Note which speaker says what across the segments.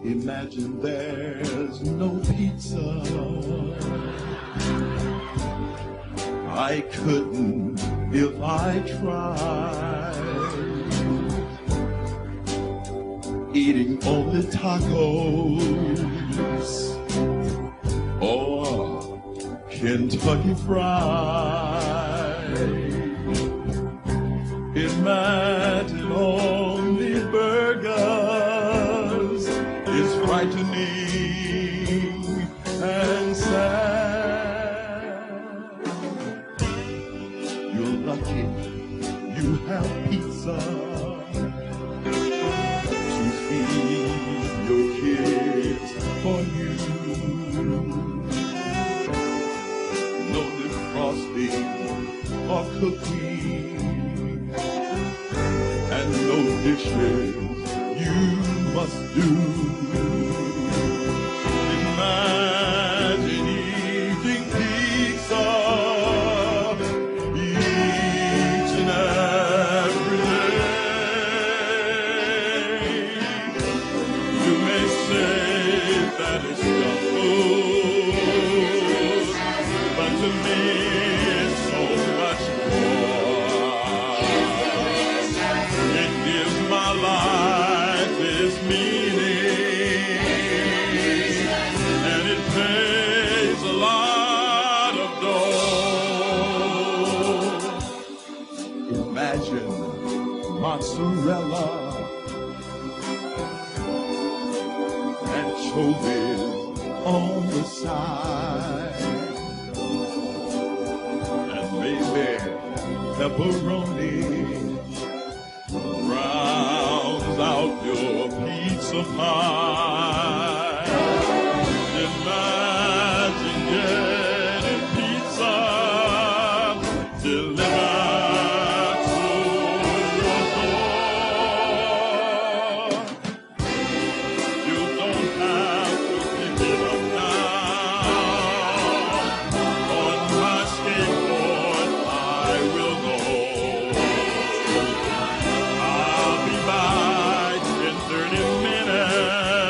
Speaker 1: Imagine there's no pizza. I couldn't if I tried. Eating only tacos or Kentucky Fried. Imagine only burgers is frightening and sad. You're lucky you have pizza to feed your kids for you. No defrosting or cooking, and no dishes you must do. Imagine eating pizza each and every day. You may say that it's junk food, but to me it's so much more. It gives my life its meaning, and it pays a lot of dough. Imagine mozzarella, anchovies on the side, and maybe pepperoni rounds out your pizza pie. Imagine getting pizza delivered to your door. You don't have to pick it up now. On my skateboard I will go. I'll be back in 30 minutes.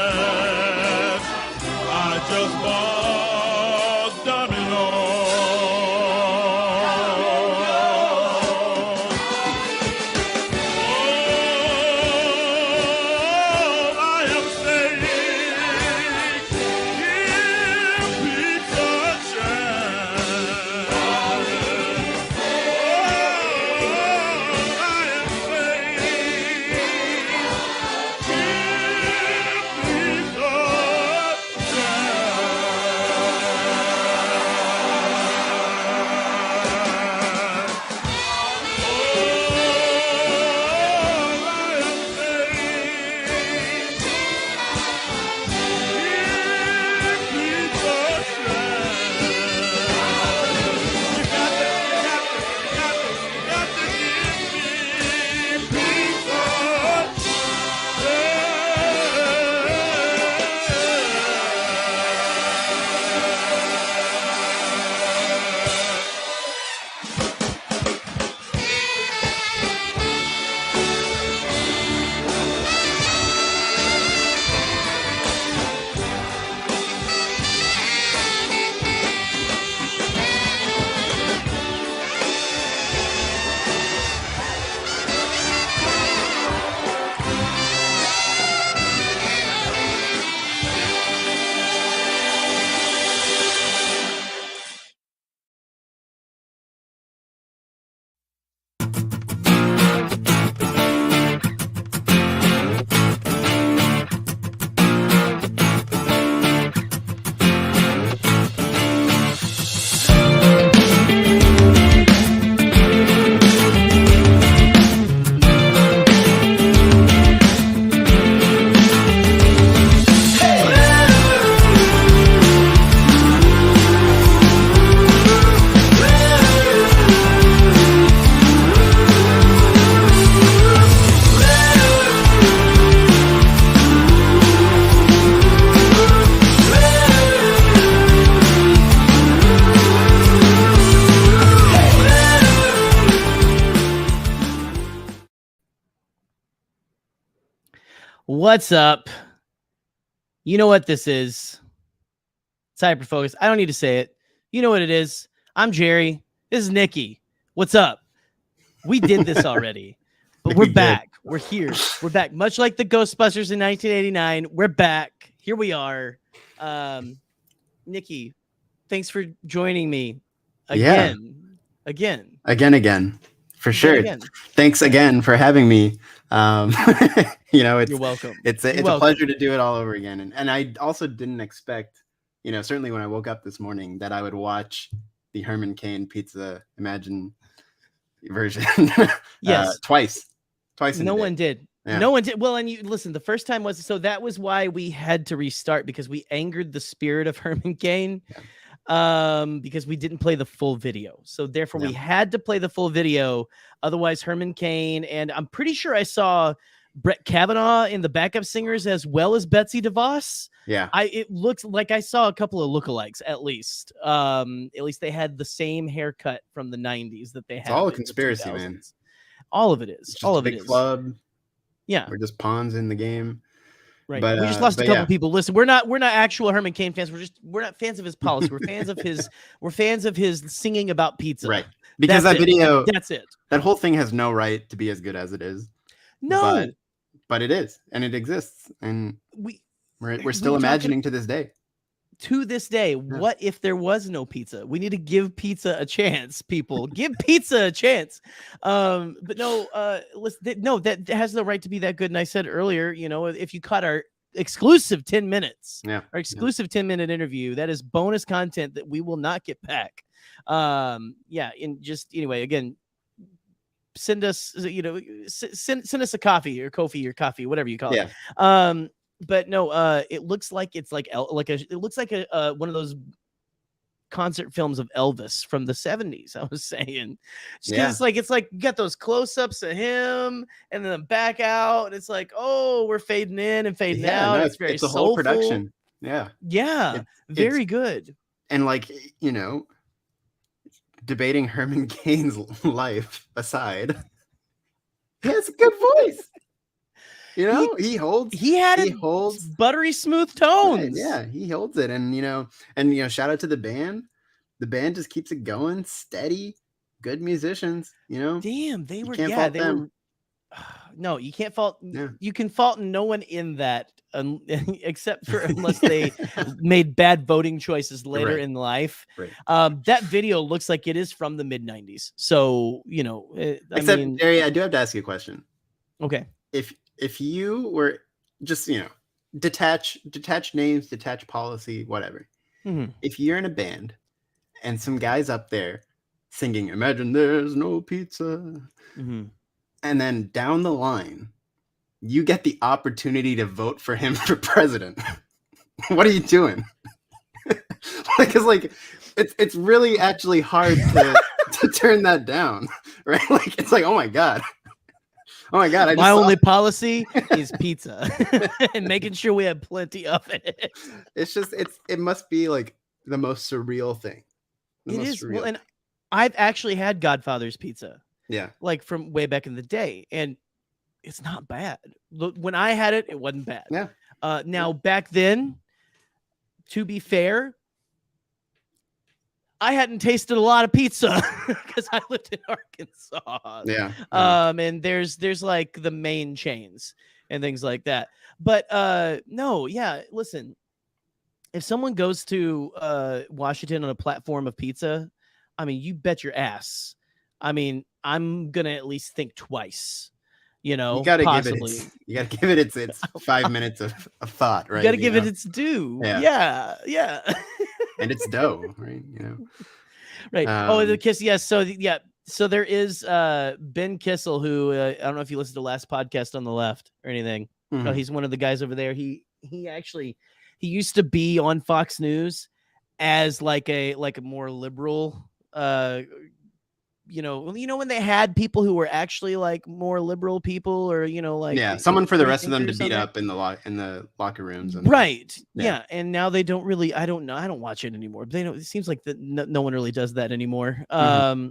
Speaker 2: What's up? You know what this is. It's Hyperfocus. I don't need to say it. You know what it is. I'm Jerry. This is Nicky. What's up? We did this already, but we're back. We're here. We're back. Much like the Ghostbusters in 1989, we're back. Here we are. Nicky, thanks for joining me again.
Speaker 3: Again. For sure.
Speaker 2: Again.
Speaker 3: Thanks again for having me.
Speaker 2: You're welcome.
Speaker 3: It's a pleasure to do it all over again. And I also didn't expect, certainly when I woke up this morning, that I would watch the Herman Cain Pizza Imagine version.
Speaker 2: Yes.
Speaker 3: Twice.
Speaker 2: No one did.
Speaker 3: Yeah.
Speaker 2: No one did. Well, and you listen, the first time that was why we had to restart, because we angered the spirit of Herman Cain. Yeah. Because we didn't play the full video. So therefore we had to play the full video. Otherwise, Herman Cain, and I'm pretty sure I saw Brett Kavanaugh in the backup singers as well as Betsy DeVos.
Speaker 3: Yeah.
Speaker 2: It looks like I saw a couple of lookalikes at least. At least they had the same haircut from the 90s that they had.
Speaker 3: It's all a conspiracy, man.
Speaker 2: All of it is.
Speaker 3: It's
Speaker 2: all of
Speaker 3: it is. Club.
Speaker 2: Yeah.
Speaker 3: We're just pawns in the game.
Speaker 2: Right. But, we just lost a couple people. Listen, we're not actual Herman Cain fans. We're not fans of his policy. We're fans of his singing about pizza.
Speaker 3: Right. Because that's video,
Speaker 2: that's it.
Speaker 3: That whole thing has no right to be as good as it is.
Speaker 2: No.
Speaker 3: But it is, and it exists, and we're still imagining to this day.
Speaker 2: To this day, what if there was no pizza? We need to give pizza a chance, people. Give pizza a chance. But no, listen, no, that has no right to be that good. And I said earlier, if you caught our exclusive 10 minutes, our exclusive 10-minute interview, that is bonus content that we will not get back. Anyway, again, send us, send us a coffee or coffee, whatever you call it. But no, it looks like it's it looks like a one of those concert films of Elvis from the 70s. I was saying, it's like you got those close-ups of him and then back out. And it's like, oh, we're fading in and fading out.
Speaker 3: No,
Speaker 2: it's very
Speaker 3: it's a
Speaker 2: soulful.
Speaker 3: whole production.
Speaker 2: Very good.
Speaker 3: And debating Herman Cain's life aside, he has a good voice. He holds
Speaker 2: buttery smooth tones.
Speaker 3: Right, yeah, he holds it. And shout out to the band. The band just keeps it going, steady, good musicians,
Speaker 2: Damn, they were no, you can't fault you can fault no one in that except for unless they made bad voting choices later in life.
Speaker 3: Right.
Speaker 2: That video looks like it is from the mid-90s. So,
Speaker 3: Jerry, I do have to ask you a question.
Speaker 2: Okay.
Speaker 3: If you were just, detach names, detach policy, whatever.
Speaker 2: Mm-hmm.
Speaker 3: If you're in a band and some guy's up there singing, "Imagine there's no pizza,"
Speaker 2: mm-hmm.
Speaker 3: and then down the line, you get the opportunity to vote for him for president, what are you doing? Because it's really actually hard to turn that down, right? It's like, oh my god.
Speaker 2: My only policy is pizza and making sure we have plenty of it.
Speaker 3: It must be like the most surreal thing.
Speaker 2: It is. Well, and I've actually had Godfather's pizza.
Speaker 3: Yeah.
Speaker 2: From way back in the day. And it's not bad. Look, when I had it, it wasn't bad.
Speaker 3: Yeah.
Speaker 2: Now back then, to be fair, I hadn't tasted a lot of pizza because I lived in Arkansas.
Speaker 3: Yeah.
Speaker 2: And there's like the main chains and things like that. But listen, if someone goes to Washington on a platform of pizza, you bet your ass. I'm gonna at least think twice. You gotta possibly.
Speaker 3: Give it its 5 minutes of thought, right?
Speaker 2: You gotta give it its due. Yeah.
Speaker 3: And it's dough, right?
Speaker 2: Right. The Kiss. Yes. So there is Ben Kissel, who I don't know if you listened to last podcast on the left or anything.
Speaker 3: Mm-hmm.
Speaker 2: He's one of the guys over there. He used to be on Fox News as like a more liberal when they had people who were actually like more liberal people, or
Speaker 3: someone for the rest of them to beat up in the locker rooms,
Speaker 2: right? And now they don't really. I don't know. I don't watch it anymore. But it seems like that no one really does that anymore.
Speaker 3: Mm-hmm.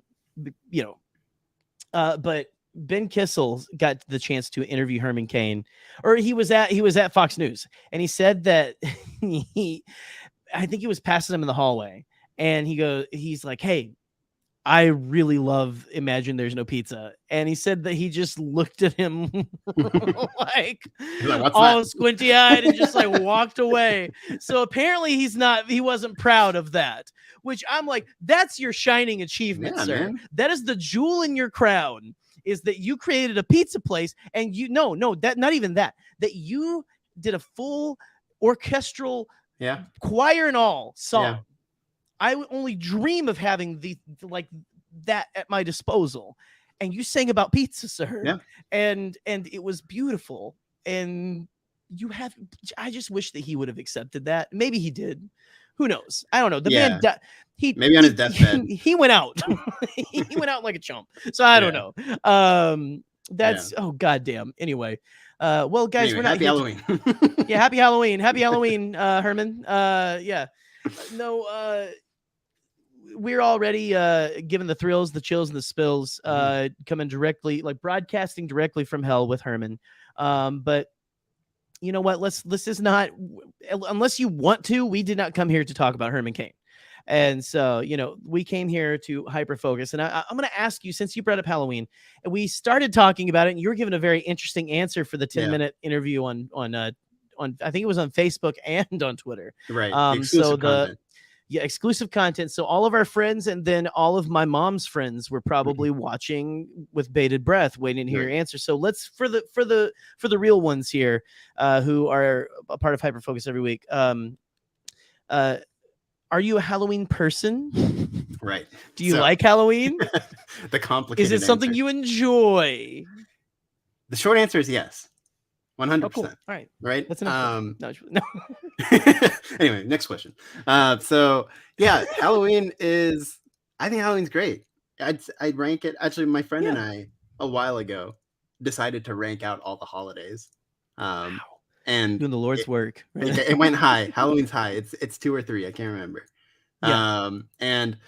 Speaker 2: But Ben Kissel got the chance to interview Herman Cain, or he was at Fox News, and he said that I think he was passing him in the hallway, and he's like, "Hey, I really love Imagine There's No Pizza," and he said that he just looked at him like all squinty eyed and just like walked away. So apparently he wasn't proud of that. Which I'm like, that's your shining achievement, sir. Man. That is the jewel in your crown, is that you created a pizza place, and that not even that you did a full orchestral choir and all song. Yeah. I would only dream of having that at my disposal, and you sang about pizza, sir. Yeah. And it was beautiful. And I just wish that he would have accepted that. Maybe he did. Who knows? I don't know. The man,
Speaker 3: maybe on his deathbed.
Speaker 2: He went out. He went out like a chump. So I don't know. That's oh goddamn. Anyway, well, guys, we're not
Speaker 3: happy Halloween.
Speaker 2: Yeah, happy Halloween. Happy Halloween, Herman. Yeah. No, we're already given the thrills, the chills, and the spills coming directly, like broadcasting directly from hell with Herman. But you know what? This is not, unless you want to, we did not come here to talk about Herman Cain. And so, we came here to Hyperfocus. And I'm going to ask you, since you brought up Halloween, and we started talking about it, and you were given a very interesting answer for the 10-minute interview on I think it was on Facebook and on Twitter.
Speaker 3: Right.
Speaker 2: Exclusive content. So all of our friends, and then all of my mom's friends, were probably watching with bated breath, waiting to hear your answer. So let's, for the real ones here, who are a part of Hyperfocus every week. Are you a Halloween person?
Speaker 3: Right.
Speaker 2: Do you like Halloween?
Speaker 3: The complicated.
Speaker 2: Is it something you enjoy?
Speaker 3: The short answer is yes. 100%.
Speaker 2: Oh, cool. All right.
Speaker 3: Right.
Speaker 2: That's enough. No.
Speaker 3: Anyway, next question. So yeah, I think Halloween's great. I'd rank it. Actually, my friend and I a while ago decided to rank out all the holidays.
Speaker 2: Wow.
Speaker 3: And
Speaker 2: doing the Lord's work. Right?
Speaker 3: It went high. Halloween's high. It's 2 or 3. I can't remember. Yeah. And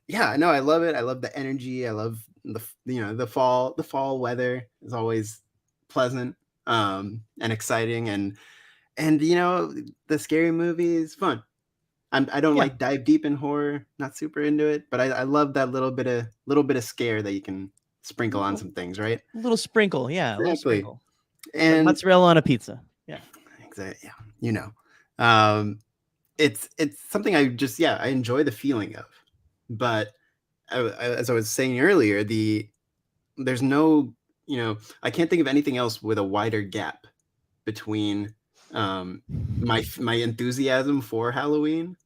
Speaker 3: yeah, no, I love it. I love the energy. I love the fall weather is always pleasant and exciting, and the scary movie is fun. I don't like dive deep in horror, not super into it, but I love that little bit of scare that you can sprinkle on some things, right?
Speaker 2: A little sprinkle, yeah.
Speaker 3: Exactly.
Speaker 2: A little sprinkle.
Speaker 3: And
Speaker 2: like mozzarella on a pizza. Yeah.
Speaker 3: Exactly. Yeah. It's something I enjoy the feeling of, but as I was saying earlier, there's no, I can't think of anything else with a wider gap between my enthusiasm for Halloween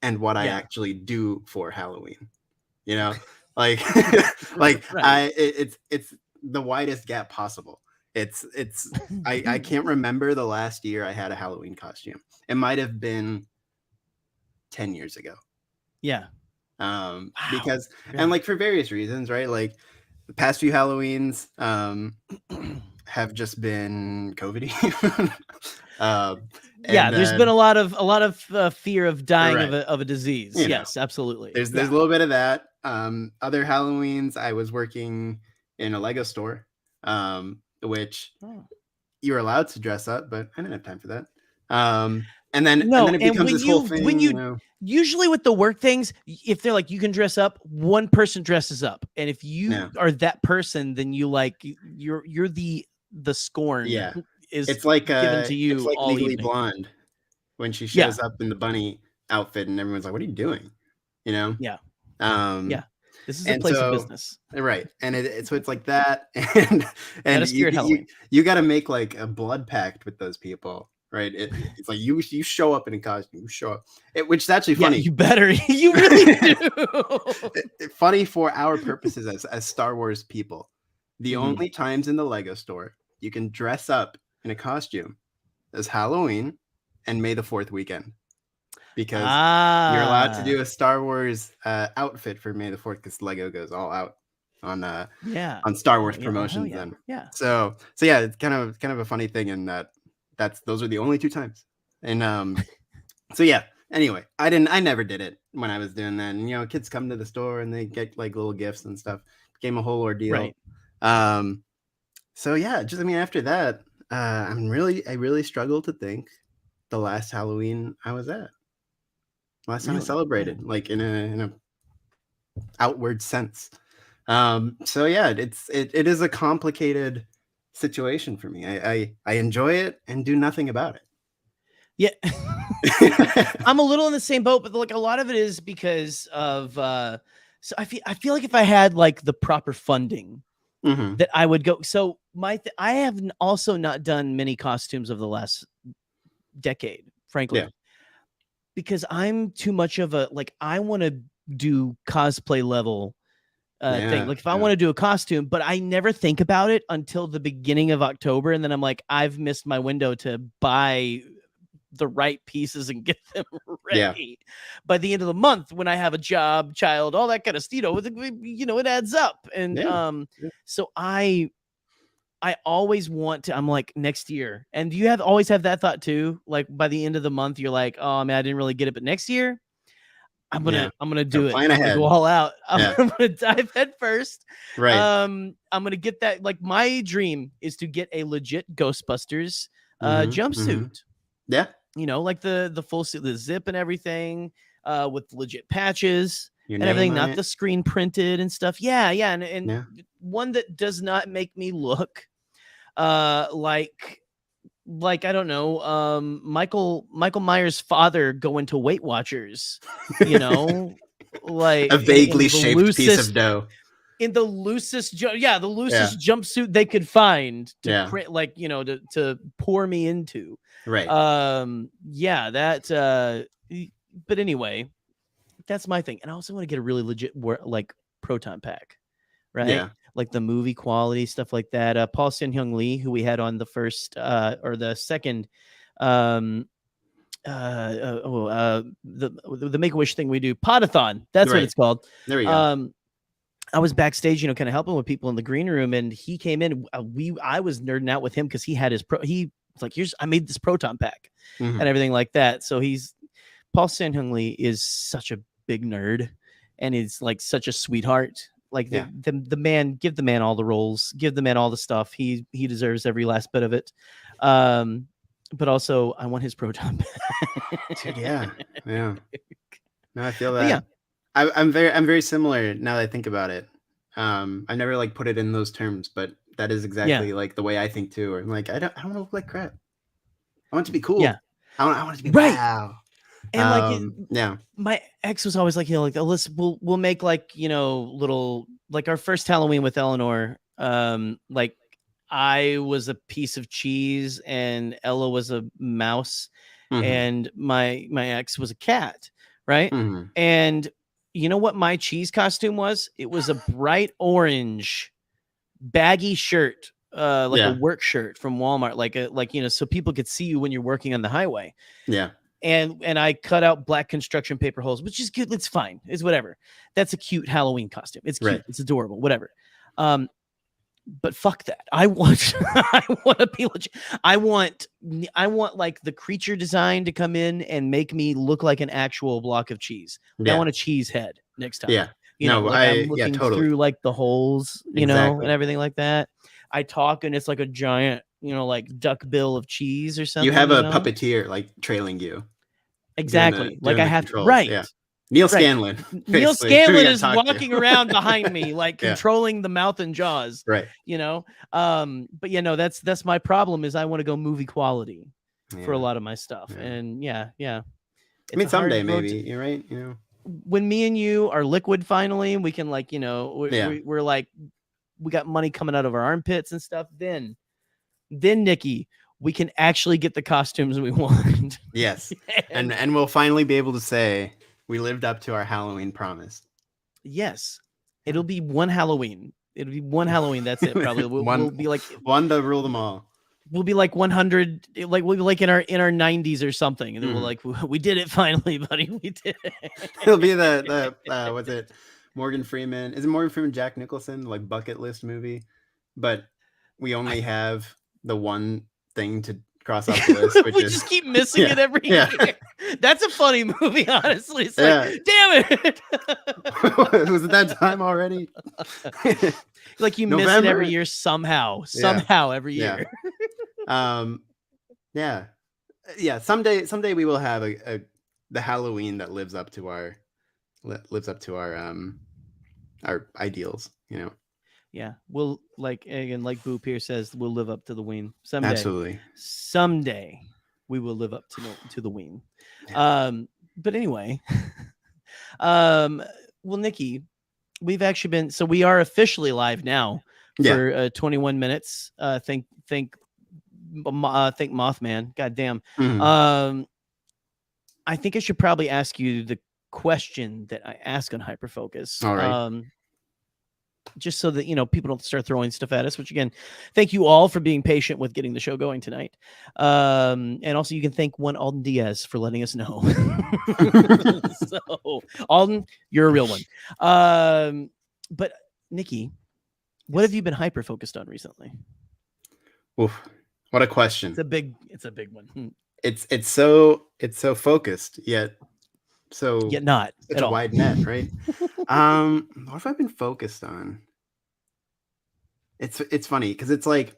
Speaker 3: and what I actually do for Halloween. Like right. It's the widest gap possible. I can't remember the last year I had a Halloween costume. It might have been 10 years ago.
Speaker 2: Yeah.
Speaker 3: Because and like for various reasons, right? Like the past few Halloweens have just been COVID.
Speaker 2: There's been a lot of fear of dying of a disease. Yes, absolutely.
Speaker 3: There's a little bit of that. Other Halloweens, I was working in a Lego store, which you're allowed to dress up, but I didn't have time for that. And then it becomes this whole thing.
Speaker 2: Usually with the work things, if they're like, you can dress up, one person dresses up. And if you are that person, then you're the scorn.
Speaker 3: Yeah.
Speaker 2: It's like given to you.
Speaker 3: It's like
Speaker 2: all
Speaker 3: Legally
Speaker 2: evening.
Speaker 3: Blonde when she shows up in the bunny outfit and everyone's like, what are you doing?
Speaker 2: Yeah. This is a place of business.
Speaker 3: Right. And it's like that. And you got to make like a blood pact with those people. Right. It's like you show up in a costume, which is actually funny.
Speaker 2: You better. You really do.
Speaker 3: Funny for our purposes as Star Wars people. The only times in the Lego store you can dress up in a costume is Halloween and May the 4th weekend. Because you're allowed to do a Star Wars outfit for May the 4th because Lego goes all out on Star Wars promotions then.
Speaker 2: Yeah.
Speaker 3: So it's kind of a funny thing in that. Those are the only 2 times. And anyway, I never did it when I was doing that. And kids come to the store and they get like little gifts and stuff. It became a whole ordeal.
Speaker 2: Right.
Speaker 3: So yeah, just I mean, after that, I really struggle to think the last Halloween I was at. Last time I
Speaker 2: Really? Yeah.
Speaker 3: celebrated, like in a outward sense. So yeah, it is a complicated situation for me. I enjoy it and do nothing about
Speaker 2: Yeah.
Speaker 3: it.
Speaker 2: I'm a little in the same boat, but like a lot of it is because of so I feel like if I had like the proper funding
Speaker 3: Mhm.
Speaker 2: that I would go. So I have also not done many costumes of the last decade, frankly,
Speaker 3: Yeah.
Speaker 2: because I'm too much of a like I want to do cosplay level thing.
Speaker 3: Yeah.
Speaker 2: Like if I
Speaker 3: Yeah.
Speaker 2: want to do a costume, but I never think about it until the beginning of October, and then I'm like, I've missed my window to buy the right pieces and get them
Speaker 3: Yeah.
Speaker 2: ready by the end of the month when I have a job, child, all that kind of stuff. It adds up. And
Speaker 3: Yeah. Yeah.
Speaker 2: so I always want to, I'm like next year. And do you always have that thought too? Like by the end of the month, you're like, oh man, I didn't really get it, but next year I'm
Speaker 3: Yeah.
Speaker 2: gonna
Speaker 3: Gotta
Speaker 2: do it.
Speaker 3: plan
Speaker 2: I'm gonna
Speaker 3: ahead.
Speaker 2: go all out.
Speaker 3: Yeah.
Speaker 2: I'm gonna dive head first.
Speaker 3: Right.
Speaker 2: I'm gonna get that. Like my dream is to get a legit Ghostbusters jumpsuit.
Speaker 3: Yeah.
Speaker 2: You know, like the full suit, the zip and everything, with legit patches
Speaker 3: Your
Speaker 2: and
Speaker 3: name
Speaker 2: everything,
Speaker 3: on
Speaker 2: not
Speaker 3: it.
Speaker 2: the screen printed and stuff. Yeah, and
Speaker 3: Yeah.
Speaker 2: one that does not make me look like I don't know, Michael Myers' father going to Weight Watchers, you know, like
Speaker 3: A vaguely
Speaker 2: in the
Speaker 3: shaped
Speaker 2: loosest,
Speaker 3: piece of dough.
Speaker 2: in the loosest, the loosest jumpsuit they could find to print, like to pour me into.
Speaker 3: Right.
Speaker 2: That. But anyway, that's my thing, and I also want to get a really legit like proton pack, right?
Speaker 3: Yeah.
Speaker 2: Like the movie quality stuff like that. Paul Sin-Hyung Lee, who we had on the first or the second the Make-A-Wish thing we do, Podathon, that's what it's called.
Speaker 3: There we go.
Speaker 2: I was backstage, kind of helping with people in the green room, and he came in. I was nerding out with him because he had his he was like, I made this proton pack and everything like that. So Paul Sin-Hyung Lee is such a big nerd, and is like such a sweetheart. Like the man, give the man all the roles, give the man all the stuff. He deserves every last bit of it. But also I want his proton pack.
Speaker 3: Dude, yeah. No, I feel that. Yeah. I'm very similar now that I think about it. I never like put it in those terms, but that is exactly like the way I think too. Or I'm like, I don't want to look like crap. I want it to be cool. Yeah. I want it to be wow.
Speaker 2: And my ex was always like, like we'll make like, little, like our first Halloween with Eleanor, like I was a piece of cheese and Ella was a mouse, and my ex was a cat, right? And you know what my cheese costume was? It was a bright orange baggy shirt, like a work shirt from Walmart, like so people could see you when you're working on the highway.
Speaker 3: Yeah.
Speaker 2: And I cut out black construction paper holes, which is good. It's fine. It's whatever. That's a cute Halloween costume. It's cute. Right. It's adorable. Whatever. But fuck that. I want to be legit. I want like the creature design to come in and make me look like an actual block of cheese. I want a cheese head next time.
Speaker 3: Yeah.
Speaker 2: I'm looking through like the holes, and everything like that. I talk and it's like a giant, like duck bill of cheese or something.
Speaker 3: You have a puppeteer like trailing you.
Speaker 2: Exactly. Like I have to, right.
Speaker 3: Yeah. Neil Scanlon.
Speaker 2: Neil Scanlon is walking around behind me, like controlling the mouth and jaws.
Speaker 3: Right.
Speaker 2: But that's my problem is I want to go movie quality for a lot of my stuff. And I
Speaker 3: mean, someday maybe, you're right.
Speaker 2: When me and you are liquid finally, and we can like, we're like, we got money coming out of our armpits and stuff. Then Nicky, we can actually get the costumes we want.
Speaker 3: Yes. and we'll finally be able to say we lived up to our Halloween promise.
Speaker 2: Yes. It'll be one Halloween. That's it. Probably we'll be like
Speaker 3: one to rule them all.
Speaker 2: We'll be like 100, like we'll be like in our 90s or something. And then we're like, we did it finally, buddy. We did it.
Speaker 3: It'll be the what's it? Morgan Freeman. Is it Morgan Freeman, Jack Nicholson, like bucket list movie? But we only have the one thing to cross off the list, which
Speaker 2: we just keep missing it every year. That's a funny movie, honestly. It's like, damn it.
Speaker 3: Was it that time already?
Speaker 2: Like you miss it every year somehow every year.
Speaker 3: Yeah. Someday we will have the Halloween that lives up to our ideals, you know.
Speaker 2: Yeah, we'll like Boop here says, we'll live up to the ween someday.
Speaker 3: Absolutely.
Speaker 2: Someday we will live up to the ween. But anyway, well, Nicky, we've actually been, so we are officially live now for 21 minutes. Think Mothman. God damn.
Speaker 3: Mm-hmm.
Speaker 2: I think I should probably ask you the question that I ask on Hyperfocus.
Speaker 3: All right.
Speaker 2: Just so that, you know, people don't start throwing stuff at us, which again, thank you all for being patient with getting the show going tonight. And also you can thank one Alden Diaz for letting us know. So Alden, you're a real one. But Nicky, what have you been hyper focused on recently?
Speaker 3: Oof, what a question.
Speaker 2: It's a big one.
Speaker 3: It's so focused yet
Speaker 2: not
Speaker 3: such
Speaker 2: at
Speaker 3: a
Speaker 2: all.
Speaker 3: wide net, right? What have I been focused on? It's funny because it's like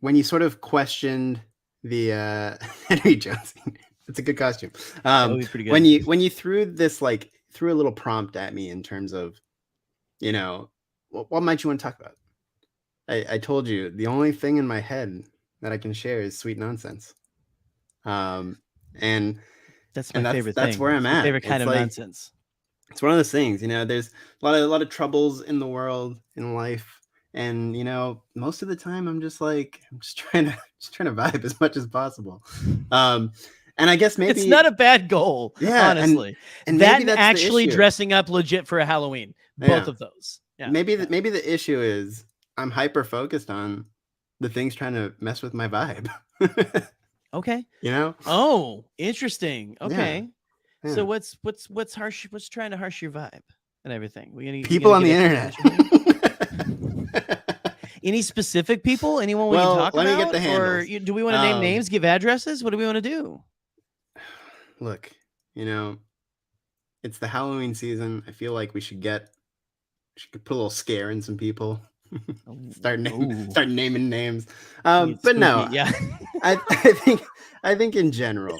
Speaker 3: when you sort of questioned the Henry Jones. It's a good costume.
Speaker 2: That would be pretty good.
Speaker 3: When you threw a little prompt at me in terms of, you know, what might you want to talk about? I told you the only thing in my head that I can share is sweet nonsense. And
Speaker 2: that's my favorite thing.
Speaker 3: That's where I'm at.
Speaker 2: Favorite kind of nonsense.
Speaker 3: It's one of those things, you know, there's a lot of troubles in the world, in life. And, you know, most of the time I'm just trying to vibe as much as possible. And I guess maybe
Speaker 2: it's not a bad goal. Yeah. Honestly. And that and actually dressing up legit for a Halloween. Both of those. Yeah.
Speaker 3: Maybe the issue is I'm hyper focused on the things trying to mess with my vibe.
Speaker 2: Okay.
Speaker 3: You know?
Speaker 2: Oh, interesting. Okay.
Speaker 3: Yeah.
Speaker 2: So what's harsh? What's trying to harsh your vibe and everything?
Speaker 3: People on the internet.
Speaker 2: Any specific people? Anyone we can talk about?
Speaker 3: Let me get the handles.
Speaker 2: Or do we want to name names, give addresses? What do we want to do?
Speaker 3: Look, you know, it's the Halloween season. I feel like we should put a little scare in some people. Start naming names. But no,
Speaker 2: yeah.
Speaker 3: I think in general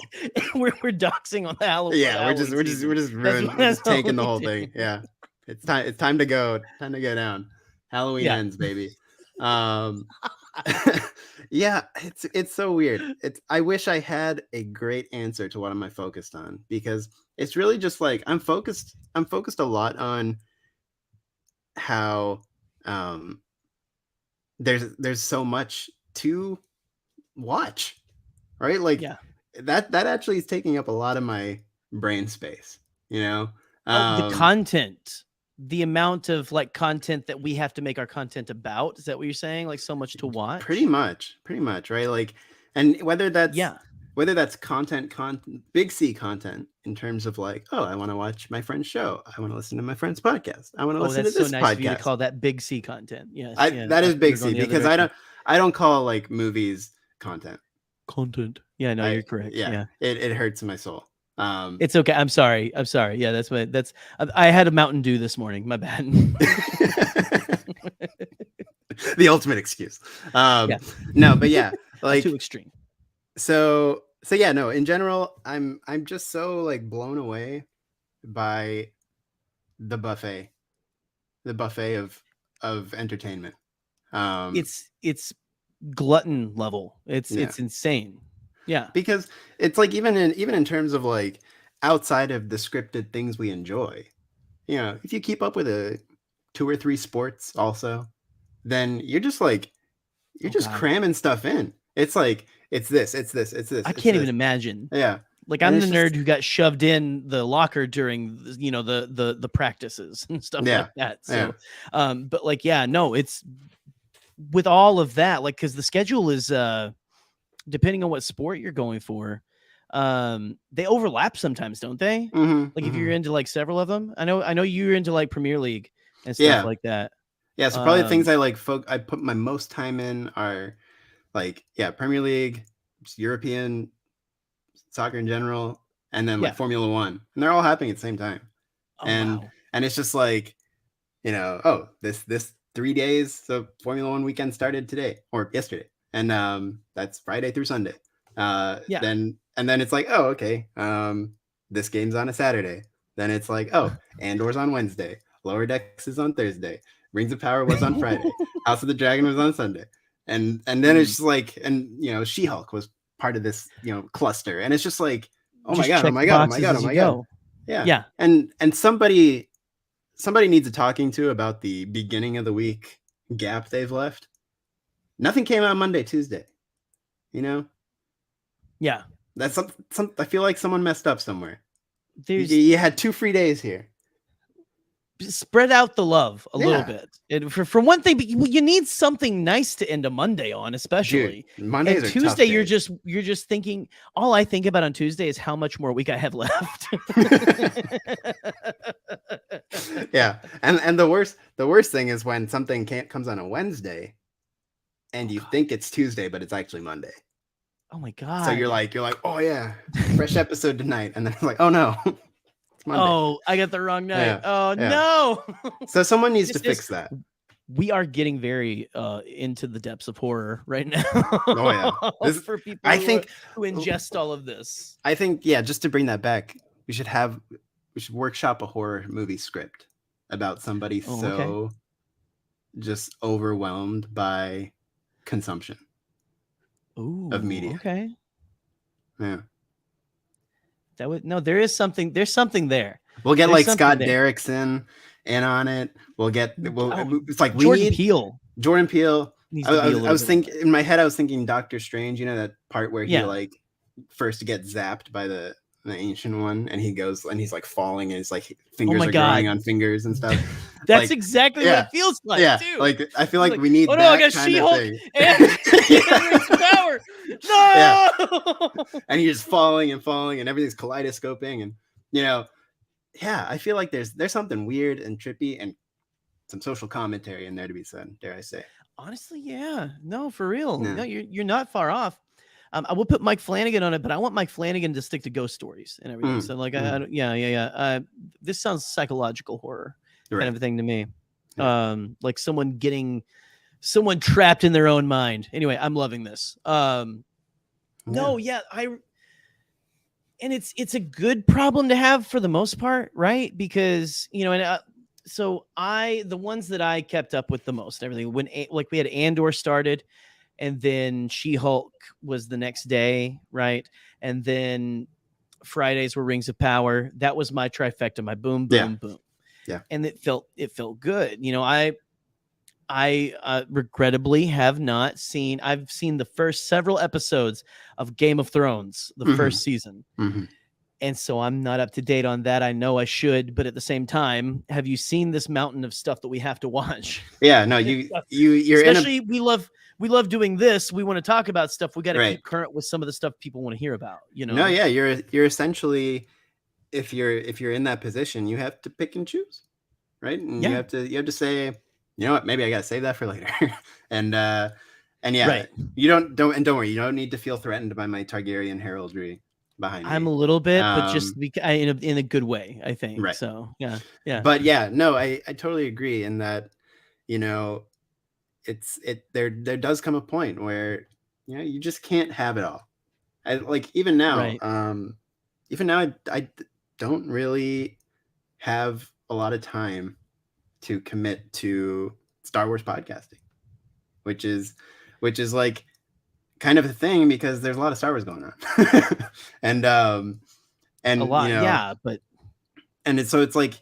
Speaker 2: we're doxing on the Halloween.
Speaker 3: Yeah, we're just taking the whole thing. Yeah, it's time to go down. Halloween ends, baby. Yeah, it's so weird. I wish I had a great answer to what am I focused on, because it's really just like I'm focused a lot on how there's so much to watch, right? Like that actually is taking up a lot of my brain space, you know.
Speaker 2: The content, the amount of like content that we have to make our content about, is that what you're saying? Like so much to watch?
Speaker 3: Pretty much, right? Like, and whether that's content, big C content in terms of like, oh, I want to watch my friend's show. I want to listen to my friend's podcast. I want to listen to this podcast. So nice of you to
Speaker 2: call that big C content. Yes.
Speaker 3: That is big C, because I don't call like movies content.
Speaker 2: Yeah, no, you're correct.
Speaker 3: Yeah. It hurts my soul.
Speaker 2: It's okay. I'm sorry. Yeah, I had a Mountain Dew this morning. My bad.
Speaker 3: The ultimate excuse. No, but yeah, like
Speaker 2: too extreme.
Speaker 3: So yeah, no, in general, I'm just so like blown away by the buffet of entertainment.
Speaker 2: It's glutton level. It's insane. Yeah,
Speaker 3: because it's like even in terms of like outside of the scripted things we enjoy, you know, if you keep up with 2 or 3 sports also, then you're just like cramming stuff in. It's like it's this.
Speaker 2: I can't even imagine.
Speaker 3: Yeah,
Speaker 2: like I'm the nerd who got shoved in the locker during, you know, the practices and stuff like that. So, but like, yeah, no, it's with all of that, like, because the schedule is depending on what sport you're going for, they overlap sometimes, don't they? Like if you're into like several of them. I know you're into like Premier League and stuff like that.
Speaker 3: Yeah, so probably things I like I put my most time in are like Premier League, European soccer in general, and then like
Speaker 2: Yeah.
Speaker 3: Formula One, and they're all happening at the same time.
Speaker 2: Oh,
Speaker 3: and
Speaker 2: wow.
Speaker 3: and it's just like, you know, oh, this 3 days, so Formula One weekend started today or yesterday, and that's Friday through Sunday.
Speaker 2: Yeah.
Speaker 3: Then it's like, oh, okay, this game's on a Saturday. Then it's like, oh, Andor's on Wednesday, Lower Decks is on Thursday, Rings of Power was on Friday, House of the Dragon was on Sunday, and then it's just like, and you know, She-Hulk was part of this, you know, cluster, and it's just like, oh my
Speaker 2: Just
Speaker 3: god, oh
Speaker 2: check
Speaker 3: my
Speaker 2: the
Speaker 3: god, oh my
Speaker 2: boxes
Speaker 3: god, oh
Speaker 2: as you
Speaker 3: my god,
Speaker 2: go.
Speaker 3: yeah,
Speaker 2: Yeah.
Speaker 3: and somebody needs a talking to about the beginning of the week gap they've left. Nothing came out Monday, Tuesday. You know,
Speaker 2: Yeah.
Speaker 3: that's some. I feel like someone messed up somewhere.
Speaker 2: There's
Speaker 3: You had 2 free days here.
Speaker 2: spread out the love a little
Speaker 3: Yeah.
Speaker 2: bit. And for one thing, you need something nice to end a Monday on, especially.
Speaker 3: Dude, Mondays
Speaker 2: and
Speaker 3: are
Speaker 2: Tuesday,
Speaker 3: tough
Speaker 2: you're just thinking. All I think about on Tuesday is how much more week I have left.
Speaker 3: Yeah, and the worst thing is when something comes on a Wednesday, and you think it's Tuesday, but it's actually Monday.
Speaker 2: Oh my god!
Speaker 3: So you're like, oh yeah, fresh episode tonight, and then it's like, oh no, it's Monday.
Speaker 2: Oh, I got the wrong night.
Speaker 3: Yeah,
Speaker 2: Oh
Speaker 3: yeah.
Speaker 2: no!
Speaker 3: So someone needs to fix that.
Speaker 2: We are getting very into the depths of horror right now.
Speaker 3: Oh yeah,
Speaker 2: for people
Speaker 3: I think
Speaker 2: who ingest all of this.
Speaker 3: I think just to bring that back, we should workshop a horror movie script about somebody just overwhelmed by consumption of media.
Speaker 2: Okay.
Speaker 3: Yeah.
Speaker 2: That would there's something there.
Speaker 3: We'll get
Speaker 2: There's
Speaker 3: like Scott
Speaker 2: there.
Speaker 3: Derrickson in on it. It's like
Speaker 2: Jordan Peele.
Speaker 3: Jordan Peele. I was thinking
Speaker 2: more.
Speaker 3: In my head, I was thinking Doctor Strange, you know, that part where he like first gets zapped by the ancient one, and he goes and he's like falling, and his like fingers are growing on fingers and stuff.
Speaker 2: That's
Speaker 3: like,
Speaker 2: exactly what it feels like.
Speaker 3: Yeah,
Speaker 2: too.
Speaker 3: like I feel like we need
Speaker 2: I
Speaker 3: that
Speaker 2: got
Speaker 3: kind
Speaker 2: She-Hulk
Speaker 3: of thing.
Speaker 2: And power. No.
Speaker 3: Yeah. And he's just falling, and everything's kaleidoscoping, and you know, I feel like there's something weird and trippy and some social commentary in there to be said, dare I say.
Speaker 2: Honestly, yeah. No, for real.
Speaker 3: Yeah.
Speaker 2: No, you're not far off. I will put Mike Flanagan on it, but I want Mike Flanagan to stick to ghost stories and everything. So like, this sounds psychological horror kind of a thing to me.
Speaker 3: Yeah.
Speaker 2: Like someone trapped in their own mind. Anyway, I'm loving this. And it's a good problem to have for the most part, right? Because, you know, and the ones that I kept up with the most, everything when we had Andor started, and then She-Hulk was the next day, right? And then Fridays were Rings of Power. That was my trifecta, my boom, boom, boom.
Speaker 3: Yeah.
Speaker 2: And it felt good. You know, I regrettably have not seen. I've seen the first several episodes of Game of Thrones, the first season. Mm-hmm. And so I'm not up to date on that. I know I should, but at the same time, have you seen this mountain of stuff that we have to watch?
Speaker 3: Yeah, no, you're
Speaker 2: especially we love doing this. We want to talk about stuff. We got to keep current with some of the stuff people want to hear about, you know?
Speaker 3: No, yeah, you're essentially, if you're in that position, you have to pick and choose, right? And you have to say, you know what, maybe I got to save that for later. and you don't worry, you don't need to feel threatened by my Targaryen heraldry behind me.
Speaker 2: I'm a little bit, but just in a good way, I think.
Speaker 3: Right.
Speaker 2: So yeah.
Speaker 3: But yeah, no, I totally agree in that, you know, there does come a point where, you know, you just can't have it all. Even now, I don't really have a lot of time to commit to Star Wars podcasting, which is like kind of a thing because there's a lot of Star Wars going on. and a lot, you know, and it's like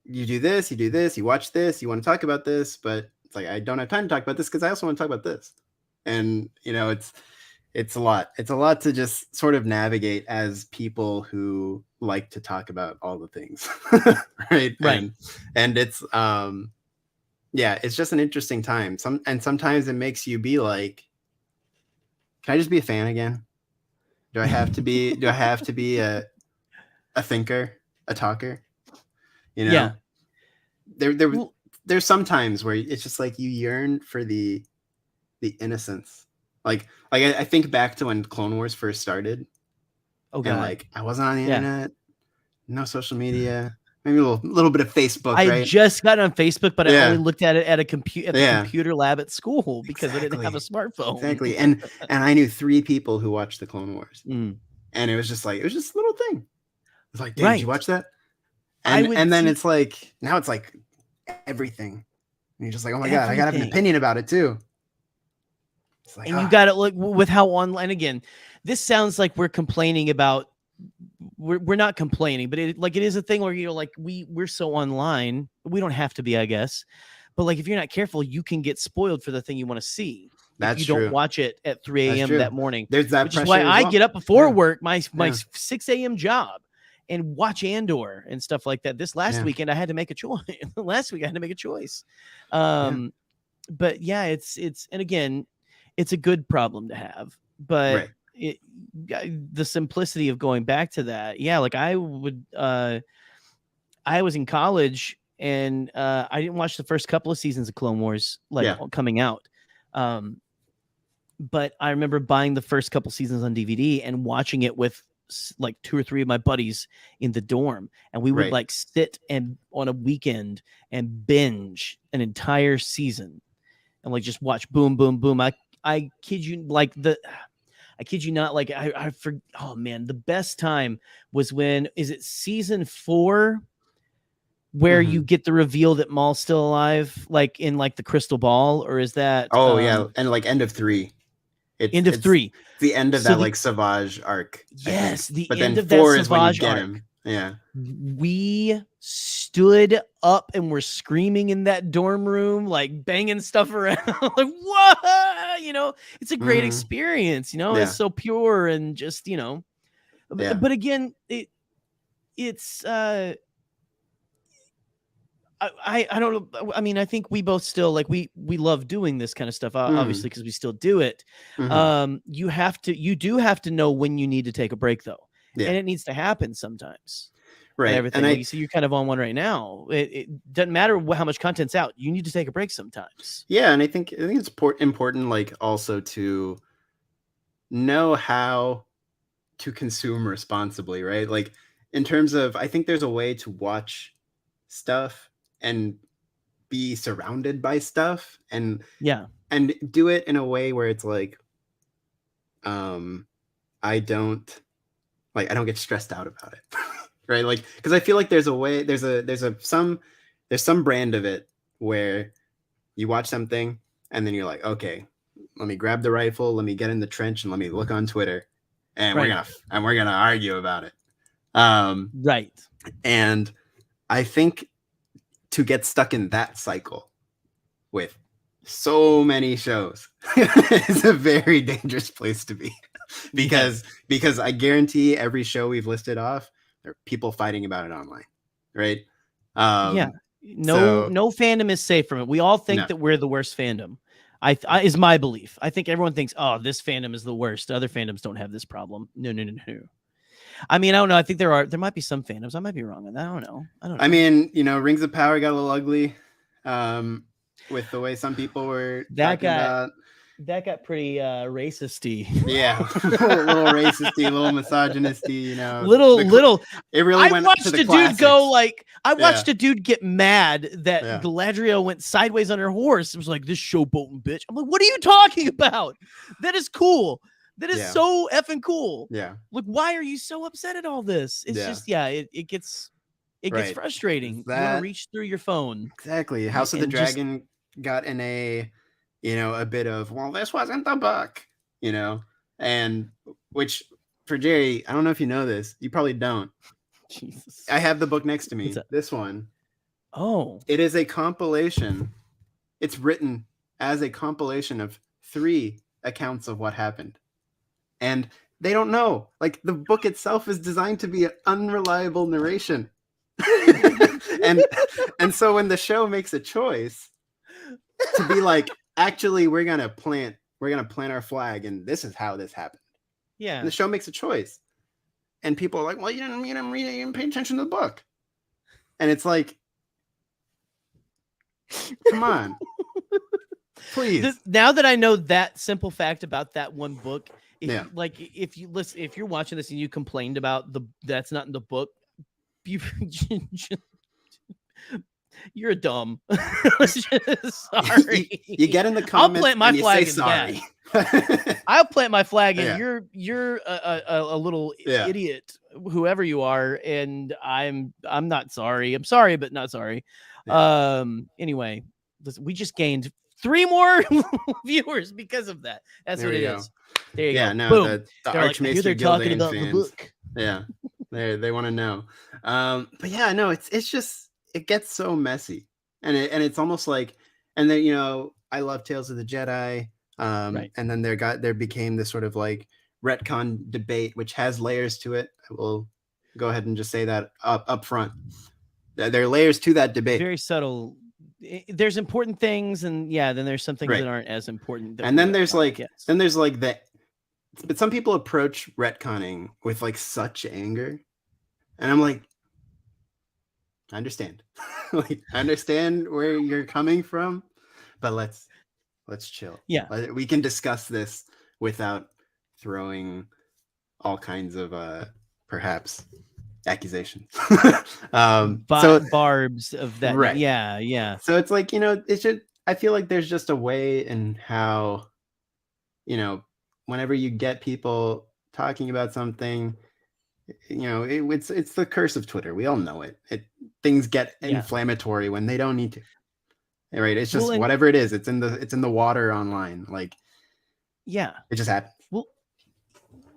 Speaker 3: you do this, you watch this, you want to talk about this, but it's like I don't have time to talk about this because I also want to talk about this. And you know, it's a lot to just sort of navigate as people who like to talk about all the things. right and it's it's just an interesting time. Sometimes it makes you be like, can I just be a fan again? Do I have to be a thinker, a talker? You know, there's some times where it's just like you yearn for the innocence. Like I think back to when Clone Wars first started,
Speaker 2: Oh God.
Speaker 3: And like I wasn't on the
Speaker 2: Yeah.
Speaker 3: internet, no social media, maybe a little bit of Facebook,
Speaker 2: I
Speaker 3: right?
Speaker 2: just got on Facebook, but I
Speaker 3: Yeah.
Speaker 2: only looked at it at the
Speaker 3: Yeah.
Speaker 2: computer lab at school because I didn't have a smartphone.
Speaker 3: Exactly. And I knew 3 people who watched the Clone Wars.
Speaker 2: Mm.
Speaker 3: And it was just like, it was just a little thing. It's like, dude,
Speaker 2: Right.
Speaker 3: did you watch that?
Speaker 2: I
Speaker 3: And
Speaker 2: would
Speaker 3: and then
Speaker 2: see-
Speaker 3: it's like, now it's like everything. And you're just like, oh my God, I gotta have an
Speaker 2: Everything.
Speaker 3: opinion about it too. It's like,
Speaker 2: And you got to look with how online, again, this sounds like we're complaining about, we're not complaining, but it is a thing where, you know, like we're so online, we don't have to be, I guess. But like, if you're not careful, you can get spoiled for the thing you want to see.
Speaker 3: That's
Speaker 2: if you
Speaker 3: true.
Speaker 2: don't watch it at 3 a.m. that morning.
Speaker 3: There's that
Speaker 2: which is why
Speaker 3: pressure
Speaker 2: I
Speaker 3: as well.
Speaker 2: get up before
Speaker 3: Yeah.
Speaker 2: work, my 6 a.m. job, and watch Andor and stuff like that. This last weekend, I had to make a choice. Last week, I had to make a choice. But yeah, it's and again, it's a good problem to have. But the simplicity of going back to that, yeah, like I would. I was in college and I didn't watch the first couple of seasons of Clone Wars coming out. But I remember buying the first couple seasons on DVD and watching it with like 2 or 3 of my buddies in the dorm, and we would like sit and on a weekend and binge an entire season and like just watch boom, boom, boom. I kid you, I kid you not, like I forget. Oh man, the best time was when, is it season 4 where you get the reveal that Maul's still alive, like in like the crystal ball, or is that?
Speaker 3: Oh yeah, and like end of 3.
Speaker 2: End of 3.
Speaker 3: The end of that like Savage arc.
Speaker 2: Yes, the
Speaker 3: but
Speaker 2: end
Speaker 3: then
Speaker 2: of
Speaker 3: 4
Speaker 2: that
Speaker 3: is when you
Speaker 2: Savage
Speaker 3: get
Speaker 2: arc.
Speaker 3: him. Yeah.
Speaker 2: We stood up and were screaming in that dorm room, like banging stuff around, like what? You know, it's a great experience. You know, it's so pure and just, you know. But again, it's I don't know. I mean, I think we both still like we love doing this kind of stuff, obviously, because we still do it. You do have to know when you need to take a break, though, and it needs to happen sometimes.
Speaker 3: Right.
Speaker 2: And everything. And you see, you're kind of on one right now. It doesn't matter how much content's out. You need to take a break sometimes.
Speaker 3: Yeah, and I think it's important, like also to know how to consume responsibly, right? Like in terms of, I think there's a way to watch stuff and be surrounded by stuff and do it in a way where it's like I don't get stressed out about it. Right? Like, because I feel like there's a way, there's some brand of it where you watch something and then you're like, okay, let me grab the rifle, let me get in the trench and let me look on Twitter and we're gonna argue about it.
Speaker 2: Right.
Speaker 3: And I think to get stuck in that cycle with so many shows is a very dangerous place to be. because I guarantee every show we've listed off, there are people fighting about it online, right?
Speaker 2: No fandom is safe from it. We all think that we're the worst fandom. I is my belief. I think everyone thinks, oh, this fandom is the worst. Other fandoms don't have this problem. No. I mean, I don't know. I think there might be some fandoms. I might be wrong on that. I don't know.
Speaker 3: I mean, you know, Rings of Power got a little ugly with the way some people were talking about.
Speaker 2: That got pretty racist-y.
Speaker 3: Yeah, a little racist-y, a little misogynisty, you know.
Speaker 2: Little.
Speaker 3: It really went to the classics.
Speaker 2: I watched a dude get mad that Galadriel went sideways on her horse. It was like, this showboating bitch. I'm like, what are you talking about? That is cool. That is so effing cool.
Speaker 3: Yeah.
Speaker 2: Like, why are you so upset at all this? It's just, it gets frustrating. You want to reach through your phone.
Speaker 3: Exactly. House of the Dragon got in a bit of, well, this wasn't the book, you know, and which for Jerry, I don't know if you know this, you probably don't.
Speaker 2: Jesus.
Speaker 3: I have the book next to me. This one.
Speaker 2: Oh.
Speaker 3: It is a compilation. It's written as a compilation of 3 accounts of what happened. And they don't know. Like, the book itself is designed to be an unreliable narration. and so when the show makes a choice to be like, actually, we're gonna plant our flag, and this is how this happened.
Speaker 2: Yeah.
Speaker 3: And the show makes a choice, and people are like, "Well, you didn't read it, you didn't pay attention to the book," and it's like, come on, please.
Speaker 2: Now that I know that simple fact about that one book, if you listen, if you're watching this and you complained about that's not in the book, you you're dumb. Sorry.
Speaker 3: You get in the comments.
Speaker 2: I'll plant my
Speaker 3: and
Speaker 2: flag
Speaker 3: you say
Speaker 2: in
Speaker 3: sorry.
Speaker 2: I'll plant my flag in.
Speaker 3: Yeah.
Speaker 2: You're a little idiot, whoever you are, and I'm not sorry. I'm sorry, but not sorry. Yeah. Anyway, listen, we just gained 3 more viewers because of that. That's what it is. There you go.
Speaker 3: No,
Speaker 2: boom.
Speaker 3: the
Speaker 2: Archmaester they're talking about fans. The book.
Speaker 3: Yeah, they want to know. But yeah, no, it's just it gets so messy, and it's almost like, and then I love Tales of the Jedi. Right. And then there became this sort of like retcon debate, which has layers to it. I will go ahead and just say that up front. There are layers to that debate.
Speaker 2: Very subtle. There's important things, and then there's some things that aren't as important.
Speaker 3: And then there's that. But some people approach retconning with like such anger, and I'm like, I understand. Like, I understand where you're coming from, but let's chill.
Speaker 2: Yeah,
Speaker 3: we can discuss this without throwing all kinds of perhaps accusations.
Speaker 2: Barbs of that.
Speaker 3: Right.
Speaker 2: Yeah.
Speaker 3: So it's like, I feel like there's just a way in how, whenever you get people talking about something, it's the curse of Twitter. We all know it. Things get inflammatory when they don't need to. Right. It's just whatever it is. It's in the water online. Like,
Speaker 2: yeah,
Speaker 3: it just happens.
Speaker 2: Well,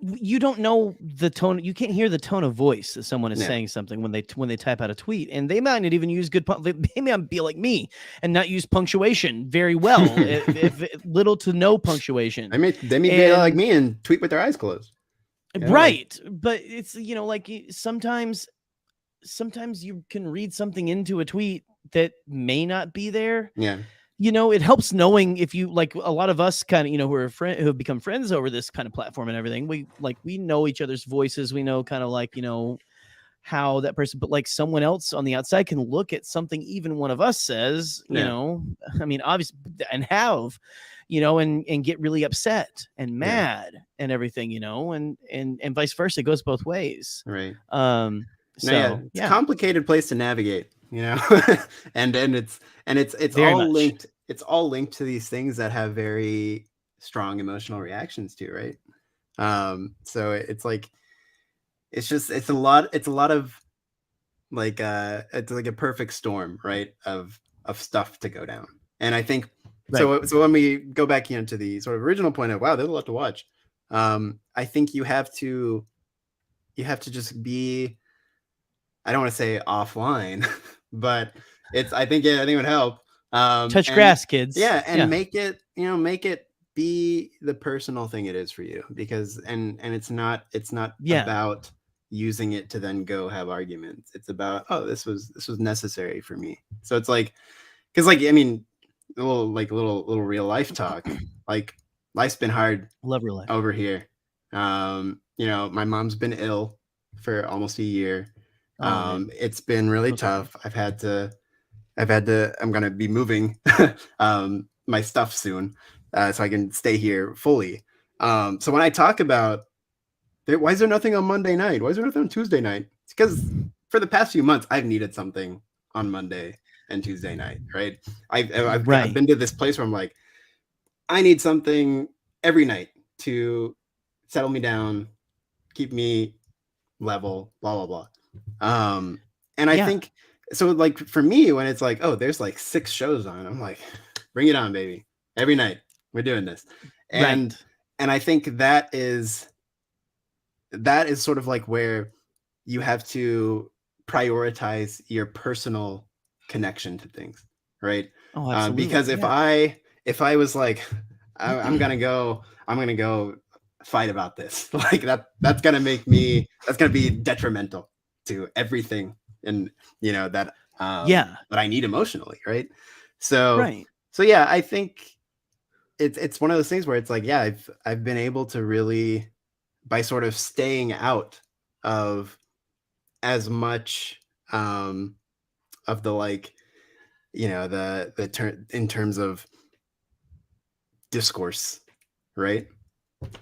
Speaker 2: you don't know the tone. You can't hear the tone of voice that someone is saying something when they type out a tweet, and they might not even use good. They may be like me and not use punctuation very well. if little to no punctuation.
Speaker 3: They may be like me and tweet with their eyes closed.
Speaker 2: Right, but it's like sometimes you can read something into a tweet that may not be there.
Speaker 3: Yeah.
Speaker 2: It helps knowing if you like a lot of us kind of, who have become friends over this kind of platform and everything. We know each other's voices. We know kind of like, how that person, but like someone else on the outside can look at something even one of us says, I mean, obviously, and have, and get really upset and mad and everything, and vice versa. It goes both ways.
Speaker 3: Right.
Speaker 2: It's
Speaker 3: a complicated place to navigate, and it's
Speaker 2: very
Speaker 3: all
Speaker 2: much
Speaker 3: linked. It's all linked to these things that have very strong emotional reactions to, right? So it's like, it's a lot of like, it's like a perfect storm, right? Of stuff to go down. And I think, so when we go back into the sort of original point of, wow, there's a lot to watch. I think you have to just be, I don't want to say offline, but I think it would help.
Speaker 2: Touch grass, kids.
Speaker 3: Yeah. And make it be the personal thing it is for you, because, and it's not about using it to then go have arguments. It's about, oh, this was necessary for me. So it's like, cause like, I mean, a little real life talk, like life's been hard.
Speaker 2: Love real life
Speaker 3: over here. My mom's been ill for almost a year. It's been really tough. I'm going to be moving my stuff soon, so I can stay here fully. So when I talk about, why is there nothing on Monday night? Why is there nothing on Tuesday night? It's because for the past few months, I've needed something on Monday and Tuesday night, right? I've been to this place where I'm like, I need something every night to settle me down, keep me level, blah, blah, blah. And I think, so like for me, when it's like, oh, there's like 6 shows on, I'm like, bring it on, baby. Every night we're doing this. And I think that is sort of like where you have to prioritize your personal connection to things, right?
Speaker 2: Oh, absolutely.
Speaker 3: Because if I was like, I'm gonna go fight about this, like that's gonna be detrimental to everything, and that I need emotionally, right? So yeah, I think it's one of those things where it's like, I've been able to really, by sort of staying out of as much of the, like, the in terms of discourse, right?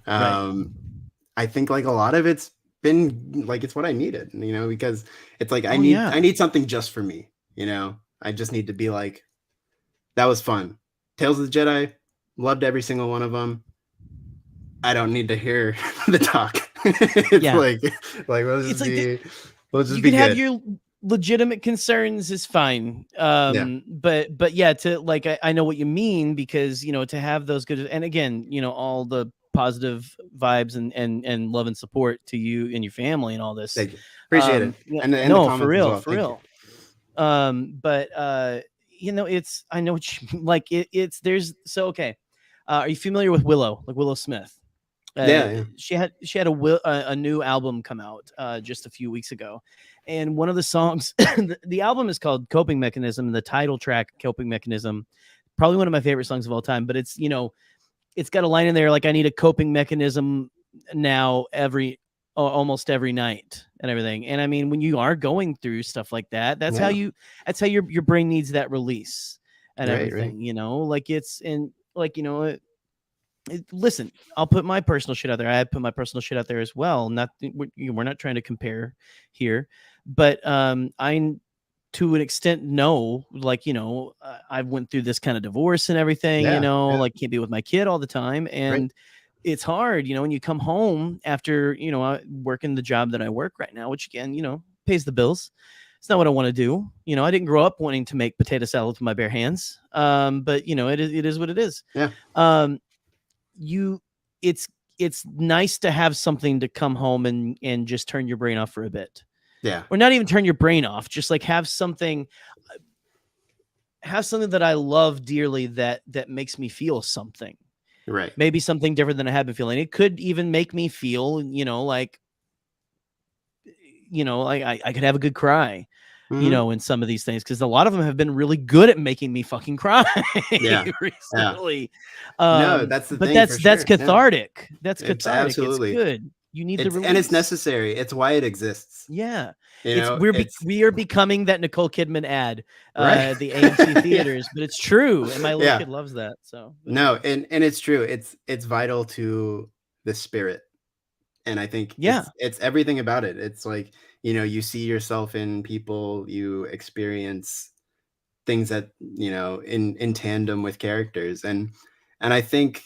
Speaker 3: I think like a lot of it's been like it's what I needed, you know, because it's like I
Speaker 2: yeah.
Speaker 3: need something just for me, you know. I just need to be like, that was fun. Tales of the Jedi, loved every single one of them. I don't need to hear the talk. It's
Speaker 2: Yeah.
Speaker 3: like let's
Speaker 2: It's
Speaker 3: just
Speaker 2: like
Speaker 3: be let's just
Speaker 2: you
Speaker 3: be
Speaker 2: can have
Speaker 3: good.
Speaker 2: your legitimate concerns is fine.
Speaker 3: Yeah.
Speaker 2: But yeah, to like I know what you mean, because you know, to have those good, and again, you know, all the positive vibes and love and support to you and your family and all this.
Speaker 3: Thank you. Appreciate it.
Speaker 2: Yeah,
Speaker 3: And the
Speaker 2: no, for
Speaker 3: comments as
Speaker 2: real,
Speaker 3: well.
Speaker 2: for
Speaker 3: Thank you.
Speaker 2: real. But you know, it's I know what you like it's there's so okay. Are you familiar with Willow, like Willow Smith?
Speaker 3: Yeah.
Speaker 2: She had a new album come out just a few weeks ago, and one of the songs, the album is called Coping Mechanism, and the title track Coping Mechanism, probably one of my favorite songs of all time. But it's, you know, it's got a line in there like, I need a coping mechanism now almost every night and everything. And I mean, when you are going through stuff like that, that's how your brain needs that release and everything,
Speaker 3: right.
Speaker 2: you know, like it's in like, you know, listen, I'll put my personal shit out there. I put my personal shit out there as well. Not we're not trying to compare here, but I to an extent know, like, you know, I went through this kind of divorce and everything, you know, like can't be with my kid all the time, and it's hard, you know, when you come home after, you know, working the job that I work right now, which again, you know, pays the bills. It's not what I want to do. You know, I didn't grow up wanting to make potato salad with my bare hands. But you know, it is what it is.
Speaker 3: Yeah.
Speaker 2: You it's nice to have something to come home and just turn your brain off for a bit.
Speaker 3: Yeah.
Speaker 2: Or not even turn your brain off, just like have something that I love dearly that makes me feel something.
Speaker 3: Right.
Speaker 2: Maybe something different than I have been feeling. It could even make me feel, you know, like I could have a good cry. You know, in some of these things, because a lot of them have been really good at making me fucking cry recently.
Speaker 3: No, that's the
Speaker 2: but
Speaker 3: thing.
Speaker 2: That's cathartic. Yeah. That's cathartic.
Speaker 3: Absolutely.
Speaker 2: It's good. You need the release.
Speaker 3: And it's necessary. It's why it exists.
Speaker 2: Yeah.
Speaker 3: You know,
Speaker 2: we are becoming that Nicole Kidman ad, the AMC theaters, but it's true. And my little kid loves that. So
Speaker 3: no, and it's true. It's vital to the spirit. And I think it's everything about it. It's like, you know, you see yourself in people, you experience things that, you know, in tandem with characters. And I think,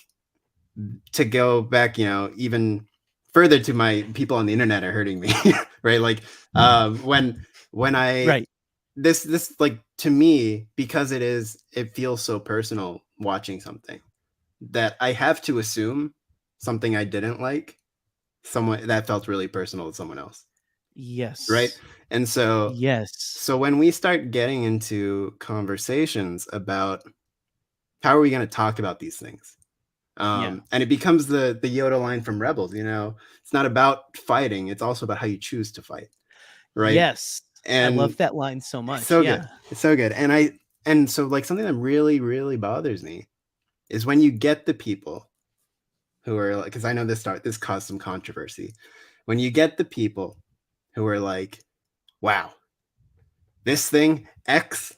Speaker 3: to go back, you know, even further, to my people on the internet are hurting me, right? Like when I this like, to me, because it feels so personal watching something, that I have to assume something I didn't like, someone that felt really personal to someone else.
Speaker 2: Yes.
Speaker 3: Right. And so,
Speaker 2: yes.
Speaker 3: So when we start getting into conversations about how are we going to talk about these things, and it becomes the Yoda line from Rebels, you know, it's not about fighting. It's also about how you choose to fight. Right.
Speaker 2: Yes.
Speaker 3: And
Speaker 2: I love that line so much.
Speaker 3: So good. It's so good. And so like something that really, really bothers me is when you get the people who are like, because I know this caused some controversy. When you get the people who are like, wow, this thing X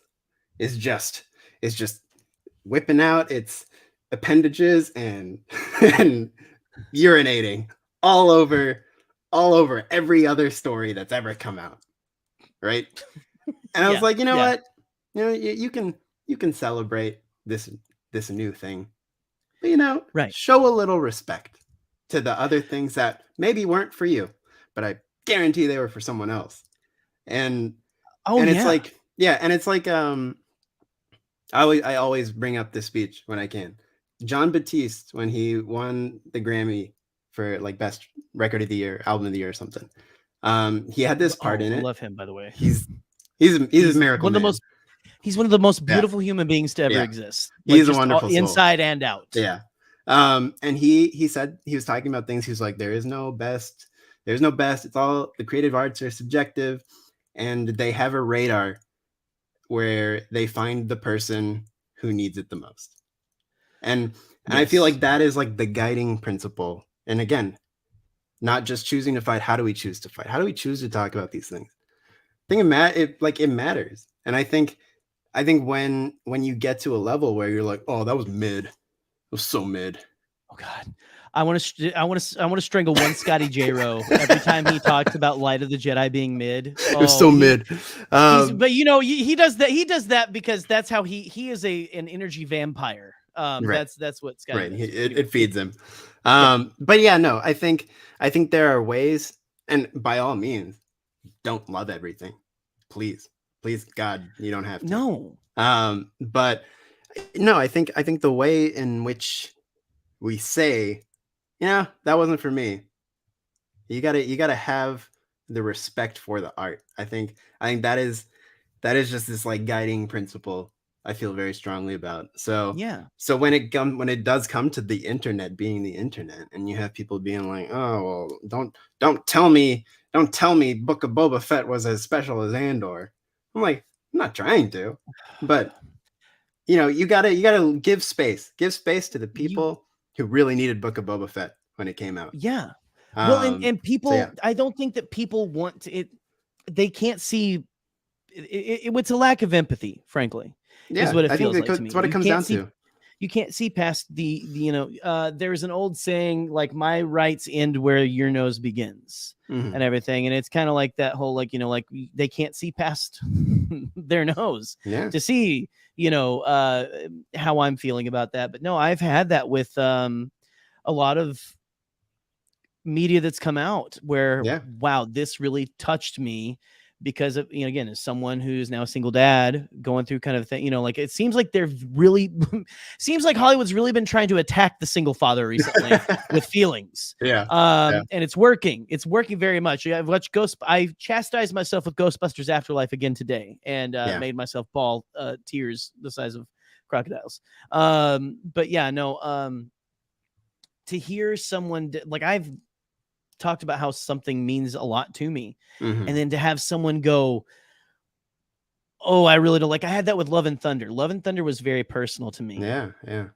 Speaker 3: is just whipping out its appendages and urinating all over every other story that's ever come out, right? And I was like, you know what, you know, you can celebrate this new thing, but, you know, show a little respect to the other things that maybe weren't for you, but I guarantee they were for someone else. And it's like, and it's like, I always bring up this speech when I can. John Batiste, when he won the Grammy for like best record of the year, album of the year or something, he had this part in it.
Speaker 2: I love him, by the way.
Speaker 3: He's a miracle man.
Speaker 2: He's one of the most beautiful human beings to ever exist.
Speaker 3: Like, he's a wonderful soul.
Speaker 2: Inside and out.
Speaker 3: Yeah. And he said, he was talking about things. He was like, there's no best. It's all, the creative arts are subjective, and they have a radar where they find the person who needs it the most. And I feel like that is like the guiding principle. And again, not just choosing to fight. How do we choose to fight? How do we choose to talk about these things? I think it matters. And I think when you get to a level where you're like, oh, that was mid. It was so mid.
Speaker 2: Oh God, I want to strangle one Scotty J Rowe every time he talks about Light of the Jedi being mid.
Speaker 3: It was so mid.
Speaker 2: But he does that. He does that because that's how he is an energy vampire.
Speaker 3: Right.
Speaker 2: That's what Scotty
Speaker 3: Right.
Speaker 2: does.
Speaker 3: It feeds him. But yeah, no, I think there are ways, and by all means, don't love everything. Please, God, you don't have to.
Speaker 2: No.
Speaker 3: But no, I think the way in which we say, that wasn't for me. You gotta have the respect for the art. I think that is just this like guiding principle I feel very strongly about. So
Speaker 2: yeah.
Speaker 3: So when it does come to the internet being the internet, and you have people being like, oh well, don't tell me Book of Boba Fett was as special as Andor. I'm like, I'm not trying to, but you gotta give space to the people who really needed Book of Boba Fett when it came out.
Speaker 2: Yeah. Well, and people,
Speaker 3: so yeah.
Speaker 2: I don't think that people want to, they can't see it's a lack of empathy, frankly.
Speaker 3: Yeah,
Speaker 2: is what it
Speaker 3: I
Speaker 2: feels
Speaker 3: think
Speaker 2: like to me.
Speaker 3: That's what it comes down to.
Speaker 2: You can't see past there's an old saying like, my rights end where your nose begins, and everything. And it's kind of like that whole, like they can't see past their nose to see, how I'm feeling about that. But no, I've had that with a lot of media that's come out where, wow, this really touched me. Because of, again, as someone who's now a single dad going through kind of thing, like it seems like Hollywood's really been trying to attack the single father recently with feelings. And it's working. It's working very much. I've watched I chastised myself with Ghostbusters Afterlife again today, and made myself bawl tears the size of crocodiles. But yeah, no. To hear someone like I've talked about how something means a lot to me, and then to have someone go, oh, I really don't like. I had that with Love and Thunder. Love and Thunder was very personal to me.
Speaker 3: Yeah.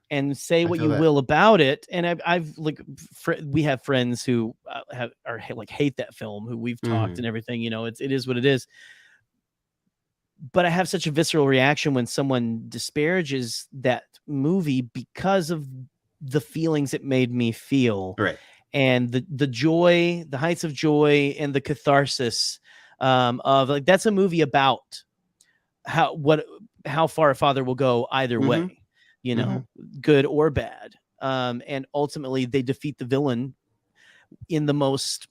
Speaker 2: And say what you will about it, and I've like we have friends who hate that film, who we've talked and everything. It is what it is. But I have such a visceral reaction when someone disparages that movie because of the feelings it made me feel.
Speaker 3: Right.
Speaker 2: And the joy, the heights of joy, and the catharsis of like, that's a movie about how far a father will go either way, good or bad. And ultimately they defeat the villain in the most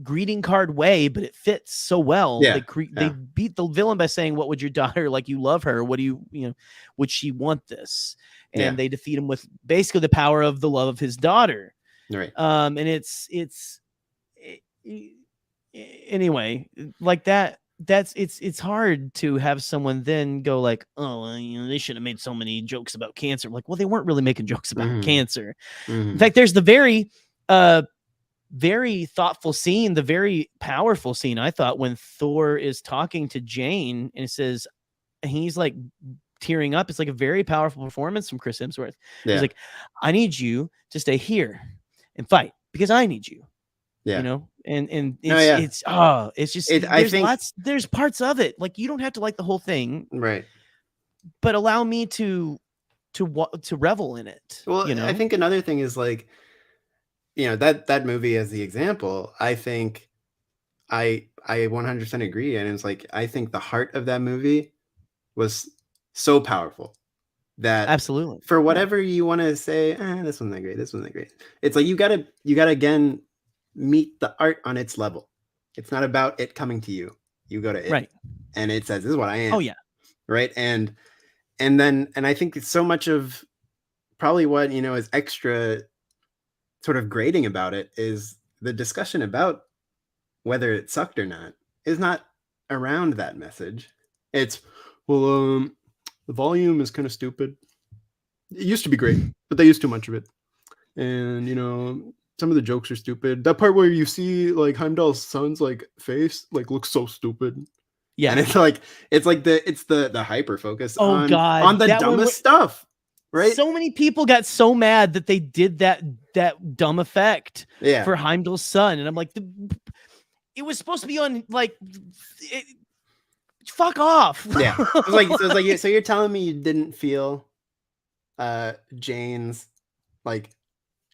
Speaker 2: greeting card way, but it fits so well. They beat the villain by saying, what would your daughter, like, you love her, what do you would she want this? And they defeat him with basically the power of the love of his daughter.
Speaker 3: Right.
Speaker 2: And it's anyway, like that. It's hard to have someone then go like, oh, they should have made so many jokes about cancer. Like, well, they weren't really making jokes about cancer. In fact, there's the very, very thoughtful scene, the very powerful scene, I thought, when Thor is talking to Jane and it says, he's like tearing up. It's like a very powerful performance from Chris Hemsworth. He's like, I need you to stay here and fight because I need you. And it's just there's parts of it, like, you don't have to like the whole thing,
Speaker 3: right?
Speaker 2: But allow me to revel in it.
Speaker 3: Well, I think another thing is like, that movie as the example, I think I 100% agree. And it's like, I think the heart of that movie was so powerful that
Speaker 2: absolutely,
Speaker 3: for whatever you want to say, this wasn't that great. It's like, you gotta again meet the art on its level. It's not about it coming to you. You go to it, right? And it says, this is what I am.
Speaker 2: Oh yeah.
Speaker 3: Right. And I think it's so much of probably what, is extra sort of grating about it is the discussion about whether it sucked or not is not around that message. It's, well, the volume is kind of stupid. It used to be great, but they used too much of it. And, some of the jokes are stupid. That part where you see like Heimdall's son's like face like looks so stupid. Yeah. And it's the hyperfocus on the dumbest stuff. Right.
Speaker 2: So many people got so mad that they did that dumb effect for Heimdall's son. And I'm like, it was supposed to be on like, fuck off.
Speaker 3: Yeah. So you're telling me you didn't feel Jane's like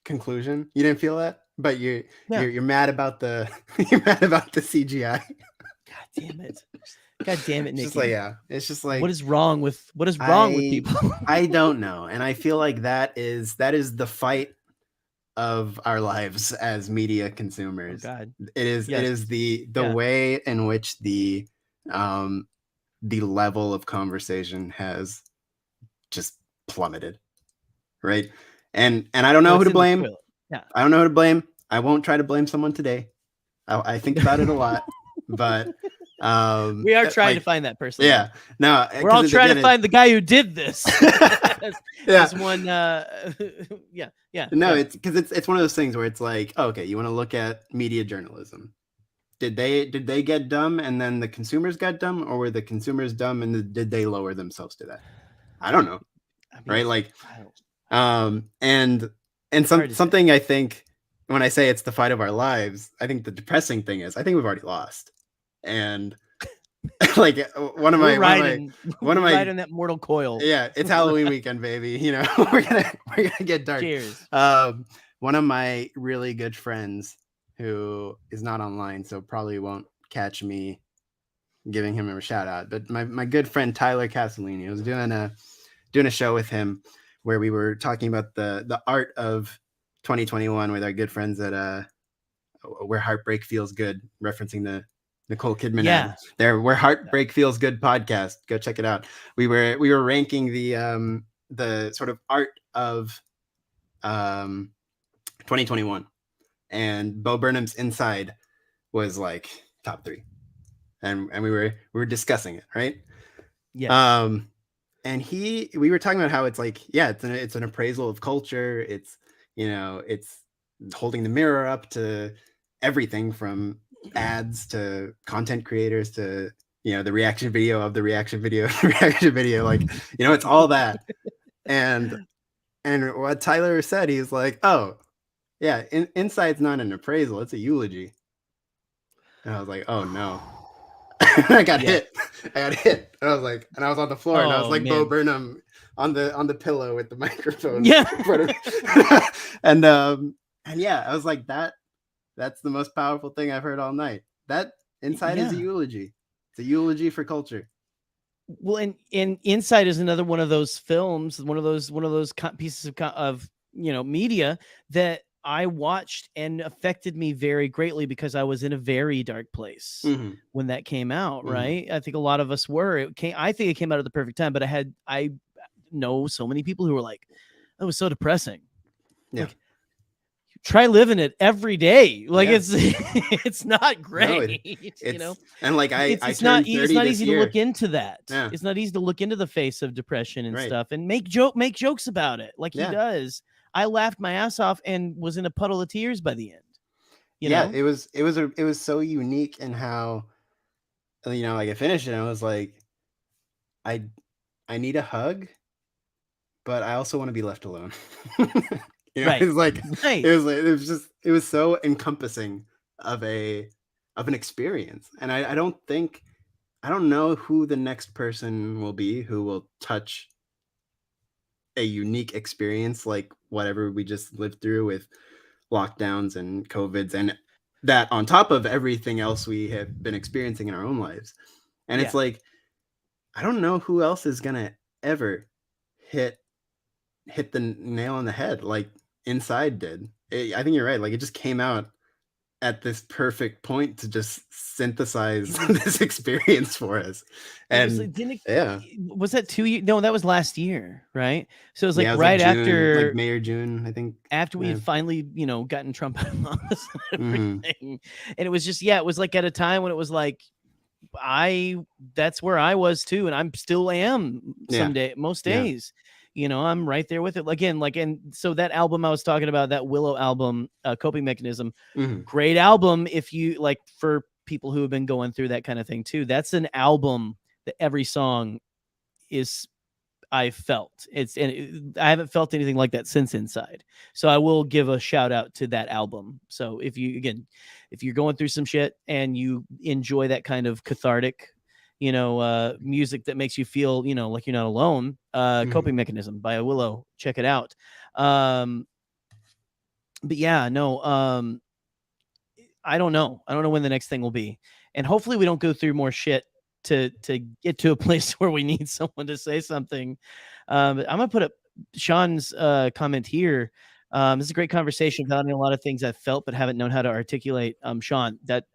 Speaker 3: conclusion. You didn't feel that, but
Speaker 2: Yeah.
Speaker 3: you're mad about the you're mad about the CGI.
Speaker 2: God damn it. God damn it, Nicky.
Speaker 3: It's just like, yeah. It's just like,
Speaker 2: what is wrong with people?
Speaker 3: I don't know. And I feel like that is the fight of our lives as media consumers.
Speaker 2: Oh, God.
Speaker 3: It is
Speaker 2: Yes.
Speaker 3: it is the way in which the level of conversation has just plummeted. Right. And I don't know who to blame.
Speaker 2: Yeah.
Speaker 3: I don't know who to blame. I won't try to blame someone today. I think about it a lot, but
Speaker 2: we are trying to find that person.
Speaker 3: Yeah. No,
Speaker 2: we're all trying to find the guy who did this. As one yeah.
Speaker 3: No, it's because it's one of those things where it's like, okay, you want to look at media journalism. Did they get dumb and then the consumers got dumb, or were the consumers dumb and did they lower themselves to that? I don't know. Right? Like and something I think when I say it's the fight of our lives, I think the depressing thing is I think we've already lost. And like one of my
Speaker 2: riding that mortal coil.
Speaker 3: Yeah, it's Halloween weekend, baby. You know, we're gonna get dark.
Speaker 2: Cheers.
Speaker 3: One of my really good friends who is not online, so probably won't catch me giving him a shout out. But my good friend Tyler Castellini, I was doing a show with him where we were talking about the art of 2021 with our good friends at Where Heartbreak Feels Good, referencing the Nicole Kidman ad. There, Where Heartbreak Feels Good podcast. Go check it out. We were ranking the sort of art of 2021, and Bo Burnham's Inside was like top 3, and we were discussing it, right?
Speaker 2: Yeah.
Speaker 3: And we were talking about how it's like, yeah, it's an appraisal of culture. It's, you know, it's holding the mirror up to everything from ads to content creators to, you know, the reaction video of the reaction video of the reaction video. Like, you know, it's all that. And what Tyler said, he's like, oh, yeah, Inside's not an appraisal, it's a eulogy. And I was like, oh no. I got hit. And I was like, and I was on the floor, and I was like, man. Bo Burnham on the pillow with the microphone.
Speaker 2: Yeah.
Speaker 3: and yeah, I was like, that's the most powerful thing I've heard all night. That Inside is a eulogy. It's a eulogy for culture.
Speaker 2: Well, and Inside is another one of those films, one of those pieces of you know, media that I watched and affected me very greatly because I was in a very dark place when that came out. Right. I think a lot of us were. I think it came out at the perfect time, but I know so many people who were like, that was so depressing.
Speaker 3: Yeah.
Speaker 2: Like, try living it every day. Like it's not great. No, you know,
Speaker 3: and like
Speaker 2: it's not easy to look into that.
Speaker 3: Yeah.
Speaker 2: It's not easy to look into the face of depression and stuff and make jokes about it like he does. I laughed my ass off and was in a puddle of tears by the end. You know?
Speaker 3: It was so unique in how, you know, like I finished it and I was like, I need a hug, but I also want to be left alone. You know, it was like it was so encompassing of an experience. And I don't know who the next person will be who will touch a unique experience like whatever we just lived through with lockdowns and COVIDs, and that on top of everything else we have been experiencing in our own lives. And it's like, I don't know who else is gonna ever hit the nail on the head like Inside did. I think you're right. Like, it just came out at this perfect point to just synthesize this experience for us. And
Speaker 2: was that 2 years? No, that was last year, right? So it was like
Speaker 3: right
Speaker 2: June,
Speaker 3: after like May or June, I think.
Speaker 2: After we had finally, you know, gotten Trump out of office and everything. And it was just, it was like at a time when it was like, that's where I was too, and I'm still am most days. You know, I'm right there with it again. Like, and so that album I was talking about, that Willow album, Coping Mechanism, great album. If you like, for people who have been going through that kind of thing too, that's an album that every song is, I felt I haven't felt anything like that since Inside. So I will give a shout out to that album. So if you're going through some shit and you enjoy that kind of cathartic, you know, music that makes you feel, you know, like you're not alone. Coping Mechanism by Willow. Check it out. But yeah, no, I don't know. I don't know when the next thing will be. And hopefully we don't go through more shit to get to a place where we need someone to say something. I'm gonna put up Sean's comment here. This is a great conversation about a lot of things I've felt but haven't known how to articulate. Sean, that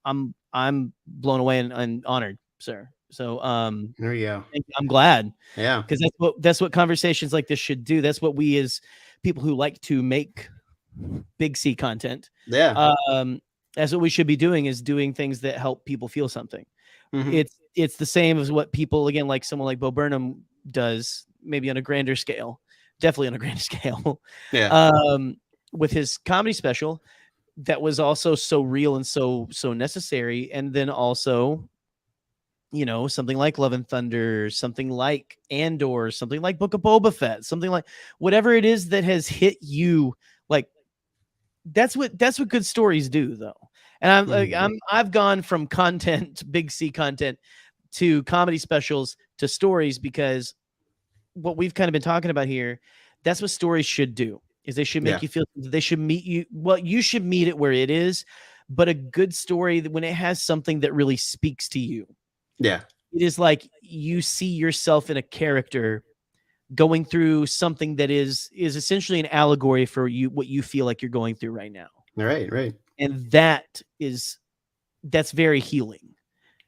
Speaker 2: I'm blown away and honored, sir. So
Speaker 3: there you go.
Speaker 2: I'm glad.
Speaker 3: Yeah,
Speaker 2: because that's what conversations like this should do. That's what we as people who like to make big C content.
Speaker 3: Yeah.
Speaker 2: That's what we should be doing, is doing things that help people feel something.
Speaker 3: Mhm.
Speaker 2: It's the same as what people, again, like someone like Bo Burnham does, maybe on a grander scale, definitely on a grander scale.
Speaker 3: Yeah.
Speaker 2: With his comedy special that was also so real and so necessary. And then also, you know, something like Love and Thunder, something like Andor, something like Book of Boba Fett, something like whatever it is that has hit you, like that's what good stories do, though. And I've gone from content, big C content, to comedy specials to stories, because what we've kind of been talking about here, that's what stories should do. Is they should make you feel, they should meet you. Well, you should meet it where it is, but a good story, when it has something that really speaks to you.
Speaker 3: Yeah.
Speaker 2: It is like you see yourself in a character going through something that is essentially an allegory for you, what you feel like you're going through right now.
Speaker 3: Right.
Speaker 2: And that's very healing.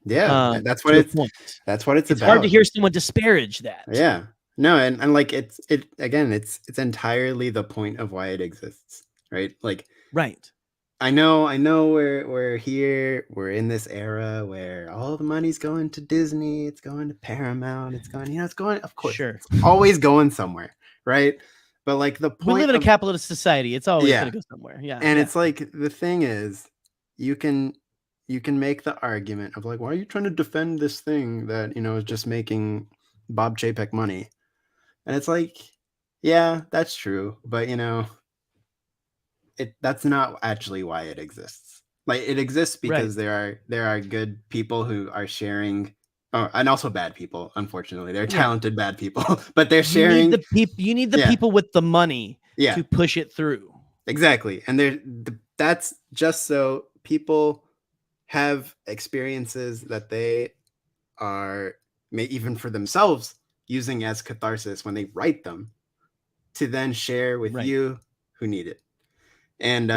Speaker 3: Yeah, that's what it's about.
Speaker 2: It's hard to hear someone disparage that.
Speaker 3: Yeah. No, and like it's entirely the point of why it exists, right? Like,
Speaker 2: right.
Speaker 3: I know we're here, we're in this era where all the money's going to Disney, it's going to Paramount, it's going, it's going, of course,
Speaker 2: sure,
Speaker 3: it's always going somewhere, right? But like the point,
Speaker 2: we live in a capitalist society, it's always going to go somewhere. Yeah.
Speaker 3: And it's like, the thing is, you can make the argument of like, why are you trying to defend this thing that, is just making Bob Chapek money? And it's like, yeah, that's true, but that's not actually why it exists. Like, it exists because there are good people who are sharing, and also bad people. Unfortunately, they're talented bad people, but they're sharing.
Speaker 2: You need the people with the money to push it through.
Speaker 3: Exactly, and that's just so people have experiences that they are, even for themselves, using as catharsis when they write them, to then share with you who need it. And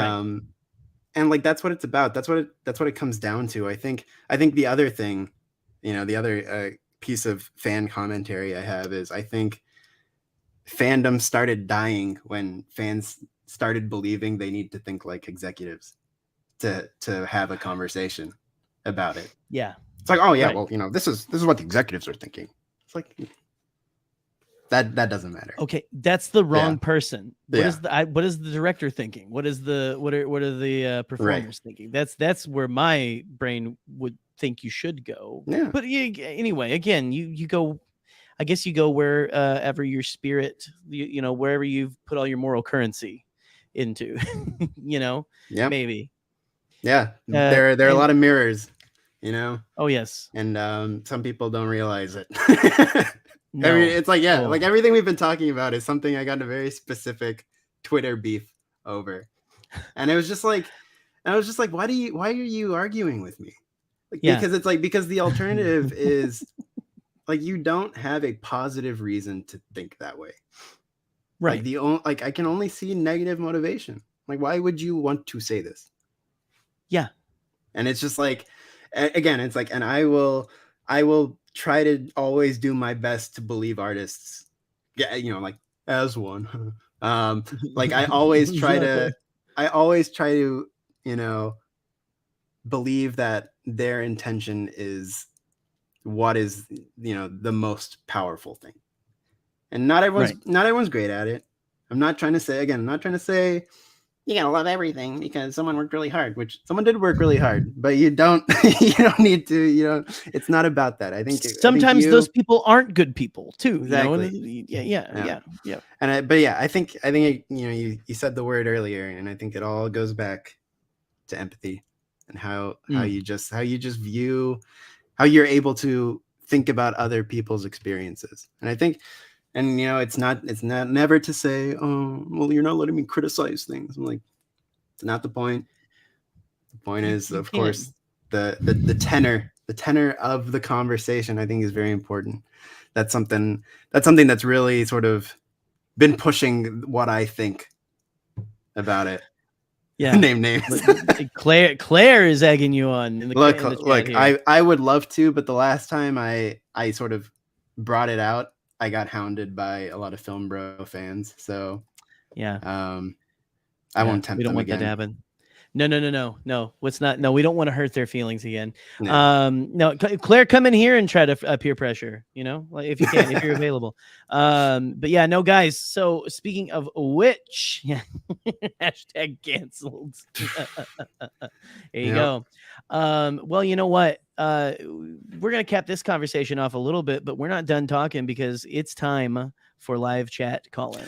Speaker 3: and like, that's what it's about. That's what it comes down to. I think the other thing, the other piece of fan commentary I have is, I think fandom started dying when fans started believing they need to think like executives to have a conversation about it.
Speaker 2: Yeah.
Speaker 3: It's like, oh yeah, well, this is what the executives are thinking. It's like, that doesn't matter.
Speaker 2: Okay, that's the wrong person. What is the director thinking? What are the performers thinking? That's where my brain would think you should go.
Speaker 3: Yeah.
Speaker 2: But anyway, again, you go. I guess you go wherever your spirit, wherever you've put all your moral currency into.
Speaker 3: Yeah.
Speaker 2: Maybe.
Speaker 3: Yeah. There are a lot of mirrors.
Speaker 2: Oh yes.
Speaker 3: And some people don't realize it.
Speaker 2: No.
Speaker 3: I mean, it's like, like everything we've been talking about is something I got a very specific Twitter beef over. And it was just like, why are you arguing with me? Like, because it's like, because the alternative is like, you don't have a positive reason to think that way.
Speaker 2: Right.
Speaker 3: Like, I can only see negative motivation. Like, why would you want to say this?
Speaker 2: Yeah.
Speaker 3: And it's just like, again, it's like, and I will try to always do my best to believe artists. Yeah, like, as one. Like, I always try to believe that their intention is what is, the most powerful thing. And not everyone's great at it. I'm not trying to say you gotta love everything because someone worked really hard, which someone did work really hard, but you don't need to, it's not about that. I think
Speaker 2: sometimes those people aren't good people too.
Speaker 3: Exactly.
Speaker 2: Yeah.
Speaker 3: And I think you said the word earlier, and I think it all goes back to empathy and how you just view, how you're able to think about other people's experiences. And I think And it's not never to say, oh, well, you're not letting me criticize things. I'm like, it's not the point. The point is, of course, the tenor of the conversation, I think, is very important. That's something that's really sort of been pushing what I think about it.
Speaker 2: Yeah.
Speaker 3: Name names.
Speaker 2: Claire is egging you on in the
Speaker 3: look,
Speaker 2: chat here.
Speaker 3: I would love to, but the last time I sort of brought it out, I got hounded by a lot of Film Bro fans. So
Speaker 2: yeah.
Speaker 3: I won't tempt them again. We don't want that to happen.
Speaker 2: No. What's not? No, we don't want to hurt their feelings again.
Speaker 3: No.
Speaker 2: No, Claire, come in here and try to peer pressure, like if you can, if you're available. But yeah, no, guys. So speaking of which, yeah, hashtag canceled. There you go. Well, you know what? We're going to cap this conversation off a little bit, but we're not done talking because it's time for live chat call-in.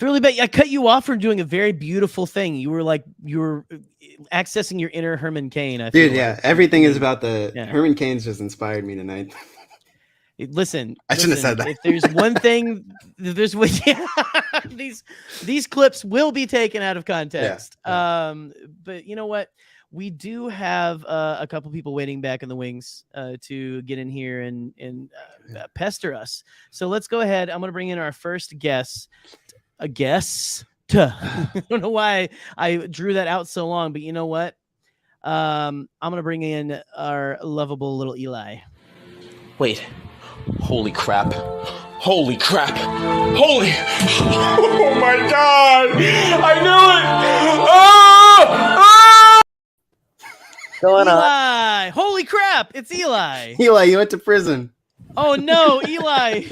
Speaker 2: Really bad. I cut you off from doing a very beautiful thing. You were accessing your inner Herman Cain.
Speaker 3: Dude, yeah. Everything is about the Herman Cain's just inspired me tonight.
Speaker 2: Listen,
Speaker 3: I shouldn't have said that.
Speaker 2: If there's one thing, these clips will be taken out of context. Yeah. But you know what? We do have a couple people waiting back in the wings to get in here and pester us. So let's go ahead. I'm going to bring in our first guest. A guest. I don't know why I drew that out so long, but you know what? I'm going to bring in our lovable little Eli.
Speaker 4: Wait. Holy crap. Holy crap. Oh my God. I knew it.
Speaker 2: Going on. Holy crap. It's Eli.
Speaker 3: Eli, you went to prison.
Speaker 2: Oh no, Eli.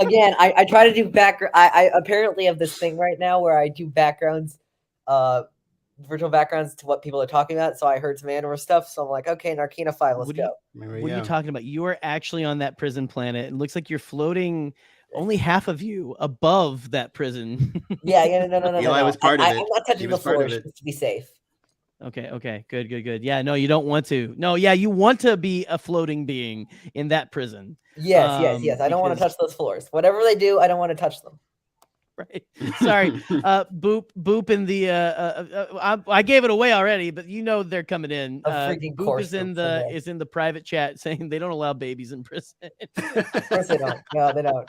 Speaker 5: Again, I try to do background. I apparently have this thing right now where I do backgrounds, virtual backgrounds to what people are talking about. So I heard some Andor stuff. So I'm like, okay, Narkina 5, let's go.
Speaker 2: What are you talking about? You are actually on that prison planet. It looks like you're floating only half of you above that prison.
Speaker 5: Yeah, no.
Speaker 3: Eli was part of it.
Speaker 5: I'm not touching the floor just to be safe.
Speaker 2: Okay. Good. Yeah, no, you don't want to. No, yeah, you want to be a floating being in that prison.
Speaker 5: Yes. I don't want to touch those floors. Whatever they do, I don't want to touch them.
Speaker 2: Right. Sorry. Boop in the I gave it away already, but they're coming in. Boop is in the private chat saying they don't allow babies in prison.
Speaker 5: Of course they don't. No, they don't.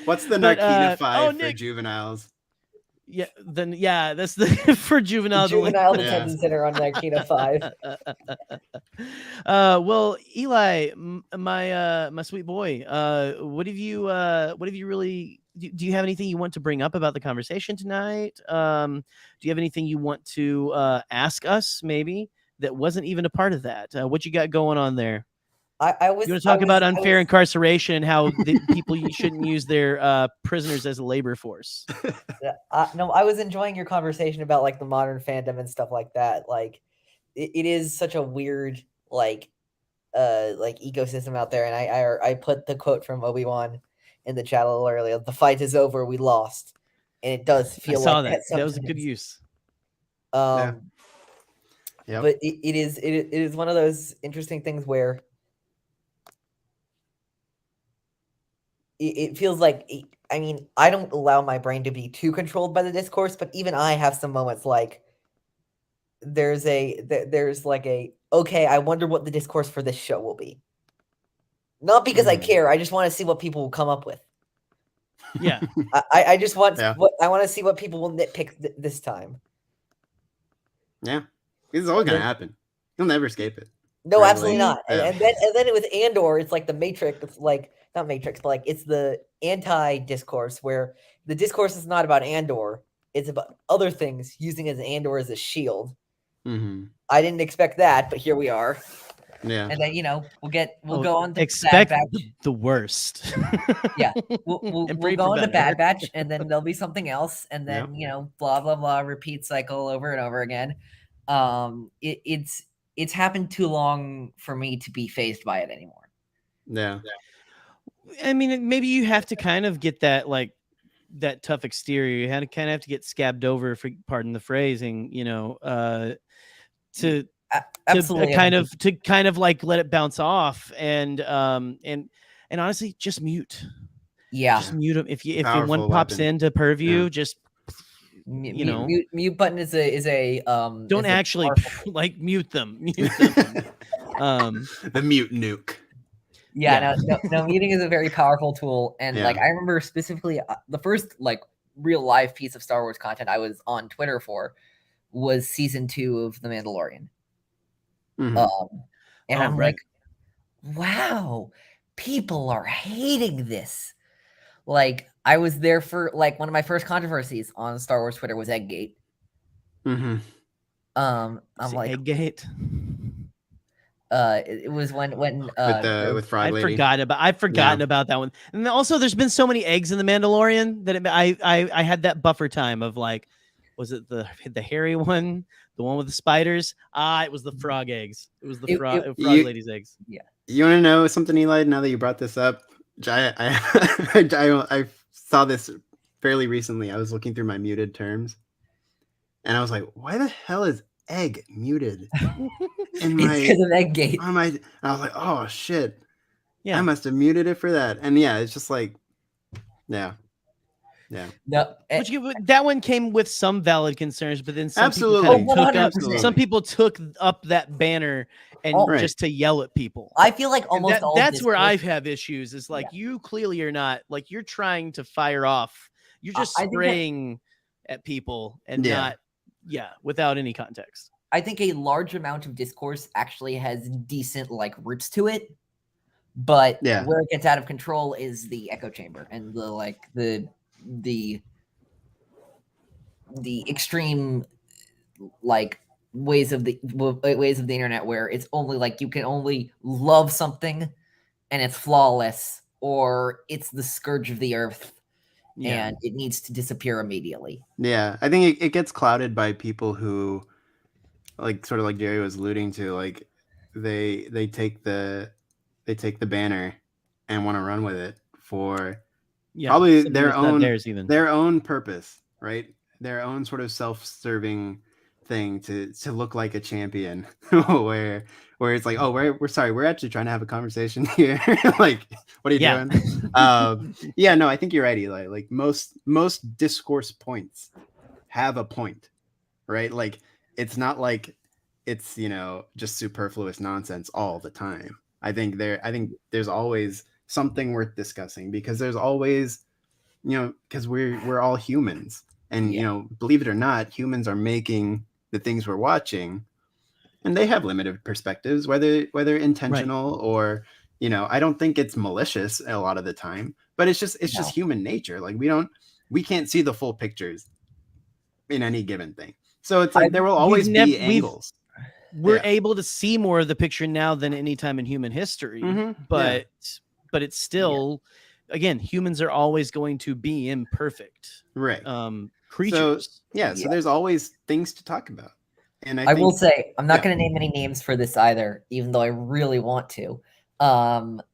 Speaker 3: What's the Narkina 5 for juveniles?
Speaker 2: Yeah, that's the for juvenile
Speaker 5: detention center on Narkina
Speaker 2: 5. Well, Eli, my sweet boy, what have you really do you have anything you want to bring up about the conversation tonight? Do you have anything you want to ask us maybe that wasn't even a part of that? What you got going on there? You want to talk about unfair incarceration and how the people shouldn't use their prisoners as a labor force?
Speaker 5: No, I was enjoying your conversation about like the modern fandom and stuff like that. Like, it is such a weird like ecosystem out there. And I put the quote from Obi-Wan in the chat a little earlier. The fight is over. We lost, and it does feel like
Speaker 2: that was a good use.
Speaker 5: But it is one of those interesting things where it feels like, I mean, I don't allow my brain to be too controlled by the discourse, but even I have some moments like there's like okay, I wonder what the discourse for this show will be. Not because I care, I just want to see what people will come up with.
Speaker 2: Yeah.
Speaker 5: I just want I want to see what people will nitpick this time.
Speaker 3: Yeah. It's always going to happen. You'll never escape it.
Speaker 5: No, absolutely not. And then with Andor, it's like the Matrix. It's like not Matrix, but like it's the anti-discourse where the discourse is not about Andor; it's about other things using as Andor as a shield.
Speaker 3: Mm-hmm.
Speaker 5: I didn't expect that, but here we are.
Speaker 3: Yeah,
Speaker 5: and then we'll go on to
Speaker 2: expect
Speaker 5: Bad Batch.
Speaker 2: The worst.
Speaker 5: Yeah, we'll go on to Bad Batch, and then there'll be something else, and then blah blah blah, repeat cycle over and over again. It's happened too long for me to be fazed by it anymore.
Speaker 3: Yeah.
Speaker 2: I mean, maybe you have to kind of get that like that tough exterior. You kind of have to get scabbed over, for pardon the phrasing, to
Speaker 5: Absolutely.
Speaker 2: to kind of like let it bounce off, and honestly, just mute.
Speaker 5: Yeah.
Speaker 2: Just mute them. If
Speaker 3: Powerful
Speaker 2: one pops
Speaker 3: weapon.
Speaker 2: into purview,
Speaker 3: Yeah.
Speaker 2: just
Speaker 5: mute button is a
Speaker 2: don't actually like mute them. Mute them.
Speaker 3: The mute nuke.
Speaker 5: Yeah. No, muting is a very powerful tool, and like I remember specifically the first like real live piece of Star Wars content I was on Twitter for was season 2 of The Mandalorian. And I'm like, wow, people are hating this. Like, I was there for like one of my first controversies on Star Wars Twitter was Egggate.
Speaker 3: Mm-hmm.
Speaker 5: I'm like
Speaker 2: Egggate.
Speaker 5: It was when
Speaker 3: with Frog Lady.
Speaker 2: I've forgotten about that one. And also, there's been so many eggs in the Mandalorian that I had that buffer time of like, was it the hairy one, the one with the spiders? It was the frog eggs. It was the frog lady's eggs.
Speaker 5: Yeah.
Speaker 3: You want to know something, Eli? Now that you brought this up, I saw this fairly recently. I was looking through my muted terms, and I was like, "Why the hell is egg muted?"
Speaker 5: In my because of Egggate.
Speaker 3: I was like, "Oh shit!
Speaker 2: Yeah,
Speaker 3: I must have muted it for that." And yeah, it's just like, yeah.
Speaker 2: No, that one came with some valid concerns, but then some people took up that banner and just to yell at people.
Speaker 5: I feel like almost
Speaker 2: that's where I have issues. Is like you clearly are not like you're trying to fire off. You're just spraying at people and not without any context.
Speaker 5: I think a large amount of discourse actually has decent like roots to it, but where it gets out of control is the echo chamber and the extreme like ways of the internet where it's only like you can only love something and it's flawless, or it's the scourge of the earth and it needs to disappear immediately.
Speaker 3: Yeah, I think it gets clouded by people who, like, sort of like Jerry was alluding to, like they take the banner and want to run with it for probably their own purpose, right? Their own sort of self-serving thing to look like a champion, where it's like, oh, we're sorry, we're actually trying to have a conversation here. Like, what are you doing? No, I think you're right, Eli. Like most discourse points have a point, right? Like it's not like it's just superfluous nonsense all the time. I think there's always something worth discussing, because there's always, because we're all humans, and believe it or not, humans are making the things we're watching, and they have limited perspectives, whether intentional or I don't think it's malicious a lot of the time, but it's just human nature. Like we can't see the full pictures in any given thing, so it's like there will always be angles.
Speaker 2: We're able to see more of the picture now than any time in human history, but it's still, again, humans are always going to be imperfect,
Speaker 3: right?
Speaker 2: Creatures.
Speaker 3: So there's always things to talk about. And
Speaker 5: I will say, I'm not going to name any names for this either, even though I really want to. But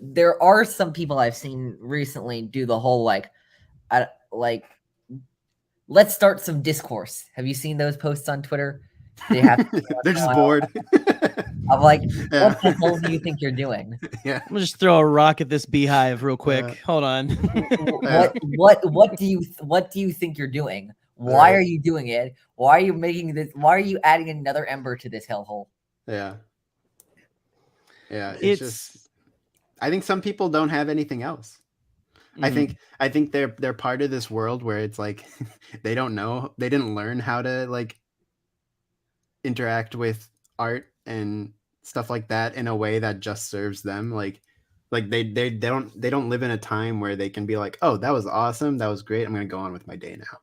Speaker 5: there are some people I've seen recently do the whole let's start some discourse. Have you seen those posts on Twitter? They're
Speaker 3: just bored.
Speaker 5: I'm like, what the hell do you think you're doing?
Speaker 3: Yeah,
Speaker 2: I'm gonna just throw a rock at this beehive real quick. Hold on.
Speaker 5: What do you think you're doing? Why are you doing it? Why are you making this? Why are you adding another ember to this hellhole?
Speaker 3: Yeah. It's just, I think some people don't have anything else. I think they're part of this world where it's like they don't know, they didn't learn how to like interact with art and stuff like that in a way that just serves them. Like they don't live in a time where they can be like, oh, that was awesome, that was great, I'm gonna go on with my day now.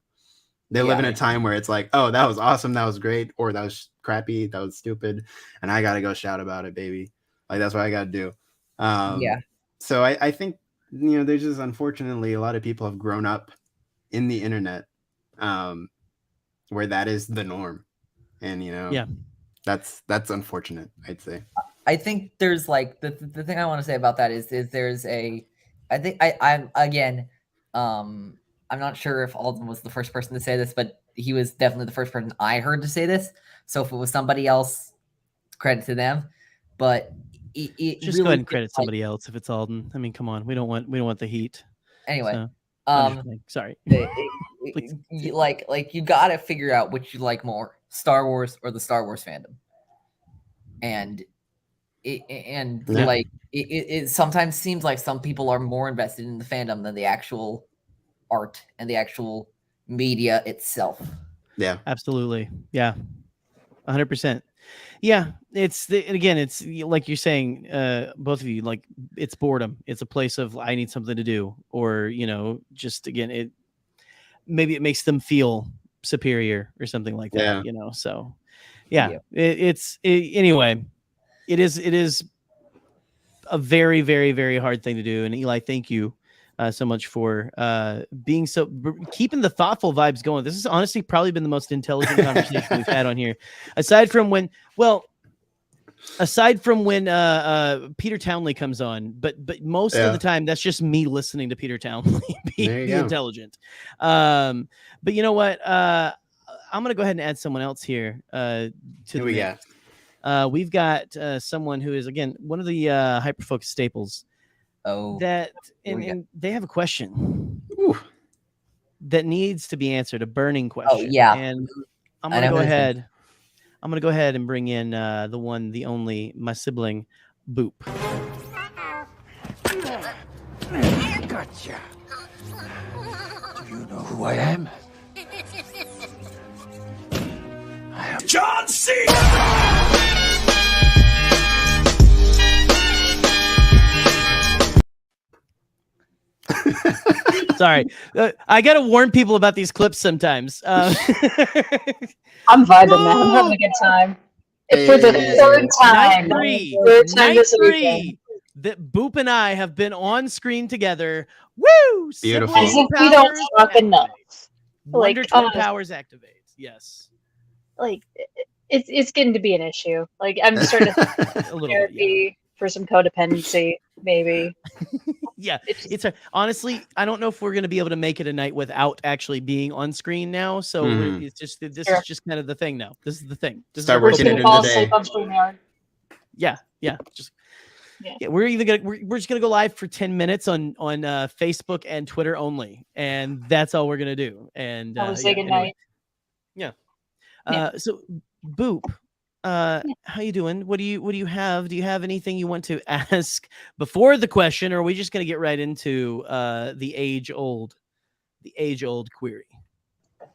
Speaker 3: They live in a time where it's like, oh, that was awesome, that was great, or that was crappy, that was stupid, and I gotta go shout about it, baby. Like that's what I gotta do. So I think there's just, unfortunately, a lot of people have grown up in the internet where that is the norm, and that's unfortunate, I'd say.
Speaker 5: I think there's like the thing I want to say about that is there's I'm again, I'm not sure if Alden was the first person to say this, but he was definitely the first person I heard to say this. So if it was somebody else, credit to them. But it
Speaker 2: just
Speaker 5: really
Speaker 2: go ahead and credit somebody else if it's Alden. I mean, come on, we don't want the heat.
Speaker 5: Anyway,
Speaker 2: so, sorry.
Speaker 5: Like you got to figure out which you like more, Star Wars or the Star Wars fandom. And it sometimes seems like some people are more invested in the fandom than the actual art and the actual media itself.
Speaker 3: Yeah,
Speaker 2: absolutely. Yeah, 100%. Yeah, it's like you're saying, both of you, like it's boredom. It's a place of I need something to do, or just again, maybe it makes them feel superior or something like that. So yeah. Anyway, it is a very, very, very hard thing to do. And Eli, thank you so much for being keeping the thoughtful vibes going. This has honestly probably been the most intelligent conversation we've had on here, aside from when Peter Townley comes on, but most of the time that's just me listening to Peter Townley be intelligent. But you know what? I'm gonna go ahead and add someone else here to the mix. We've got someone who is again one of the Hyperfocus staples. And they have a question that needs to be answered, a burning question. And I'm gonna go ahead. I'm gonna go ahead and bring in the one, the only, my sibling, Boop.
Speaker 6: Gotcha. Do you know who I am? I am John Cena.
Speaker 2: Sorry, I gotta warn people about these clips sometimes.
Speaker 7: I'm vibing, man. I'm having a good time. For the third time.
Speaker 2: Night three that Boop and I have been on screen together. Woo!
Speaker 3: Beautiful.
Speaker 7: As if we don't talk enough.
Speaker 2: Wonder Twin powers activates. Yes.
Speaker 7: Like it's getting to be an issue. Like I'm starting to think of therapy for some codependency, maybe.
Speaker 2: Yeah, it's honestly, I don't know if we're going to be able to make it a night without actually being on screen now. So it's just this is just kind of the thing now. This is the thing.
Speaker 3: Start working it in the day.
Speaker 2: Yeah. We're just gonna go live for 10 minutes on Facebook and Twitter only, and that's all we're gonna do. And
Speaker 7: I will say goodnight.
Speaker 2: Yeah. So Boop. How you doing? What do you have? Do you have anything you want to ask before the question, or are we just going to get right into the age old query?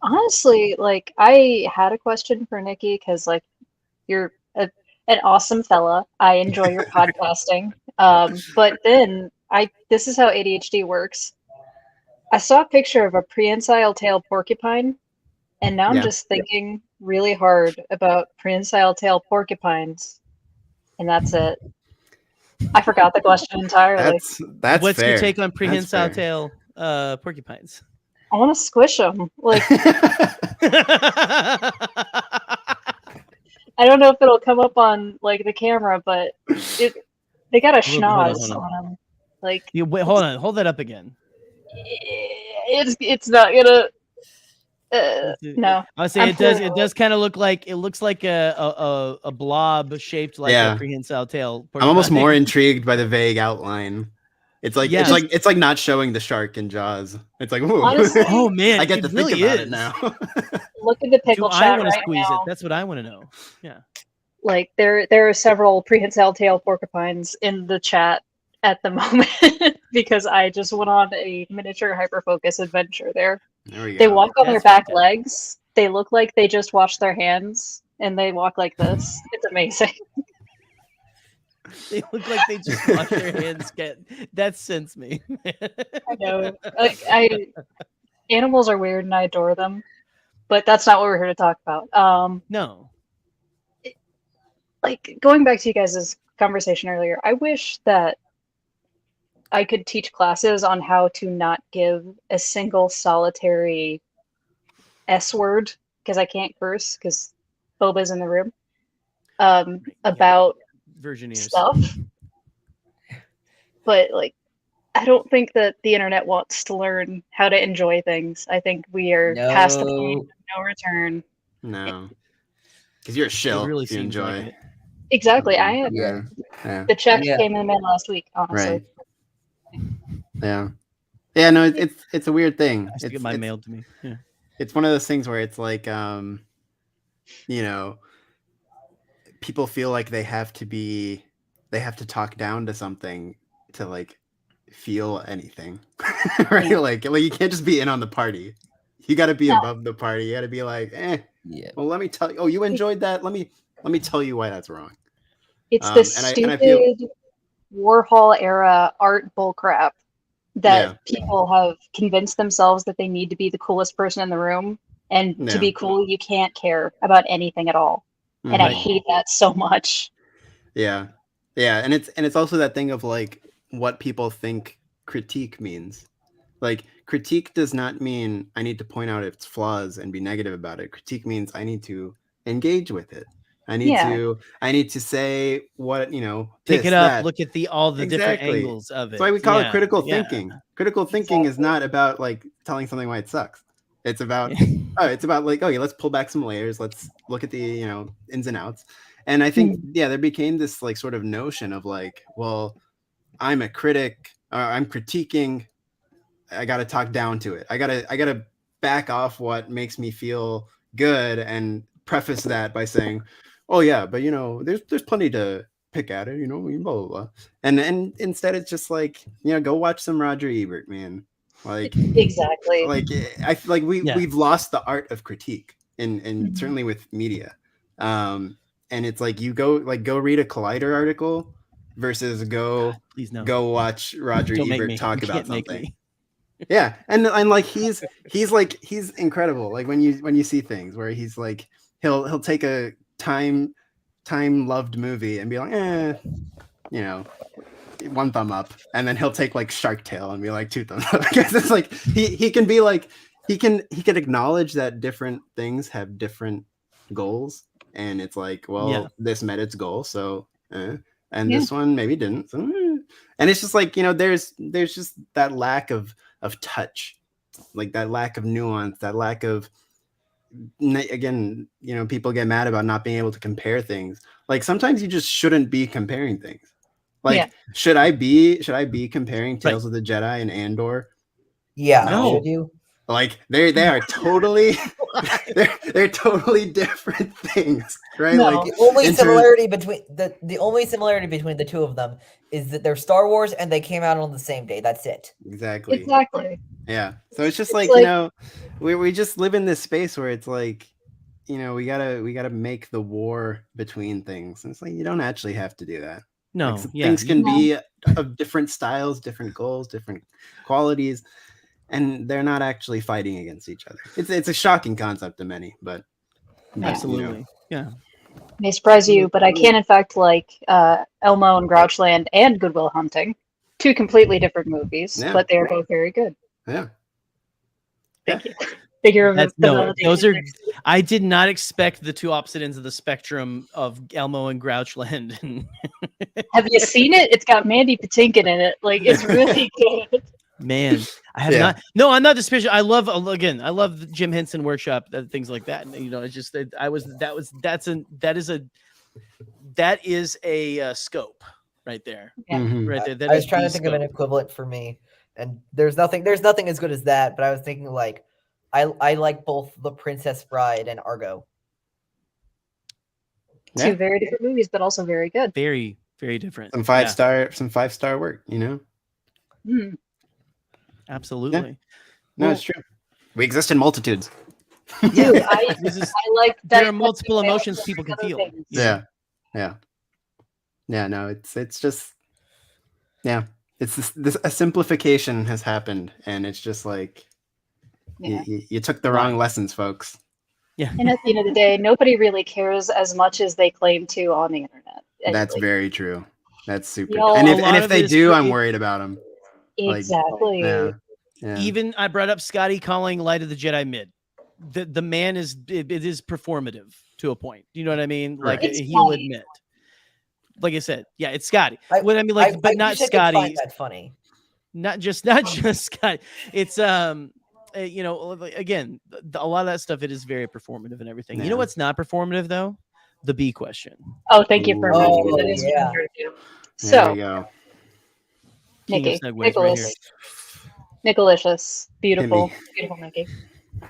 Speaker 7: Honestly, like I had a question for Nicky because like you're an awesome fella. I enjoy your podcasting. But then this is how ADHD works. I saw a picture of a prehensile tail porcupine, and now I'm just thinking really hard about prehensile tail porcupines, and that's it. I forgot the question entirely.
Speaker 3: That's
Speaker 2: what's
Speaker 3: fair.
Speaker 2: your take on prehensile tail porcupines?
Speaker 7: I want to squish them. Like I don't know if it'll come up on like the camera, but they got a schnoz on them. Like
Speaker 2: wait, hold that up again.
Speaker 7: It's not gonna. No,
Speaker 2: I say it does kind of look like a blob shaped like a prehensile tail.
Speaker 3: I'm almost more intrigued by the vague outline. It's like it's like not showing the shark in Jaws. It's like
Speaker 7: honestly,
Speaker 2: oh man,
Speaker 3: I get to think about it now.
Speaker 7: Look at the pickle chat
Speaker 2: I want to
Speaker 7: right
Speaker 2: squeeze
Speaker 7: now.
Speaker 2: it. That's what I want to know. Yeah,
Speaker 7: like there are several prehensile tail porcupines in the chat at the moment because I just went on a miniature hyperfocus adventure there.
Speaker 3: There we go.
Speaker 7: They walk on their back legs. They look like they just washed their hands, and they walk like this. It's amazing.
Speaker 2: They look like they just washed their hands. That sends me.
Speaker 7: I know. Animals are weird, and I adore them, but that's not what we're here to talk about.
Speaker 2: No.
Speaker 7: Like going back to you guys' conversation earlier, I wish that I could teach classes on how to not give a single solitary S word, because I can't curse because Boba's in the room, about
Speaker 2: Virgin ears.
Speaker 7: stuff. But like I don't think that the internet wants to learn how to enjoy things. I think we are past the point of no return.
Speaker 3: No, because you're a
Speaker 2: It
Speaker 3: shill
Speaker 2: really
Speaker 3: if you
Speaker 2: seems like
Speaker 3: enjoy.
Speaker 2: it.
Speaker 7: Exactly, I am.
Speaker 3: Yeah. Yeah.
Speaker 7: The check
Speaker 5: Yeah.
Speaker 7: came in the mail last week, honestly.
Speaker 3: Right. Yeah. Yeah. No, it's a weird thing.
Speaker 2: I have to get mine mailed to me. Yeah.
Speaker 3: It's one of those things where it's like, you know, people feel like they have to talk down to something to like feel anything, right? Like you can't just be in on the party. You got to be above the party. You got to be like,
Speaker 5: Yeah.
Speaker 3: well, let me tell you. Oh, you enjoyed that? Let me tell you why that's wrong.
Speaker 7: It's this
Speaker 3: and
Speaker 7: stupid
Speaker 3: I feel
Speaker 7: Warhol era art bullcrap that
Speaker 3: Yeah.
Speaker 7: people have convinced themselves that they need to be the coolest person in the room. And to
Speaker 3: Yeah.
Speaker 7: be cool, you can't care about anything at all. And I hate that so much.
Speaker 3: Yeah. Yeah. And it's also that thing of like what people think critique means. Like critique does not mean I need to point out its flaws and be negative about it. Critique means I need to engage with it. I need to say what,
Speaker 2: Pick
Speaker 3: this,
Speaker 2: it up,
Speaker 3: that.
Speaker 2: look at all the different angles of it.
Speaker 3: That's why we call it critical
Speaker 2: Yeah.
Speaker 3: thinking. Critical thinking is not about like telling something why it sucks. It's about it's about like, okay, let's pull back some layers. Let's look at the, ins and outs. And I think there became this like sort of notion of like, well, I'm a critic, or I'm critiquing, I got to talk down to it. I got to back off what makes me feel good and preface that by saying, oh yeah, but there's plenty to pick at it, blah, blah, blah. And instead it's just like, go watch some Roger Ebert, man. Like
Speaker 7: exactly.
Speaker 3: Like I feel like we've lost the art of critique and certainly with media. And it's like you go read a Collider article versus go watch Roger Ebert talk about something. Yeah, and like he's incredible. Like when you see things where he's like he'll take a time loved movie and be like, one thumb up, and then he'll take like Shark Tale and be like 2 thumbs up. Because it's like he can be like he can acknowledge that different things have different goals, and it's like, well, this met its goal, so and this one maybe didn't. So, and it's just like, there's just that lack of touch, like that lack of nuance, that lack of, again, people get mad about not being able to compare things. Like sometimes you just shouldn't be comparing things. Like, should I be comparing Tales of the Jedi and Andor?
Speaker 5: Yeah,
Speaker 3: no.
Speaker 5: Should you?
Speaker 3: Like they are totally they're totally different things, right?
Speaker 5: No.
Speaker 3: Like
Speaker 5: the only similarity between the two of them is that they're Star Wars and they came out on the same day. That's it.
Speaker 3: Exactly. Yeah. So it's just like, we just live in this space where it's like, we gotta make the war between things. And it's like you don't actually have to do that.
Speaker 2: No,
Speaker 3: like, things can be of different styles, different goals, different qualities. And they're not actually fighting against each other. It's a shocking concept to many, but
Speaker 2: absolutely, yeah.
Speaker 7: May surprise you, but I can in fact like Elmo and Grouchland and Good Will Hunting, 2 completely different movies, but they're both very good.
Speaker 3: Yeah.
Speaker 7: Thank you. Figure of
Speaker 2: those are. I did not expect the 2 opposite ends of the spectrum of Elmo and Grouchland.
Speaker 7: Have you seen it? It's got Mandy Patinkin in it. Like it's really good.
Speaker 2: Man, I have not. No, I'm not suspicious. I love the Jim Henson Workshop, things like that. It's just that is a scope right there. Right there.
Speaker 5: I was trying to think of an equivalent for me, and there's nothing as good as that. But I was thinking like, I like both The Princess Bride and Argo.
Speaker 7: 2 very different movies, but also very good.
Speaker 2: Very, very different.
Speaker 3: Some 5-star work,
Speaker 2: Absolutely.
Speaker 3: Yeah. No, it's true. We exist in multitudes.
Speaker 7: Dude, I like that.
Speaker 2: There are multiple emotions people can feel.
Speaker 3: Yeah. No, it's just, it's this a simplification has happened, and it's just like you took the wrong lessons, folks.
Speaker 2: Yeah.
Speaker 7: And at the end of the day, nobody really cares as much as they claim to on the internet.
Speaker 3: That's very true. That's super. And if they do, I'm worried about them.
Speaker 7: Exactly.
Speaker 3: Like, yeah.
Speaker 2: Even I brought up Scotty calling Light of the Jedi mid. The man is performative to a point. You know what I mean? Like he'll admit. Like I said, it's Scotty. But not Scotty.
Speaker 5: Find that funny.
Speaker 2: not just Scott. It's you know, again, a lot of that stuff, it is very performative and everything. You know what's not performative though? The bee question.
Speaker 7: Oh, thank you for reminding me.
Speaker 5: Oh,
Speaker 7: That is what I'm
Speaker 5: yeah.
Speaker 7: here to do.
Speaker 3: There we
Speaker 7: So,
Speaker 3: go.
Speaker 2: King
Speaker 7: Nikki,
Speaker 2: of segues right here.
Speaker 7: Nicolicious, beautiful,
Speaker 3: Hit
Speaker 7: beautiful Nikki.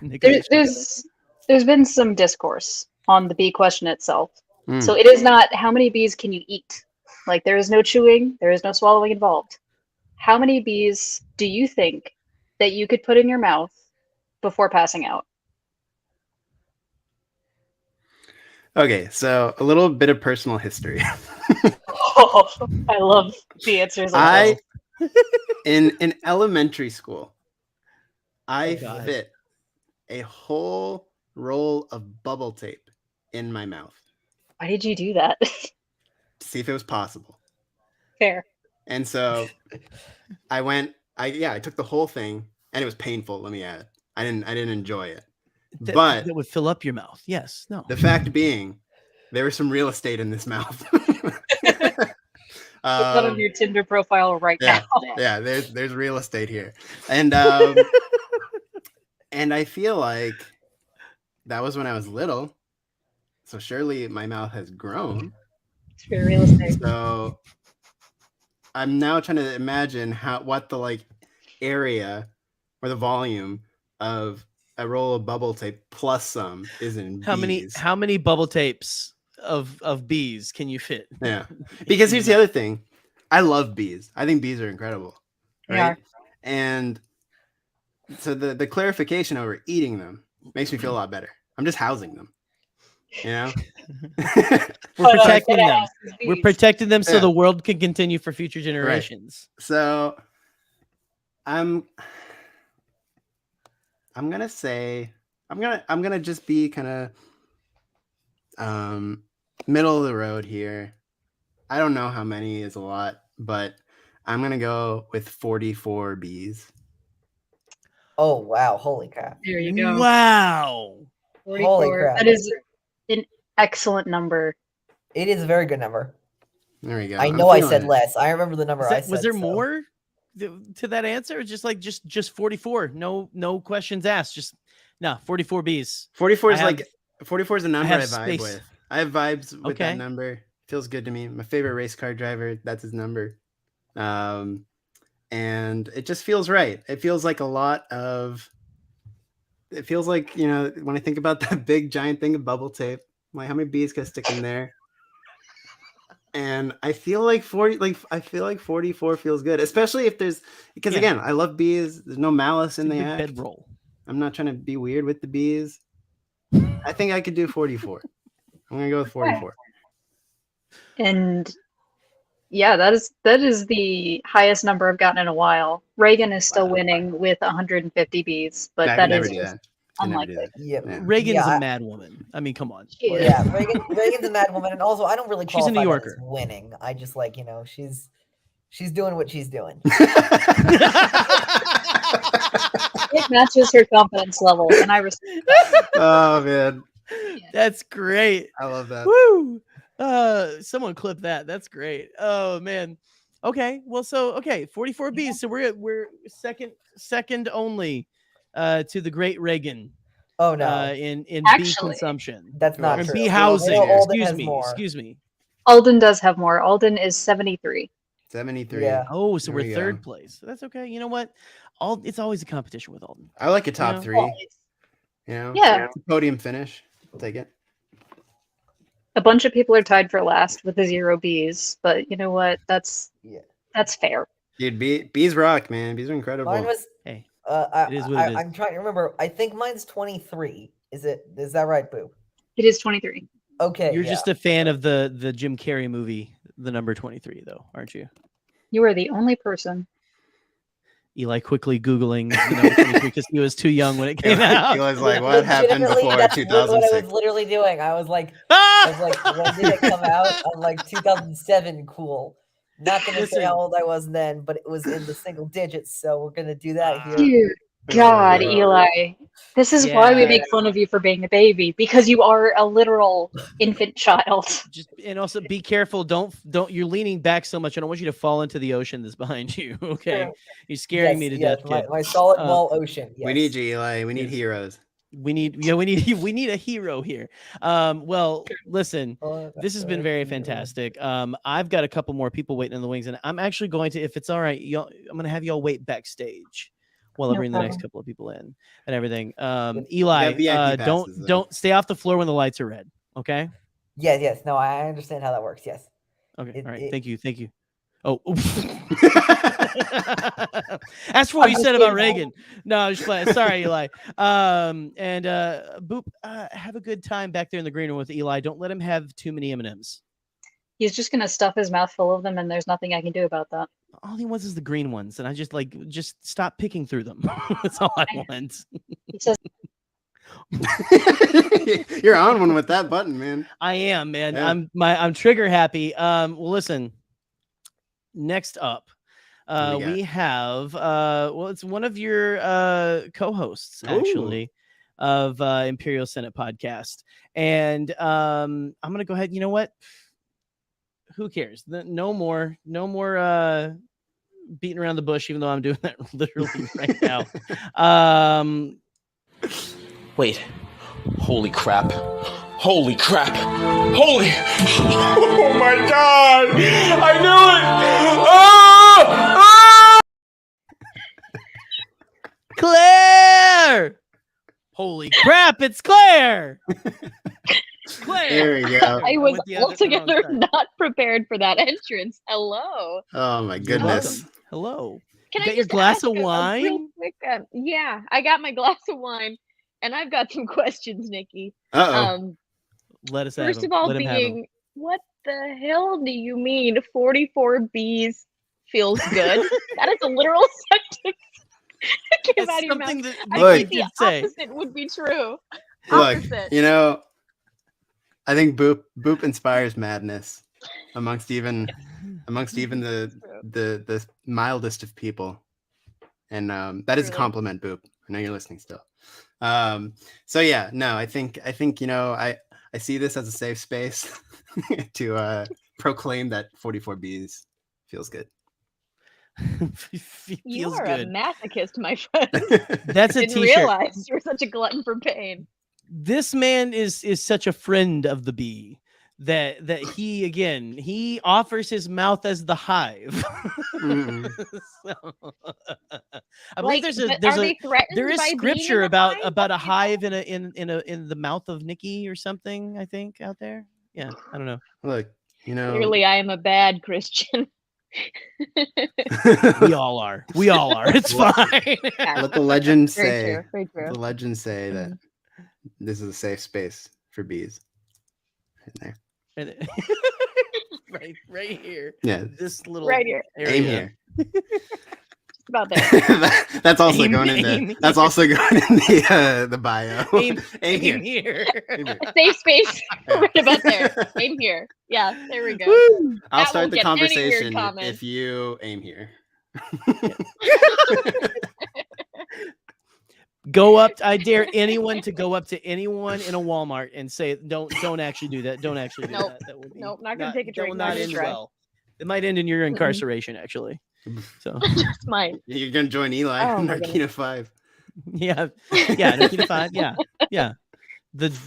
Speaker 2: Nicholas.
Speaker 7: There's been some discourse on the bee question itself.
Speaker 3: Mm.
Speaker 7: So it is not how many bees can you eat? Like there is no chewing, there is no swallowing involved. How many bees do you think that you could put in your mouth before passing out?
Speaker 3: Okay, so a little bit of personal history.
Speaker 7: Oh, I love the answers.
Speaker 3: In elementary school, I
Speaker 2: God.
Speaker 3: fit a whole roll of bubble tape in my mouth
Speaker 7: Why did you do that?
Speaker 3: to see if it was possible.
Speaker 7: Fair.
Speaker 3: And so I took the whole thing, and it was painful, let me add. I didn't enjoy it. But
Speaker 2: that would fill up your mouth. Yes. No.
Speaker 3: the fact being, there was some real estate in this mouth.
Speaker 7: Put that on your Tinder profile right now.
Speaker 3: Yeah, there's real estate here. And and I feel like that was when I was little. So surely my mouth has grown.
Speaker 7: It's for real estate.
Speaker 3: So I'm now trying to imagine what the like area or the volume of a roll of bubble tape plus some is in bees.
Speaker 2: How many bubble tapes of bees can you fit?
Speaker 3: Yeah. Because here's the other thing. I love bees. I think bees are incredible. Right?
Speaker 7: Yeah.
Speaker 3: And so the clarification over eating them makes me feel a lot better. I'm just housing them. You know?
Speaker 2: We're protecting them. We're
Speaker 7: Bees.
Speaker 2: protecting them so
Speaker 3: Yeah.
Speaker 2: the world can continue for future generations.
Speaker 3: So I'm gonna say I'm gonna just be kind of middle of the road here. I don't know how many is a lot, but I'm gonna go with 44 bees.
Speaker 5: Oh wow! Holy crap!
Speaker 7: There you go.
Speaker 2: Wow.
Speaker 7: 44.
Speaker 5: Holy crap.
Speaker 7: That is an excellent number.
Speaker 5: It is a very good number.
Speaker 3: There we go.
Speaker 5: I
Speaker 3: I'm
Speaker 5: know I
Speaker 3: feeling
Speaker 5: said
Speaker 3: it.
Speaker 5: less. I remember the number I said.
Speaker 2: Was there
Speaker 5: so.
Speaker 2: more to that answer? Or just 44? No questions asked. Just 44 bees.
Speaker 3: 44 is
Speaker 2: I have-
Speaker 3: like 44 is a number
Speaker 2: have
Speaker 3: I vibe
Speaker 2: space.
Speaker 3: with. I have vibes with
Speaker 2: Okay.
Speaker 3: that number. Feels good to me. My favorite race car driver, that's his number. And it just feels right. It feels like it feels like, you know, when I think about that big giant thing of bubble tape, I'm like how many bees can I stick in there? And I feel like 44 feels good, especially if because again, I love bees. There's no malice in the act.
Speaker 2: Bedroll.
Speaker 3: I'm not trying to be weird with the bees. I think I could do 44. I'm gonna go with 44.
Speaker 7: And yeah, that is the highest number I've gotten in a while. Reagan is still winning with 150 bees, but
Speaker 3: I
Speaker 7: that
Speaker 3: could never
Speaker 7: is
Speaker 3: do
Speaker 7: just
Speaker 3: that. Could never do
Speaker 7: unlikely.
Speaker 3: that.
Speaker 5: Yeah,
Speaker 3: Yeah.
Speaker 2: Reagan's
Speaker 5: Yeah,
Speaker 2: a mad woman. I mean, come on.
Speaker 7: She is.
Speaker 5: yeah. Reagan's a mad woman, and also I don't really
Speaker 2: She's a New
Speaker 5: qualify that as
Speaker 2: Yorker.
Speaker 5: winning. I just like she's doing what she's doing.
Speaker 7: It matches her confidence level, and I respect that.
Speaker 3: Oh man,
Speaker 2: That's great.
Speaker 3: I love that.
Speaker 2: Woo! Someone clip that. That's great. Oh man. Okay. Well, 44 bees. So we're second only to the great Reagan
Speaker 5: Oh no,
Speaker 2: in bee
Speaker 7: Actually,
Speaker 2: consumption.
Speaker 5: that's not
Speaker 2: Or
Speaker 5: true.
Speaker 2: bee housing.
Speaker 5: Alden
Speaker 2: Excuse
Speaker 5: has
Speaker 2: me.
Speaker 5: more.
Speaker 2: Excuse me.
Speaker 7: Alden does have more. Alden is 73.
Speaker 3: 73.
Speaker 5: Yeah.
Speaker 2: Oh, so
Speaker 3: There
Speaker 2: we're
Speaker 3: we go.
Speaker 2: third place. So that's okay. You know what? It's always a competition with Alden.
Speaker 3: I like a top
Speaker 2: know?
Speaker 3: 3. You know,
Speaker 7: Yeah.
Speaker 3: podium finish. I'll take it.
Speaker 7: A bunch of people are tied for last with the 0 bees, but you know what? That's fair.
Speaker 3: Dude, bees rock, man. Bees are incredible.
Speaker 5: Mine was.
Speaker 2: Hey,
Speaker 5: It
Speaker 2: is what it is.
Speaker 5: I'm trying to remember. I think mine's 23. Is that right, Boo?
Speaker 7: It is 23.
Speaker 5: Okay.
Speaker 2: you're
Speaker 5: yeah.
Speaker 2: just a fan of the Jim Carrey movie, the number 23, though, aren't you?
Speaker 7: You are the only person.
Speaker 2: Eli quickly Googling, 23 because he was too young when it came out.
Speaker 3: He was like, what happened
Speaker 5: Legitimately,
Speaker 3: before
Speaker 5: that's what I
Speaker 3: 2006?
Speaker 5: was literally doing. I was like, when did it come out? I'm like 2007. Cool. Not gonna say
Speaker 2: Listen.
Speaker 5: how old I was then, but it was in the single digits. So we're gonna do that here.
Speaker 7: Dude, God,
Speaker 3: Oh,
Speaker 7: Eli. This is why we
Speaker 2: Yeah.
Speaker 7: make fun of you for being a baby, because you are a literal infant child.
Speaker 2: And also be careful. Don't you're leaning back so much. I don't want you to fall into the ocean that's behind you. Okay. You're scaring me to death, kid.
Speaker 5: My solid ball ocean. Yes.
Speaker 3: We need you, Eli. We need heroes.
Speaker 2: We need a hero here. Well, listen, this has been very fantastic. I've got a couple more people waiting in the wings, and I'm actually going to, if it's all right, I'm going to have y'all wait backstage while I bring the next couple of people in and everything. Eli, don't stay off the floor when the lights are red. Okay.
Speaker 5: Yes. No, I understand how that works. Yes.
Speaker 2: Okay. All right. Thank you. Oh, that's what we said about Reagan. No, I'm just playing. Sorry, Eli. And Boop, have a good time back there in the green room with Eli. Don't let him have too many M&Ms.
Speaker 7: He's just gonna stuff his mouth full of them, and there's nothing I can do about that.
Speaker 2: All he wants is the green ones, and I just stop picking through them. That's all I want.
Speaker 7: He says,
Speaker 3: You're on one with that button, man.
Speaker 2: I am, man.
Speaker 3: Yeah.
Speaker 2: I'm trigger happy. Well, listen. Next up, we have it's one of your co-hosts actually of Imperial Senate podcast, and I'm gonna go ahead. You know what? Who cares? No more beating around the bush. Even though I'm doing that literally right now.
Speaker 4: Wait. Holy crap. Holy crap. Holy. Oh my god. I knew it. Ah!
Speaker 2: Claire! Holy crap, it's Claire! Claire!
Speaker 3: There we go.
Speaker 8: I was altogether not prepared for that entrance. Hello.
Speaker 3: Oh my goodness.
Speaker 2: Hello.
Speaker 8: Can
Speaker 2: You
Speaker 8: I
Speaker 2: got your
Speaker 8: just
Speaker 2: glass
Speaker 8: ask
Speaker 2: of
Speaker 8: a real
Speaker 2: wine?
Speaker 8: quick, yeah, I got my glass of wine, and I've got some questions, Nikki.
Speaker 3: Uh-oh.
Speaker 2: Let us have
Speaker 8: First
Speaker 2: him.
Speaker 8: of all,
Speaker 2: Let him have him.
Speaker 8: what the hell do you mean 44 bees feels good? That is a literal sentence that came
Speaker 2: That's
Speaker 8: out of your mouth.
Speaker 2: something that
Speaker 8: I
Speaker 2: Nikki
Speaker 8: think the
Speaker 2: did say.
Speaker 8: opposite would be true.
Speaker 3: Look,
Speaker 8: Opposite.
Speaker 3: you know, I think Boop inspires madness amongst even the mildest of people, and that is a compliment, Boop. I know you're listening still. So yeah, no, I think you know, I see this as a safe space to proclaim that 44Bs feels good.
Speaker 8: You are
Speaker 2: good.
Speaker 8: a masochist, my friend.
Speaker 2: That's a
Speaker 8: Didn't
Speaker 2: t-shirt.
Speaker 8: realize you're such a glutton for pain.
Speaker 2: This man is such a friend of the bee that he offers his mouth as the hive. So, I believe there is scripture about a hive in the mouth of Nicky or something, I think, out there. Yeah, I don't know.
Speaker 3: Look, you know,
Speaker 8: Clearly I am a bad Christian.
Speaker 2: We all are. It's fine.
Speaker 3: let the legend
Speaker 8: Very
Speaker 3: say
Speaker 8: true, very true.
Speaker 3: the legend say that this is a safe space for bees. Right there.
Speaker 2: right here.
Speaker 3: Yeah.
Speaker 2: This little
Speaker 8: Right here.
Speaker 2: area.
Speaker 3: Aim here.
Speaker 8: Just about there.
Speaker 3: That's also
Speaker 2: Aim-
Speaker 3: going in
Speaker 2: aim
Speaker 3: the that's also going in the bio.
Speaker 2: Aim
Speaker 3: here.
Speaker 2: here.
Speaker 3: Aim here.
Speaker 8: A safe space right about there. Aim here. Yeah, there we go.
Speaker 3: I'll
Speaker 8: That
Speaker 3: start
Speaker 8: won't
Speaker 3: the
Speaker 8: get any weird
Speaker 3: conversation
Speaker 8: comments.
Speaker 3: if you aim here.
Speaker 2: Go up. I dare anyone to go up to anyone in a Walmart and say, "Don't actually do that. Don't actually do
Speaker 8: Nope.
Speaker 2: that. That would be
Speaker 8: Nope, not gonna take a
Speaker 2: that
Speaker 8: drink,
Speaker 2: will
Speaker 8: not
Speaker 2: not
Speaker 8: gonna
Speaker 2: end
Speaker 8: try.
Speaker 2: well. It might end in your incarceration, actually. So
Speaker 8: Just mine.
Speaker 3: You're gonna join Eli
Speaker 8: Oh,
Speaker 3: in
Speaker 8: my
Speaker 3: Narkina 5.
Speaker 2: yeah, Nikita 5, yeah.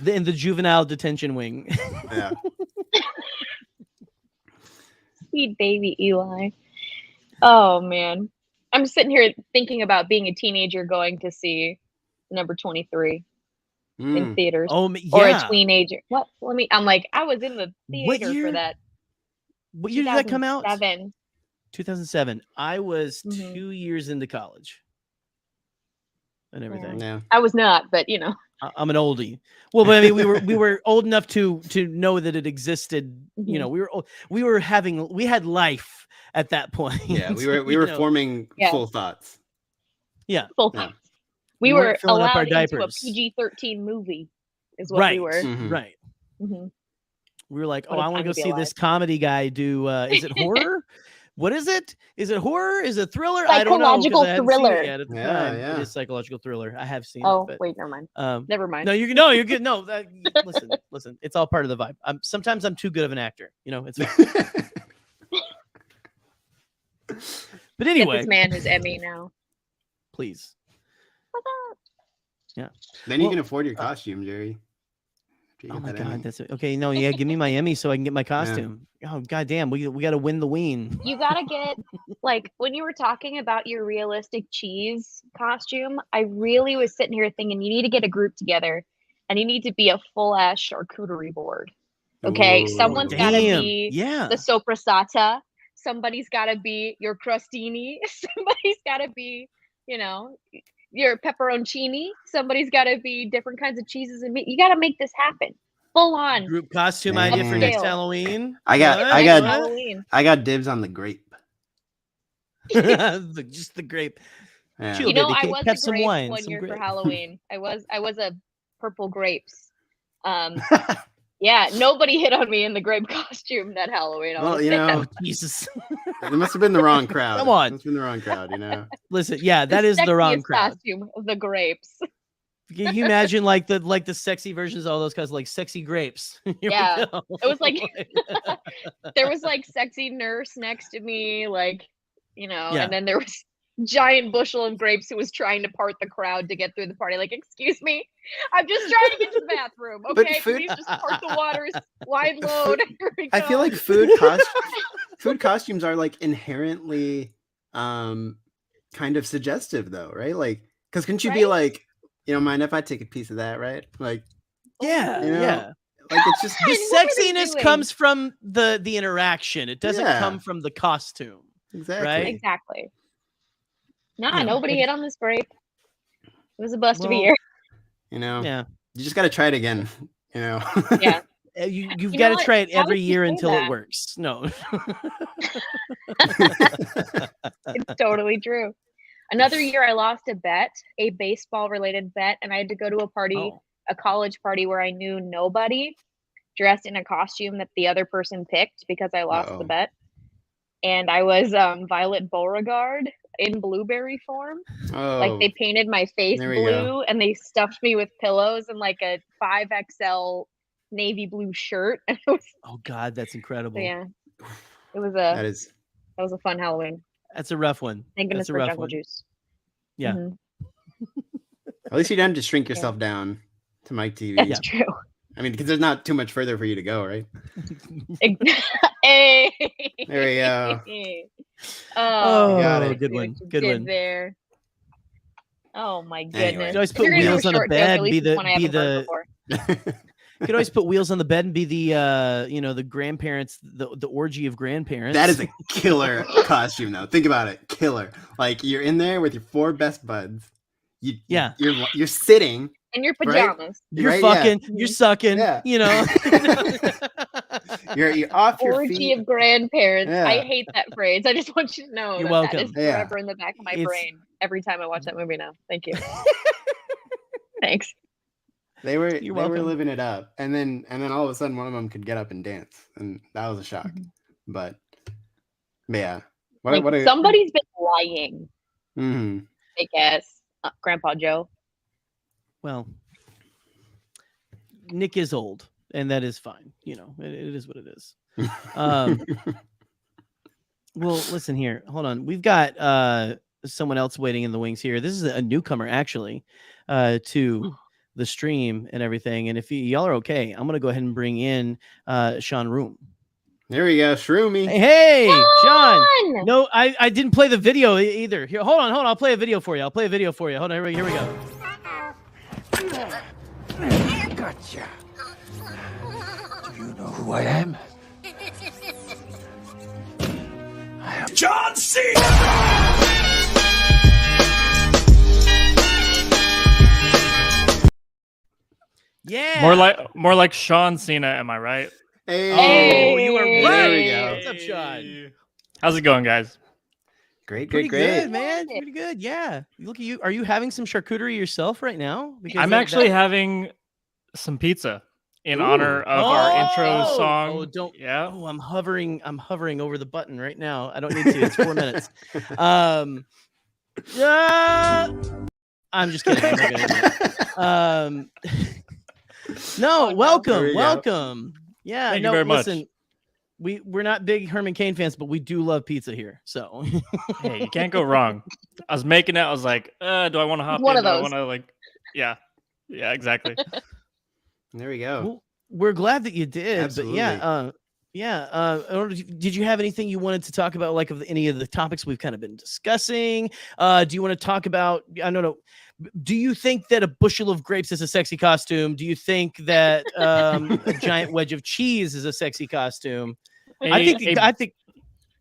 Speaker 2: In the juvenile detention wing.
Speaker 3: Yeah.
Speaker 8: Sweet baby Eli. Oh man. I'm sitting here thinking about being a teenager going to see number 23 in theaters.
Speaker 2: Oh,
Speaker 8: Or
Speaker 2: yeah.
Speaker 8: a teenager. What? I'm like, I was in the
Speaker 2: What
Speaker 8: theater
Speaker 2: year?
Speaker 8: for that.
Speaker 2: What year did that come out?
Speaker 8: 2007.
Speaker 2: 2007. I was
Speaker 8: Mhm.
Speaker 2: 2 years into college and everything.
Speaker 3: Yeah.
Speaker 8: I was not, but you know.
Speaker 2: I'm an oldie. Well, but I mean, we were old enough to know that it existed. You know, we had life at that point.
Speaker 3: Yeah, we were forming full thoughts.
Speaker 2: Yeah.
Speaker 8: Full
Speaker 3: Yeah.
Speaker 8: thoughts. We
Speaker 2: weren't
Speaker 8: were
Speaker 2: filling up our
Speaker 8: allowed into a
Speaker 2: diapers.
Speaker 8: PG-13 movie, is what
Speaker 2: Right.
Speaker 8: we were.
Speaker 3: Mhm.
Speaker 2: Right.
Speaker 8: Mhm.
Speaker 2: We were like,
Speaker 8: What
Speaker 2: oh,
Speaker 8: a
Speaker 2: I want to
Speaker 8: time
Speaker 2: go
Speaker 8: to be
Speaker 2: see this comedy guy do. Is it horror? What is it? Is it horror? Is it thriller? I don't know.
Speaker 8: Psychological
Speaker 2: 'cause I haven't seen
Speaker 8: thriller.
Speaker 2: it yet at the
Speaker 3: Yeah,
Speaker 2: time.
Speaker 3: yeah.
Speaker 2: It is psychological thriller. I have seen
Speaker 8: Oh,
Speaker 2: it. But,
Speaker 8: wait, never mind. Never mind.
Speaker 2: no, you're good. No, listen. It's all part of the vibe. Sometimes I'm too good of an actor. You know, it's fine. But
Speaker 8: Get
Speaker 2: anyway,
Speaker 8: this man his Emmy now.
Speaker 2: please. Yeah.
Speaker 3: Then you
Speaker 2: Well,
Speaker 3: can afford your costume, Jerry. After you
Speaker 2: Oh
Speaker 3: get
Speaker 2: my
Speaker 3: that Emmy.
Speaker 2: god, that's it. Okay. No, yeah, give me my Emmy so I can get my costume. Oh goddamn, we got to win the ween.
Speaker 8: You gotta get like when you were talking about your realistic cheese costume, I really was sitting here thinking you need to get a group together and you need to be a full ass charcuterie board. Okay,
Speaker 3: Ooh.
Speaker 8: someone's gotta
Speaker 2: Damn.
Speaker 8: be
Speaker 2: Yeah.
Speaker 8: the sopressata, somebody's gotta be your crostini, somebody's gotta be, you know, your pepperoncini, somebody's gotta be different kinds of cheeses and meat. You gotta make this happen. Full on.
Speaker 2: Group costume
Speaker 3: Man.
Speaker 2: idea for next
Speaker 8: Upscale.
Speaker 2: Halloween.
Speaker 3: I got-
Speaker 2: What?
Speaker 3: I got-
Speaker 2: What?
Speaker 8: Halloween.
Speaker 3: I got dibs on the grape.
Speaker 2: Just the grape.
Speaker 3: Yeah.
Speaker 2: Chill.
Speaker 8: You know,
Speaker 2: baby,
Speaker 8: I
Speaker 2: can
Speaker 8: was
Speaker 2: have
Speaker 8: a
Speaker 2: some
Speaker 8: grape
Speaker 2: wine,
Speaker 8: one
Speaker 2: some
Speaker 8: year for
Speaker 2: grape.
Speaker 8: Halloween. I was a purple grapes. Yeah, nobody hit on me in the grape costume that Halloween. I'll
Speaker 3: Well,
Speaker 8: just
Speaker 3: you
Speaker 8: say
Speaker 3: know,
Speaker 8: that.
Speaker 2: Jesus.
Speaker 3: it must have been the wrong crowd.
Speaker 2: Come on.
Speaker 3: It must have been the wrong crowd, you know.
Speaker 2: Listen, yeah, that is the wrong
Speaker 8: sexiest
Speaker 2: crowd.
Speaker 8: costume of the grapes.
Speaker 2: Can you imagine like the sexy versions of all those guys, like sexy grapes? Here we
Speaker 8: Yeah.
Speaker 2: go.
Speaker 8: It was like there was like sexy nurse next to me, like, you know,
Speaker 2: Yeah.
Speaker 8: and then there was giant bushel of grapes who was trying to part the crowd to get through the party. Like, excuse me, I'm just trying to get to the bathroom.
Speaker 3: But
Speaker 8: Okay,
Speaker 3: food-
Speaker 8: please just part the waters, wide load. Here we
Speaker 3: I feel
Speaker 8: go.
Speaker 3: like food costumes are like inherently kind of suggestive though, right? Like, because couldn't you be
Speaker 8: Right?
Speaker 3: like, you know, mind if I take a piece of that, right? Like,
Speaker 2: Yeah,
Speaker 3: you know,
Speaker 2: yeah.
Speaker 3: like it's just
Speaker 2: The
Speaker 8: What were they
Speaker 2: sexiness
Speaker 8: doing?
Speaker 2: comes from the interaction. It doesn't
Speaker 3: Yeah.
Speaker 2: come from the costume.
Speaker 3: exactly.
Speaker 2: Right?
Speaker 8: Exactly. Nah,
Speaker 2: Yeah.
Speaker 8: nobody hit on this grape. It was a bust of a
Speaker 2: Well,
Speaker 8: year.
Speaker 3: You know,
Speaker 2: Yeah.
Speaker 3: you just got to try it again. You know.
Speaker 8: Yeah.
Speaker 2: You've
Speaker 8: You
Speaker 2: got
Speaker 8: know
Speaker 2: to
Speaker 8: what?
Speaker 2: try it
Speaker 8: Now
Speaker 2: every
Speaker 8: that you
Speaker 2: year
Speaker 8: say
Speaker 2: until
Speaker 8: that-
Speaker 2: it works. No.
Speaker 8: It's totally true. Another year I lost a bet, a baseball related bet, and I had to go to a party,
Speaker 2: Oh.
Speaker 8: a college party where I knew nobody dressed in a costume that the other person picked because I lost
Speaker 3: Uh-oh.
Speaker 8: the bet. And I was Violet Beauregard in blueberry form.
Speaker 3: Oh,
Speaker 8: Like they painted my face
Speaker 3: There we
Speaker 8: blue
Speaker 3: go.
Speaker 8: and they stuffed me with pillows and like a 5XL navy blue shirt. And it was,
Speaker 2: Oh God, that's incredible.
Speaker 8: yeah, it was
Speaker 3: that
Speaker 8: a
Speaker 3: is.
Speaker 8: fun Halloween.
Speaker 2: That's a rough one.
Speaker 8: Thank goodness
Speaker 2: That's a
Speaker 8: for
Speaker 2: rough
Speaker 8: Jungle
Speaker 2: one.
Speaker 8: Juice.
Speaker 2: Yeah.
Speaker 8: Mhm.
Speaker 3: At least you didn't have to shrink yourself down to Mike TV.
Speaker 8: That's true.
Speaker 3: I mean, because there's not too much further for you to go, right?
Speaker 8: Hey.
Speaker 3: There we go.
Speaker 2: Oh,
Speaker 3: got
Speaker 8: I
Speaker 3: it.
Speaker 8: see
Speaker 2: good
Speaker 8: what
Speaker 2: one.
Speaker 8: you
Speaker 2: Good
Speaker 8: did
Speaker 2: one.
Speaker 8: There. Oh my goodness!
Speaker 3: Anyway.
Speaker 2: You could always
Speaker 8: If
Speaker 2: put
Speaker 8: you're gonna do a
Speaker 2: wheels on the
Speaker 8: short joke,
Speaker 2: bed,
Speaker 8: at least
Speaker 2: be
Speaker 8: it's
Speaker 2: the-
Speaker 8: one I
Speaker 2: be
Speaker 8: haven't heard
Speaker 2: the-
Speaker 8: before.
Speaker 2: You could always put wheels on the bed and be the the grandparents, the orgy of grandparents.
Speaker 3: That is a killer costume, though. Think about it, killer. Like you're in there with your 4 best buds.
Speaker 2: Yeah.
Speaker 3: You're sitting.
Speaker 8: In your
Speaker 3: Right?
Speaker 8: pajamas.
Speaker 2: You're
Speaker 3: right? Yeah.
Speaker 2: fucking, you're sucking,
Speaker 3: Yeah.
Speaker 2: you know.
Speaker 3: You're off your
Speaker 8: Orgy
Speaker 3: feet.
Speaker 8: of grandparents. I
Speaker 3: Yeah.
Speaker 8: hate that phrase. I just want you to know
Speaker 2: You're
Speaker 8: that is
Speaker 2: welcome.
Speaker 3: Yeah.
Speaker 8: forever in the back of my
Speaker 2: It's-
Speaker 8: brain every time I watch that movie now. Thank you. Thanks.
Speaker 3: They were
Speaker 2: You're
Speaker 3: they were
Speaker 2: welcome.
Speaker 3: living it up, and then all of a sudden one of them could get up and dance, and that was a shock.
Speaker 8: Mhm.
Speaker 3: But yeah,
Speaker 8: Like,
Speaker 3: what a
Speaker 8: somebody's been lying,
Speaker 3: Mhm.
Speaker 8: I guess. Grandpa Joe.
Speaker 2: Well, Nick is old, and that is fine. You know, it is what it is. Um, well, listen here. Hold on. We've got someone else waiting in the wings here. This is a newcomer, actually, to the stream and everything. And if y'all are okay, I'm gonna go ahead and bring in Sean Room.
Speaker 3: There we go, Shroomy.
Speaker 2: Hey, Sean.
Speaker 8: Fun!
Speaker 2: No, I didn't play the video either. Here, hold on. I'll play a video for you. Hold on. Here we go.
Speaker 6: Gotcha. Do you know who I am? I am John Cena!
Speaker 2: Yeah.
Speaker 9: More like Sean Cena, am I right?
Speaker 3: Hey,
Speaker 2: Oh, you are
Speaker 8: Hey.
Speaker 2: right.
Speaker 3: There we go.
Speaker 2: What's up, Sean?
Speaker 9: How's it going, guys?
Speaker 3: great,
Speaker 2: Pretty
Speaker 3: great, great.
Speaker 2: good, man. Pretty good. Yeah. Look at you. Are you having some charcuterie yourself right now? Because
Speaker 9: I'm actually having some pizza. in honor of our intro song.
Speaker 2: Oh, don't.
Speaker 9: Yeah.
Speaker 2: Oh, I'm hovering over the button right now. I don't need to. It's 4 minutes. Yeah. I'm just kidding. I'm not gonna do it. No, welcome. Yeah,
Speaker 9: Thank you very much.
Speaker 2: Listen, we're not big Herman Cain fans, but we do love pizza here. So
Speaker 9: hey, you can't go wrong. I was making it. I was like, do I want to hop
Speaker 8: One
Speaker 9: in?
Speaker 8: of
Speaker 9: Do I
Speaker 8: those.
Speaker 9: want to yeah, exactly.
Speaker 3: There we go.
Speaker 2: Well, we're glad that you did.
Speaker 3: Absolutely.
Speaker 2: But did you have anything you wanted to talk about, like of any of the topics we've kind of been discussing? Do you want to talk about? I don't know. Do you think that a bushel of grapes is a sexy costume? Do you think that a giant wedge of cheese is a sexy costume? I think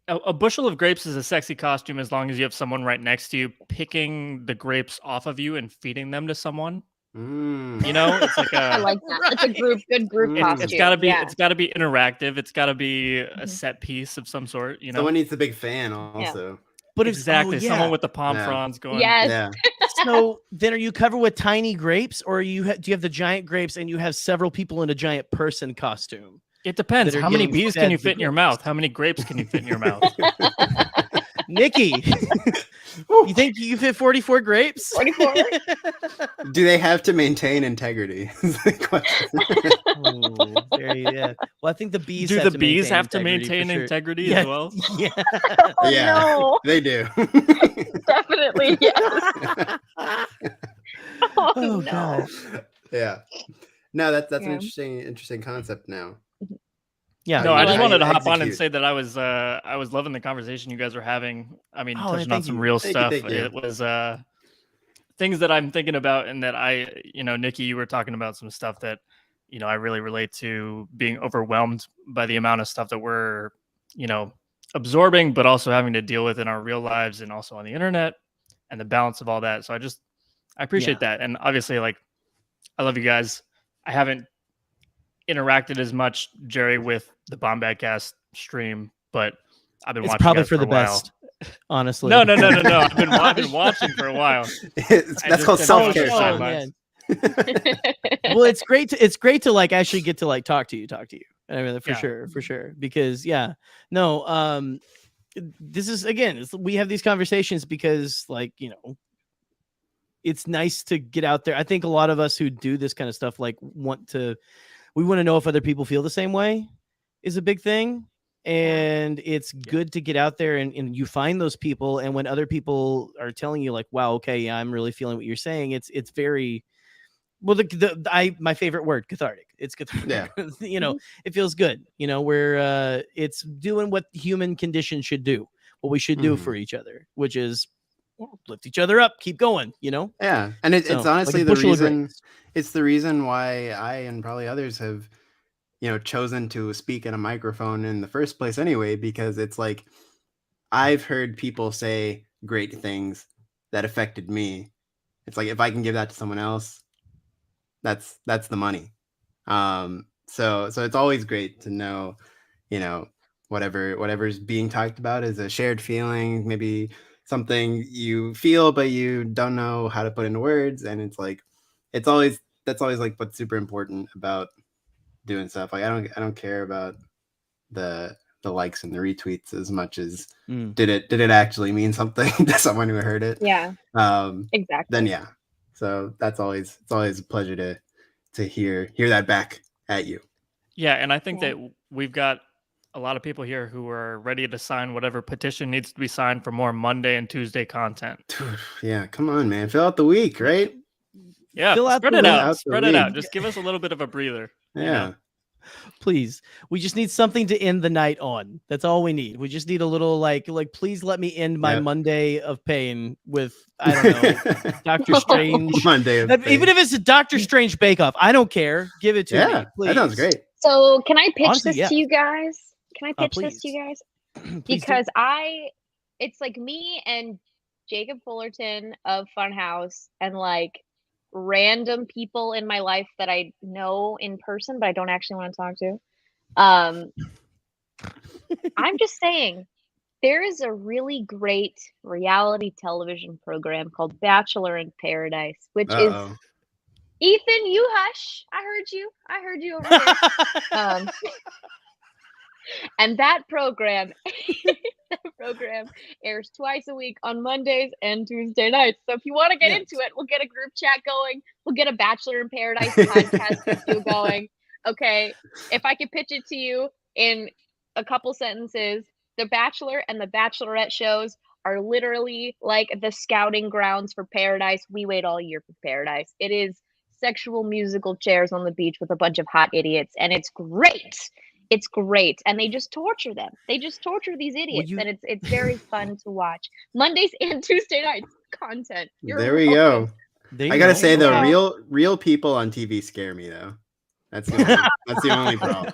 Speaker 9: a bushel of grapes is a sexy costume as long as you have someone right next to you picking the grapes off of you and feeding them to someone. You know, it's like
Speaker 8: I like that. It's a good group costume.
Speaker 9: It's gotta be interactive. It's gotta be a set piece of some sort. You know,
Speaker 3: someone needs a big fan also.
Speaker 2: Yeah. But
Speaker 9: exactly, someone with the palm fronds going.
Speaker 8: Yes.
Speaker 3: Yeah.
Speaker 2: So then, are you covered with tiny grapes, or do you have the giant grapes and you have several people in a giant person costume?
Speaker 9: It depends.
Speaker 2: That are
Speaker 9: How many
Speaker 2: getting
Speaker 9: bees
Speaker 2: fed
Speaker 9: can you
Speaker 2: the
Speaker 9: fit in your
Speaker 2: grapes.
Speaker 9: mouth? How many grapes can you fit in your mouth?
Speaker 2: Nikki, you think you fit 44 grapes?
Speaker 8: 44?
Speaker 3: Do they have to maintain integrity? Is the question.
Speaker 2: Yeah. Well, I think the bees.
Speaker 9: Do
Speaker 2: have
Speaker 9: the
Speaker 2: to
Speaker 9: bees
Speaker 2: maintain
Speaker 9: have to
Speaker 2: integrity
Speaker 9: maintain
Speaker 2: for sure.
Speaker 9: integrity as well?
Speaker 2: Yeah.
Speaker 8: Oh,
Speaker 3: Yeah,
Speaker 8: no.
Speaker 3: they do.
Speaker 8: Definitely, yes. Oh, no.
Speaker 2: God.
Speaker 3: Yeah. No, that's
Speaker 8: Yeah.
Speaker 3: an interesting concept now.
Speaker 2: Yeah.
Speaker 9: No, I just
Speaker 8: like
Speaker 9: wanted to
Speaker 3: how you
Speaker 9: hop on and
Speaker 3: execute.
Speaker 9: say that I was loving the conversation you guys were having. I mean,
Speaker 2: Oh,
Speaker 9: touching on
Speaker 2: thank
Speaker 9: some
Speaker 2: you.
Speaker 9: real
Speaker 3: Thank you,
Speaker 9: stuff.
Speaker 3: thank you.
Speaker 9: It was things that I'm thinking about, and that Nikki, you were talking about some stuff that, I really relate to, being overwhelmed by the amount of stuff that we're, absorbing, but also having to deal with in our real lives and also on the internet, and the balance of all that. So I appreciate that. And obviously, like, I love you guys. I haven't interacted as much, Jerry, with the Bombadcast stream, but I've been
Speaker 2: It's
Speaker 9: watching
Speaker 2: probably
Speaker 9: guys
Speaker 2: for the
Speaker 9: a while.
Speaker 2: best, honestly.
Speaker 9: No. I've been watching for a while.
Speaker 3: That's called self-care.
Speaker 2: Oh,
Speaker 3: Simon.
Speaker 2: man. Well, it's great to like actually get to like talk to you. I mean, for sure. Because this is we have these conversations because it's nice to get out there. I think a lot of us who do this kind of stuff we want to know if other people feel the same way is a big thing. And it's good to get out there and you find those people. And when other people are telling you like, wow, okay, yeah, I'm really feeling what you're saying. It's very, well, my favorite word, cathartic. It's cathartic.
Speaker 3: Yeah.
Speaker 2: It feels good, where it's doing what human condition should do, what we should do for each other, which is lift each other up, keep going,
Speaker 3: Yeah. And it's honestly it's the reason why I and probably others have, chosen to speak in a microphone in the first place anyway, because it's like, I've heard people say great things that affected me. It's like, if I can give that to someone else, that's the money. So it's always great to know, whatever's being talked about is a shared feeling, maybe something you feel but you don't know how to put into words. And it's like, that's always like what's super important about doing stuff. Like, I don't care about the likes and the retweets as much as did it actually mean something to someone who heard it.
Speaker 8: Yeah. Exactly.
Speaker 3: Then yeah. So it's always a pleasure to hear that back at you.
Speaker 9: Yeah, and I think that we've got a lot of people here who are ready to sign whatever petition needs to be signed for more Monday and Tuesday content.
Speaker 3: Yeah, come on, man. Fill out the week, right?
Speaker 9: Yeah, spread it out. Just give us a little bit of a breather.
Speaker 3: Yeah.
Speaker 2: Please. We just need something to end the night on. That's all we need. We just need a little like please let me end my Monday of pain with, I don't know, Doctor Strange.
Speaker 3: Monday of pain.
Speaker 2: Even if it's a Doctor Strange Bake Off, I don't care. Give it to me, please.
Speaker 3: That sounds great.
Speaker 8: So can I pitch
Speaker 2: Honestly,
Speaker 8: this to you guys? Can I pitch
Speaker 2: please.
Speaker 8: this to you guys?
Speaker 2: Please
Speaker 8: Because it's like me and Jacob Fullerton of Funhouse and like random people in my life that I know in person, but I don't actually want to talk to. I'm just saying, there is a really great reality television program called Bachelor in Paradise, which is Ethan, you hush. I heard you. I heard you over here. And that program airs twice a week on Mondays and Tuesday nights. So if you want to get into it, we'll get a group chat going. We'll get a Bachelor in Paradise podcast with you going. Okay, if I could pitch it to you in a couple sentences, The Bachelor and The Bachelorette shows are literally like the scouting grounds for Paradise. We wait all year for Paradise. It is sexual musical chairs on the beach with a bunch of hot idiots, and it's great. It's great, and they just torture them. They just torture these idiots, and it's very fun to watch. Mondays and Tuesday nights content.
Speaker 3: There we go. I gotta say though, real people on TV scare me though. That's the only problem.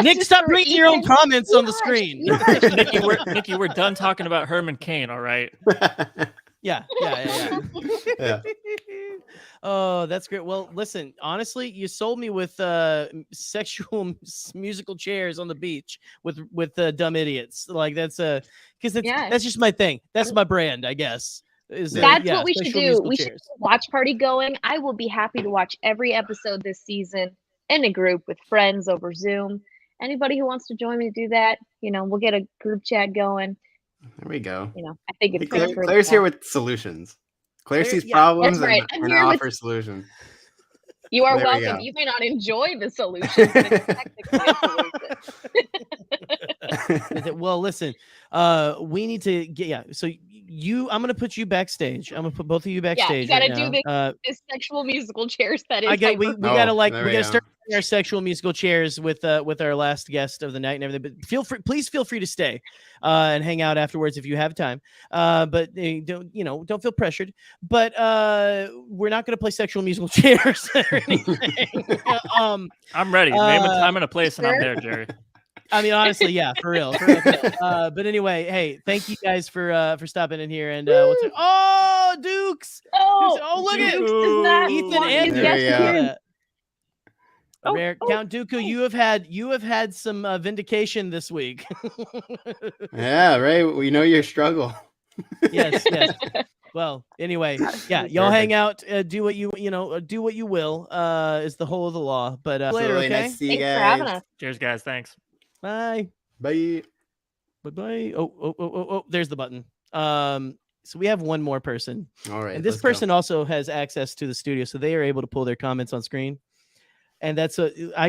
Speaker 2: Nick, stop reading your own comments on the screen.
Speaker 9: Nicky, we're done talking about Herman Cain. All right.
Speaker 2: Yeah. Oh, that's great. Well, listen, honestly, you sold me with sexual musical chairs on the beach with dumb idiots. Like that's because that's just my thing. That's my brand, I guess.
Speaker 8: That's what we should do. We should get a watch party going. I will be happy to watch every episode this season in a group with friends over Zoom. Anybody who wants to join me to do that, we'll get a group chat going.
Speaker 3: There we go.
Speaker 8: I think it's
Speaker 3: Claire's here with solutions. Claire sees problems and offers solutions.
Speaker 8: You are welcome. You may not enjoy the solution, but it's technically a solution.
Speaker 2: Well, listen, we need to get So I'm gonna put you backstage. I'm gonna put both of you backstage.
Speaker 8: Yeah, you gotta do this sexual musical chairs. That is.
Speaker 2: We gotta start our sexual musical chairs with our last guest of the night and everything. But please feel free to stay and hang out afterwards if you have time. But don't feel pressured. But we're not gonna play sexual musical chairs or anything.
Speaker 9: I'm ready. Name a time and a place, and I'm there, Jerry.
Speaker 2: I mean, honestly, yeah, for real. But anyway, hey, thank you guys for stopping in here. And Dukes! Look at Ethan and Dukes. Count Dooku, you have had some vindication this week.
Speaker 3: Yeah, right. We know your struggle.
Speaker 2: Yes. Well, anyway, y'all hang out, do what you will. Is the whole of the law. But later,
Speaker 3: really
Speaker 2: okay?
Speaker 3: Nice to see you
Speaker 8: Thanks
Speaker 3: guys.
Speaker 8: for having us.
Speaker 9: Cheers, guys. Thanks.
Speaker 2: Bye.
Speaker 3: Bye.
Speaker 2: Bye. Oh, there's the button. So we have one more person.
Speaker 3: All right.
Speaker 2: And this person also has access to the studio, so they are able to pull their comments on screen. And I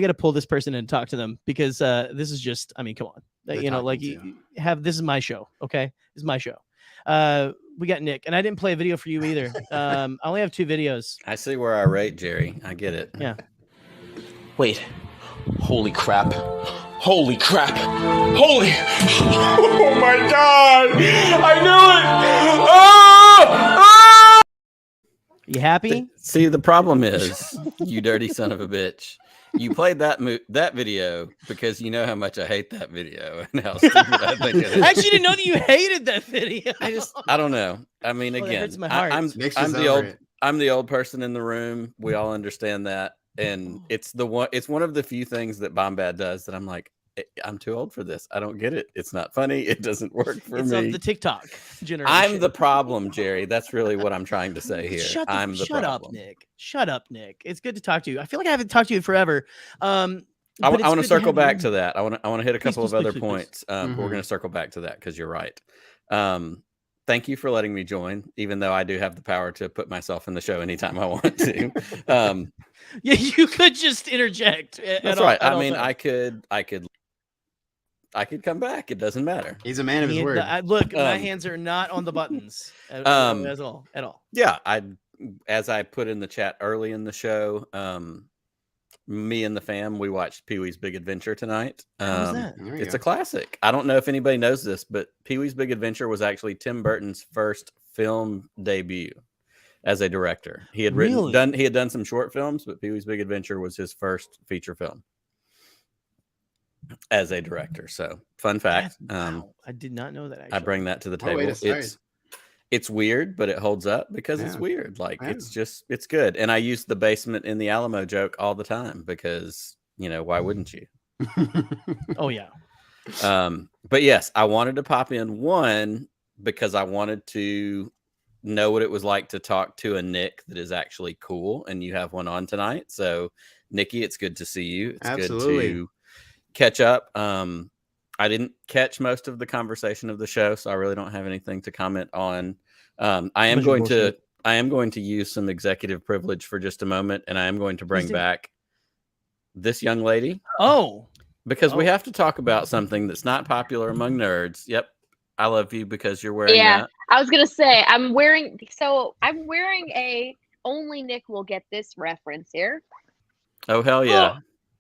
Speaker 2: got to pull this person and talk to them because this is just, I mean, come on, this is my show. Okay. This is my show. We got Nick, and I didn't play a video for you either. I only have 2 videos.
Speaker 10: I see where I rate, Jerry. I get it.
Speaker 2: Yeah.
Speaker 4: Wait. Holy crap. Holy crap. Holy. Oh my God. I knew it. Ah!
Speaker 2: You happy?
Speaker 10: See, the problem is, you dirty son of a bitch. You played that video because you know how much I hate that video and how stupid I think it is.
Speaker 2: I actually didn't know that you hated that video.
Speaker 10: I don't know. I mean, again, I'm the old person in the room. We all understand that, and it's one of the few things that Bombad does that I'm like, I'm too old for this. I don't get it. It's not funny. It doesn't work for me. It's
Speaker 2: of the TikTok generation.
Speaker 10: I'm the problem, Jerry. That's really what I'm trying to say here. Shut
Speaker 2: up, Nick. Shut up, Nick. It's good to talk to you. I feel like I haven't talked to you forever.
Speaker 10: I want to circle back to that. I want to hit a couple of other points. We're going to circle back to that because you're right. Thank you for letting me join, even though I do have the power to put myself in the show anytime I want to.
Speaker 2: Yeah, you could just interject.
Speaker 10: That's right. I mean, I could come back. It doesn't matter.
Speaker 3: He's a man of his word.
Speaker 2: Look, my hands are not on the buttons at all.
Speaker 10: Yeah, as I put in the chat early in the show, me and the fam, we watched Pee-wee's Big Adventure tonight.
Speaker 2: How's that?
Speaker 10: It's a classic. I don't know if anybody knows this, but Pee-wee's Big Adventure was actually Tim Burton's first film debut as a director. He had done some short films, but Pee-wee's Big Adventure was his first feature film as a director. So fun fact.
Speaker 2: Wow. I did not know that. Actually.
Speaker 10: I bring that to the table. It's weird, but it holds up because it's weird. Like it's good. And I use the basement in the Alamo joke all the time because, why wouldn't you?
Speaker 2: Oh yeah.
Speaker 10: But yes, I wanted to pop in one because I wanted to know what it was like to talk to a Nick that is actually cool, and you have one on tonight. So, Nicky, it's good to see you. It's good to catch up. I didn't catch most of the conversation of the show, so I really don't have anything to comment on. I am going to use some executive privilege for just a moment, and I am going to bring back this young lady. Because we have to talk about something that's not popular among nerds. Yep. I love you because you're wearing that.
Speaker 8: I was going to say, I'm wearing a only Nick will get this reference here.
Speaker 10: Oh, hell yeah.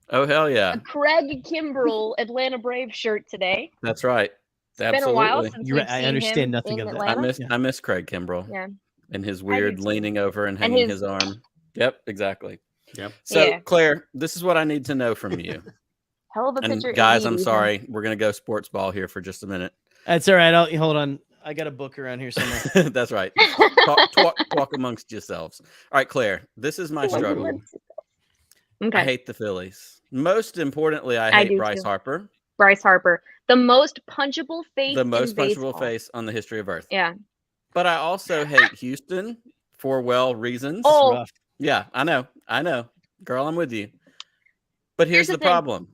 Speaker 10: Oh, hell yeah.
Speaker 8: A Craig Kimbrell Atlanta Braves shirt today.
Speaker 10: That's right.
Speaker 8: It's been a while since we've
Speaker 2: I
Speaker 8: seen
Speaker 2: understand
Speaker 8: him
Speaker 2: nothing
Speaker 8: in
Speaker 2: of
Speaker 8: Atlanta.
Speaker 2: that.
Speaker 10: I miss Craig Kimbrell.
Speaker 8: Yeah.
Speaker 10: And his weird leaning over and hanging his arm. Yep, exactly. Yep. So,
Speaker 8: Yeah.
Speaker 10: Claire, this is what I need to know from you.
Speaker 8: Hell of a
Speaker 10: And
Speaker 8: picture.
Speaker 10: guys, I'm sorry. We're going to go sports ball here for just a minute.
Speaker 2: That's all right. Hold on. I got a book around here somewhere.
Speaker 10: That's right. Talk amongst yourselves. All right, Claire, this is my struggle.
Speaker 8: Okay.
Speaker 10: I hate the Phillies. Most importantly, I hate Bryce Harper.
Speaker 8: Bryce Harper, the most punchable face.
Speaker 10: The most punchable face on the history of Earth.
Speaker 8: Yeah.
Speaker 10: But I also hate Houston for reasons.
Speaker 8: Oh,
Speaker 10: yeah, I know. Girl, I'm with you. But here's the problem.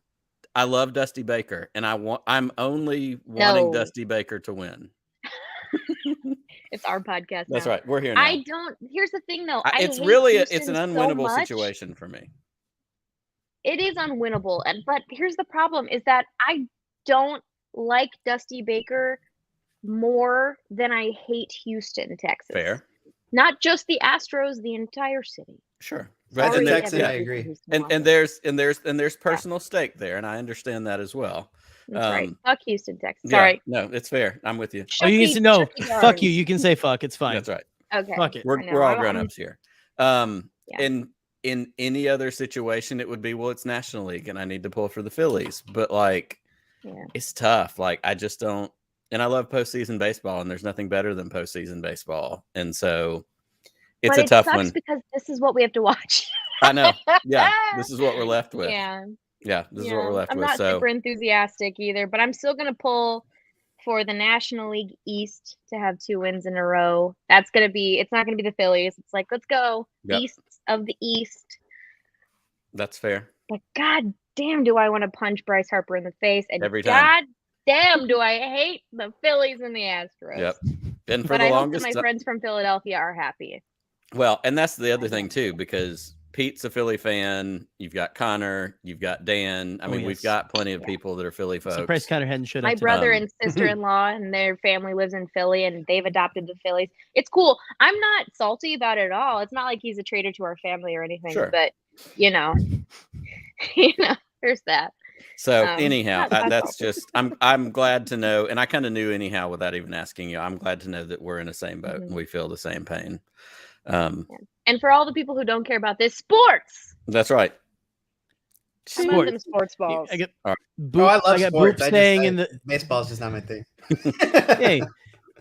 Speaker 10: I love Dusty Baker, and I'm only wanting Dusty Baker to win.
Speaker 8: It's our podcast.
Speaker 10: That's right. We're here now.
Speaker 8: Here's the thing, though.
Speaker 10: It's an unwinnable situation for me.
Speaker 8: It is unwinnable, but here's the problem: is that I don't like Dusty Baker more than I hate Houston, Texas.
Speaker 10: Fair.
Speaker 8: Not just the Astros, the entire city.
Speaker 10: Sure.
Speaker 3: Right. And Texas, I agree.
Speaker 10: And there's personal stake there, and I understand that as well.
Speaker 8: That's right. Fuck Houston, Texas. Sorry.
Speaker 10: No, it's fair. I'm with you.
Speaker 2: You can say no. Fuck you. You can say fuck. It's fine.
Speaker 10: That's right.
Speaker 8: Okay.
Speaker 2: Fuck it.
Speaker 10: We're all grown ups here. In any other situation, it would be, well, it's National League, and I need to pull for the Phillies. But it's tough. I just don't. And I love postseason baseball, and there's nothing better than postseason baseball. And so it's a tough one.
Speaker 8: Because this is what we have to watch.
Speaker 10: I know. Yeah. This is what we're left with.
Speaker 8: Yeah.
Speaker 10: Yeah. This is what we're left with.
Speaker 8: I'm not super enthusiastic either, but I'm still going to pull for the National League East to have 2 wins in a row. It's not going to be the Phillies. It's let's go.
Speaker 10: Yep.
Speaker 8: East of the East.
Speaker 10: That's fair.
Speaker 8: But God damn, do I want to punch Bryce Harper in the face. And
Speaker 10: every time.
Speaker 8: God damn, do I hate the Phillies and the Astros.
Speaker 10: Yep. And
Speaker 8: but I hope that my friends from Philadelphia are happy.
Speaker 10: Well, and that's the other thing too, because Pete's a Philly fan. You've got Connor. You've got Dan. I mean, we've got plenty of people that are Philly folks.
Speaker 2: Surprised Connor hadn't showed up.
Speaker 8: My brother and sister-in-law and their family lives in Philly, and they've adopted the Phillies. It's cool. I'm not salty about it at all. It's not like he's a traitor to our family or anything.
Speaker 10: Sure.
Speaker 8: But there's that.
Speaker 10: So anyhow, that's just. I'm glad to know, and I kind of knew anyhow without even asking you. I'm glad to know that we're in the same boat and we feel the same pain.
Speaker 8: And for all the people who don't care about this, sports.
Speaker 10: That's right.
Speaker 8: Sports balls.
Speaker 3: I love sports. Baseball is just not my thing.
Speaker 2: Hey.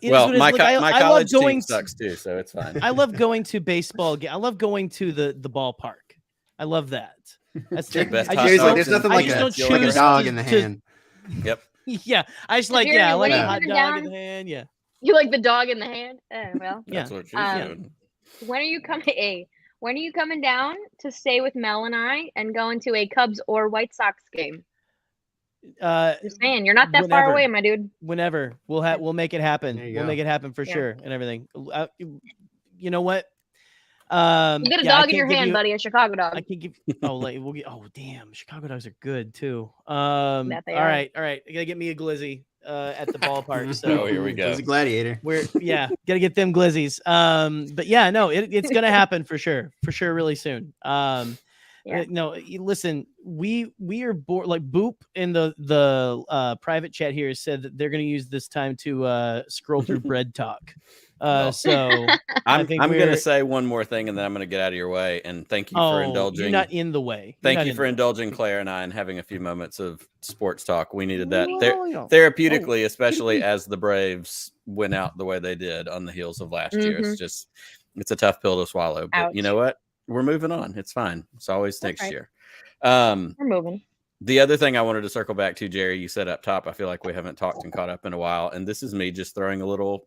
Speaker 10: Well, my college team sucks too, so it's fine.
Speaker 2: I love going to baseball. I love going to the ballpark. I love that. That's the best.
Speaker 3: There's nothing like a dog in the hand.
Speaker 10: Yep.
Speaker 2: Yeah, I just like I like a hot dog in the hand. Yeah.
Speaker 8: You like the dog in the hand? Well,
Speaker 10: that's what she's doing.
Speaker 8: When are you coming down to stay with Mel and I and go into a Cubs or White Sox game? Just saying, you're not that far away, my dude.
Speaker 2: Whenever we'll make it happen. We'll make it happen for sure and everything. You know what?
Speaker 8: You got a dog in your hand, buddy, a Chicago dog.
Speaker 2: I can give. Damn, Chicago dogs are good too. All right. I gotta get me a glizzy at the ballpark. So
Speaker 10: here we go.
Speaker 3: He's a gladiator.
Speaker 2: Gotta get them glizzies. But yeah, no, it's gonna happen for sure, really soon. No, listen, we are bored. Like Boop in the private chat here said that they're gonna use this time to scroll through bread talk. So
Speaker 10: I'm going to say one more thing, and then I'm going to get out of your way. And thank you for indulging.
Speaker 2: You're not in the way.
Speaker 10: Thank you for indulging Claire and I and having a few moments of sports talk. We needed that therapeutically, especially as the Braves went out the way they did on the heels of last year. It's a tough pill to swallow. But you know what? We're moving on. It's fine. It's always next year.
Speaker 8: We're moving.
Speaker 10: The other thing I wanted to circle back to, Jerry, you said up top, I feel like we haven't talked and caught up in a while. And this is me just throwing a little,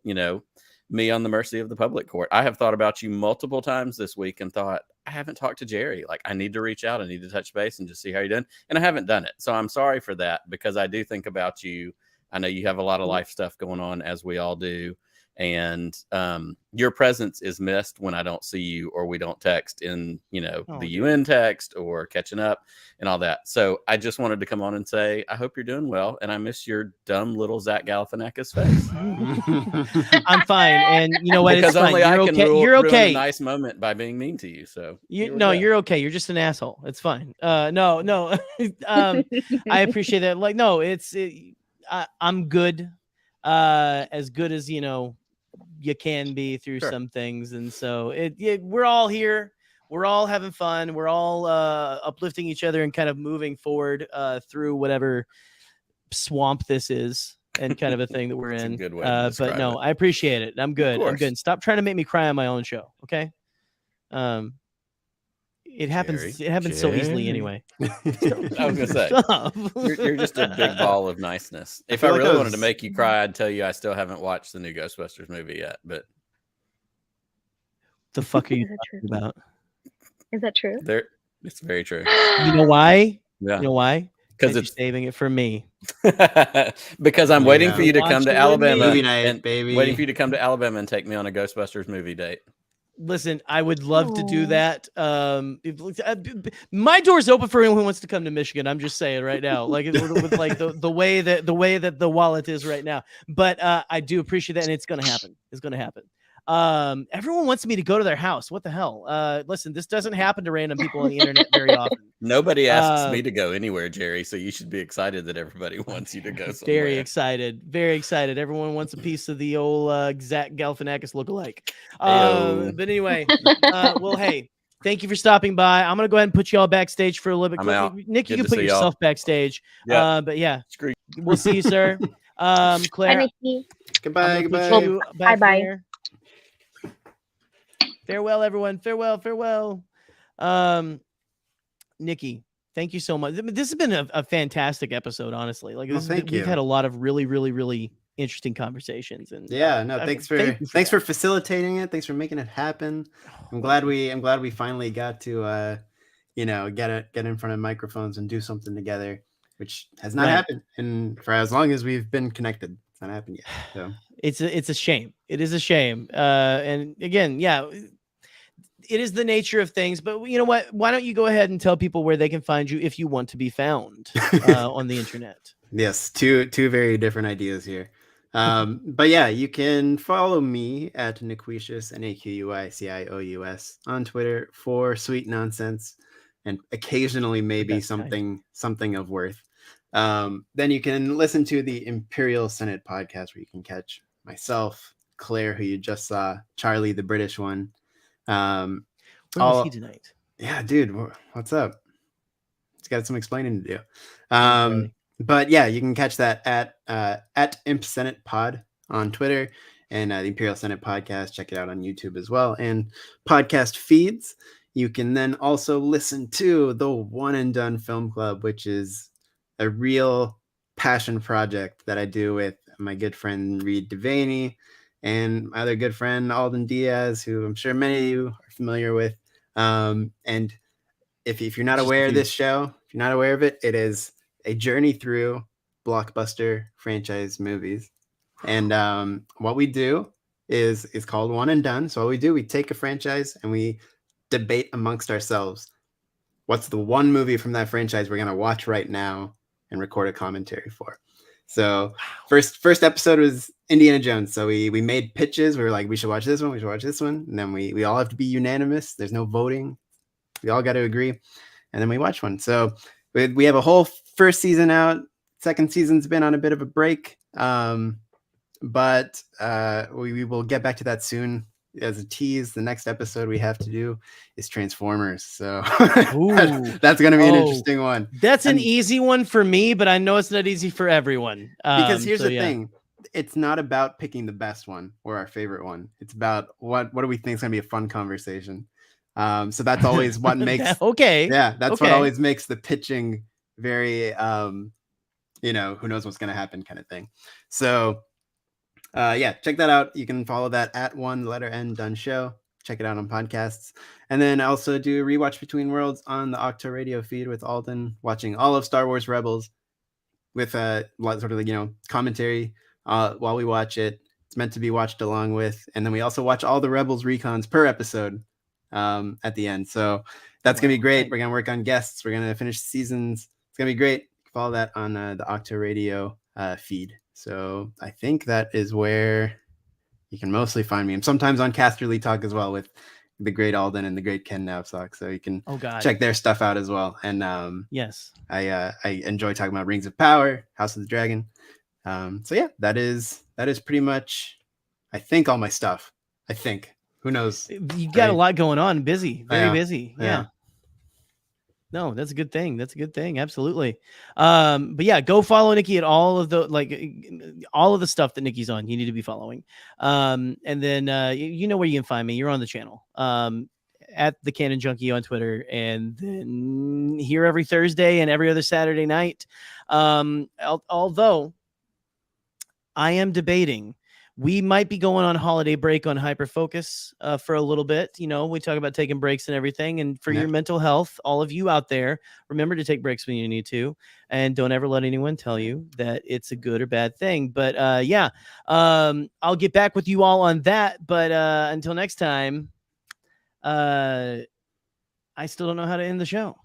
Speaker 10: me on the mercy of the public court. I have thought about you multiple times this week and thought, I haven't talked to Jerry. Like, I need to reach out. I need to touch base and just see how you're doing. And I haven't done it. So I'm sorry for that, because I do think about you. I know you have a lot of life stuff going on, as we all do. And your presence is missed when I don't see you or we don't text in, the UN text or catching up and all that. So I just wanted to come on and say, I hope you're doing well. And I miss your dumb little Zach Galifianakis face.
Speaker 2: I'm fine. And you know what?
Speaker 10: Because
Speaker 2: it's
Speaker 10: only
Speaker 2: fine.
Speaker 10: I
Speaker 2: You're
Speaker 10: can
Speaker 2: okay. You're
Speaker 10: ruin
Speaker 2: okay.
Speaker 10: a nice moment by being mean to you. So
Speaker 2: you're okay. You're just an asshole. It's fine. No. I appreciate that. Like, no, I'm good. As good as, you can be through some things. And so we're all here. We're all having fun. We're all uplifting each other and kind of moving forward through whatever swamp this is and kind of a thing that we're in.
Speaker 10: Good way to
Speaker 2: but no, I appreciate it. I'm good. I'm good. Stop trying to make me cry on my own show. Okay. It happens. It happens so easily anyway.
Speaker 10: I was gonna say, you're just a big ball of niceness. If I really wanted to make you cry, I'd tell you I still haven't watched the new Ghostbusters movie yet. But
Speaker 2: the fuck are you talking about?
Speaker 8: Is that true?
Speaker 10: It's very true.
Speaker 2: You know why?
Speaker 10: Yeah.
Speaker 2: You know why?
Speaker 10: Because it's
Speaker 2: saving it for me.
Speaker 10: Because I'm waiting for you to come to Alabama,
Speaker 3: baby.
Speaker 10: Waiting for you to come to Alabama and take me on a Ghostbusters movie date.
Speaker 2: Listen, I would love to do that. My door's open for anyone who wants to come to Michigan. I'm just saying right now, like with like the way that the wallet is right now. But I do appreciate that, and it's gonna happen. It's gonna happen. Everyone wants me to go to their house. What the hell? Listen, this doesn't happen to random people on the internet very often.
Speaker 10: Nobody asks me to go anywhere, Jerry. So you should be excited that everybody wants you to go somewhere.
Speaker 2: Very excited. Very excited. Everyone wants a piece of the old Zach Galifianakis lookalike. But anyway, well, hey, thank you for stopping by. I'm gonna go ahead and put you all backstage for a little bit.
Speaker 10: I'm out.
Speaker 2: Nick, you can put yourself backstage.
Speaker 10: Yeah.
Speaker 2: But yeah, we'll see you, sir. Claire.
Speaker 8: Bye, Nicky.
Speaker 3: Goodbye.
Speaker 8: Bye.
Speaker 2: Farewell, everyone. Farewell. Nikki, thank you so much. This has been a fantastic episode, honestly. Like, we've had a lot of really, really, really interesting conversations. And
Speaker 3: thanks for facilitating it. Thanks for making it happen. I'm glad we finally got to get in front of microphones and do something together, which has not happened. And for as long as we've been connected, it's not happened yet. So
Speaker 2: it's a shame. It is a shame. And again, it is the nature of things, but you know what? Why don't you go ahead and tell people where they can find you if you want to be found on the internet?
Speaker 3: Yes, two very different ideas here. But yeah, you can follow me at Niquicious, NAQUICIOUS on Twitter for sweet nonsense and occasionally maybe something of worth. Then you can listen to the Imperial Senate podcast where you can catch myself, Claire, who you just saw, Charlie, the British one.
Speaker 2: Where was he tonight?
Speaker 3: Yeah, dude, what's up? It's got some explaining to do. But yeah, you can catch that at Imp Senate Pod on Twitter and the Imperial Senate podcast. Check it out on YouTube as well and podcast feeds. You can then also listen to the One and Done Film Club, which is a real passion project that I do with my good friend Reed Devaney and my other good friend Alden Diaz, who I'm sure many of you are familiar with. And if you're not aware of this show, if you're not aware of it, it is a journey through blockbuster franchise movies. And what we do is called One and Done. So what we do, we take a franchise and we debate amongst ourselves. What's the one movie from that franchise we're going to watch right now and record a commentary for? So first episode was Indiana Jones. So we made pitches. We were like, we should watch this one. We should watch this one. And then we all have to be unanimous. There's no voting. We all got to agree. And then we watch one. So we have a whole first season out. Second season's been on a bit of a break. But we will get back to that soon. As a tease, the next episode we have to do is Transformers. So that's going to be an interesting one.
Speaker 2: That's an easy one for me, but I know it's not easy for everyone.
Speaker 3: Because here's the thing. It's not about picking the best one or our favorite one. It's about what do we think is going to be a fun conversation. So that's always what makes what always makes the pitching very who knows what's going to happen kind of thing. So yeah, check that out. You can follow that at @1 Done Show. Check it out on podcasts. And then I also do Rewatch Between Worlds on the Octo Radio feed with Alden, watching all of Star Wars Rebels with sort of commentary while we watch it. It's meant to be watched along with, and then we also watch all the Rebels recons per episode at the end. So that's gonna be great. We're gonna work on guests. We're gonna finish seasons. It's gonna be great. Follow that on the Octo Radio feed. So I think that is where you can mostly find me. I'm sometimes on Casterly Talk as well with the great Alden and the great Ken Knapsack. So you can check their stuff out as well. And
Speaker 2: yes,
Speaker 3: I enjoy talking about Rings of Power, House of the Dragon. So yeah, that is pretty much, I think, all my stuff. I think. Who knows?
Speaker 2: You got a lot going on. Busy, very busy. Yeah. No, that's a good thing. That's a good thing. Absolutely. But yeah, go follow Nicky at all of the stuff that Nicky's on. You need to be following. And then you know where you can find me. You're on the channel. At the Canon Junkie on Twitter, and then here every Thursday and every other Saturday night. Although I am debating, we might be going on holiday break on Hyperfocus for a little bit. We talk about taking breaks and everything. And for your mental health, all of you out there, remember to take breaks when you need to. And don't ever let anyone tell you that it's a good or bad thing. But I'll get back with you all on that. But until next time, I still don't know how to end the show.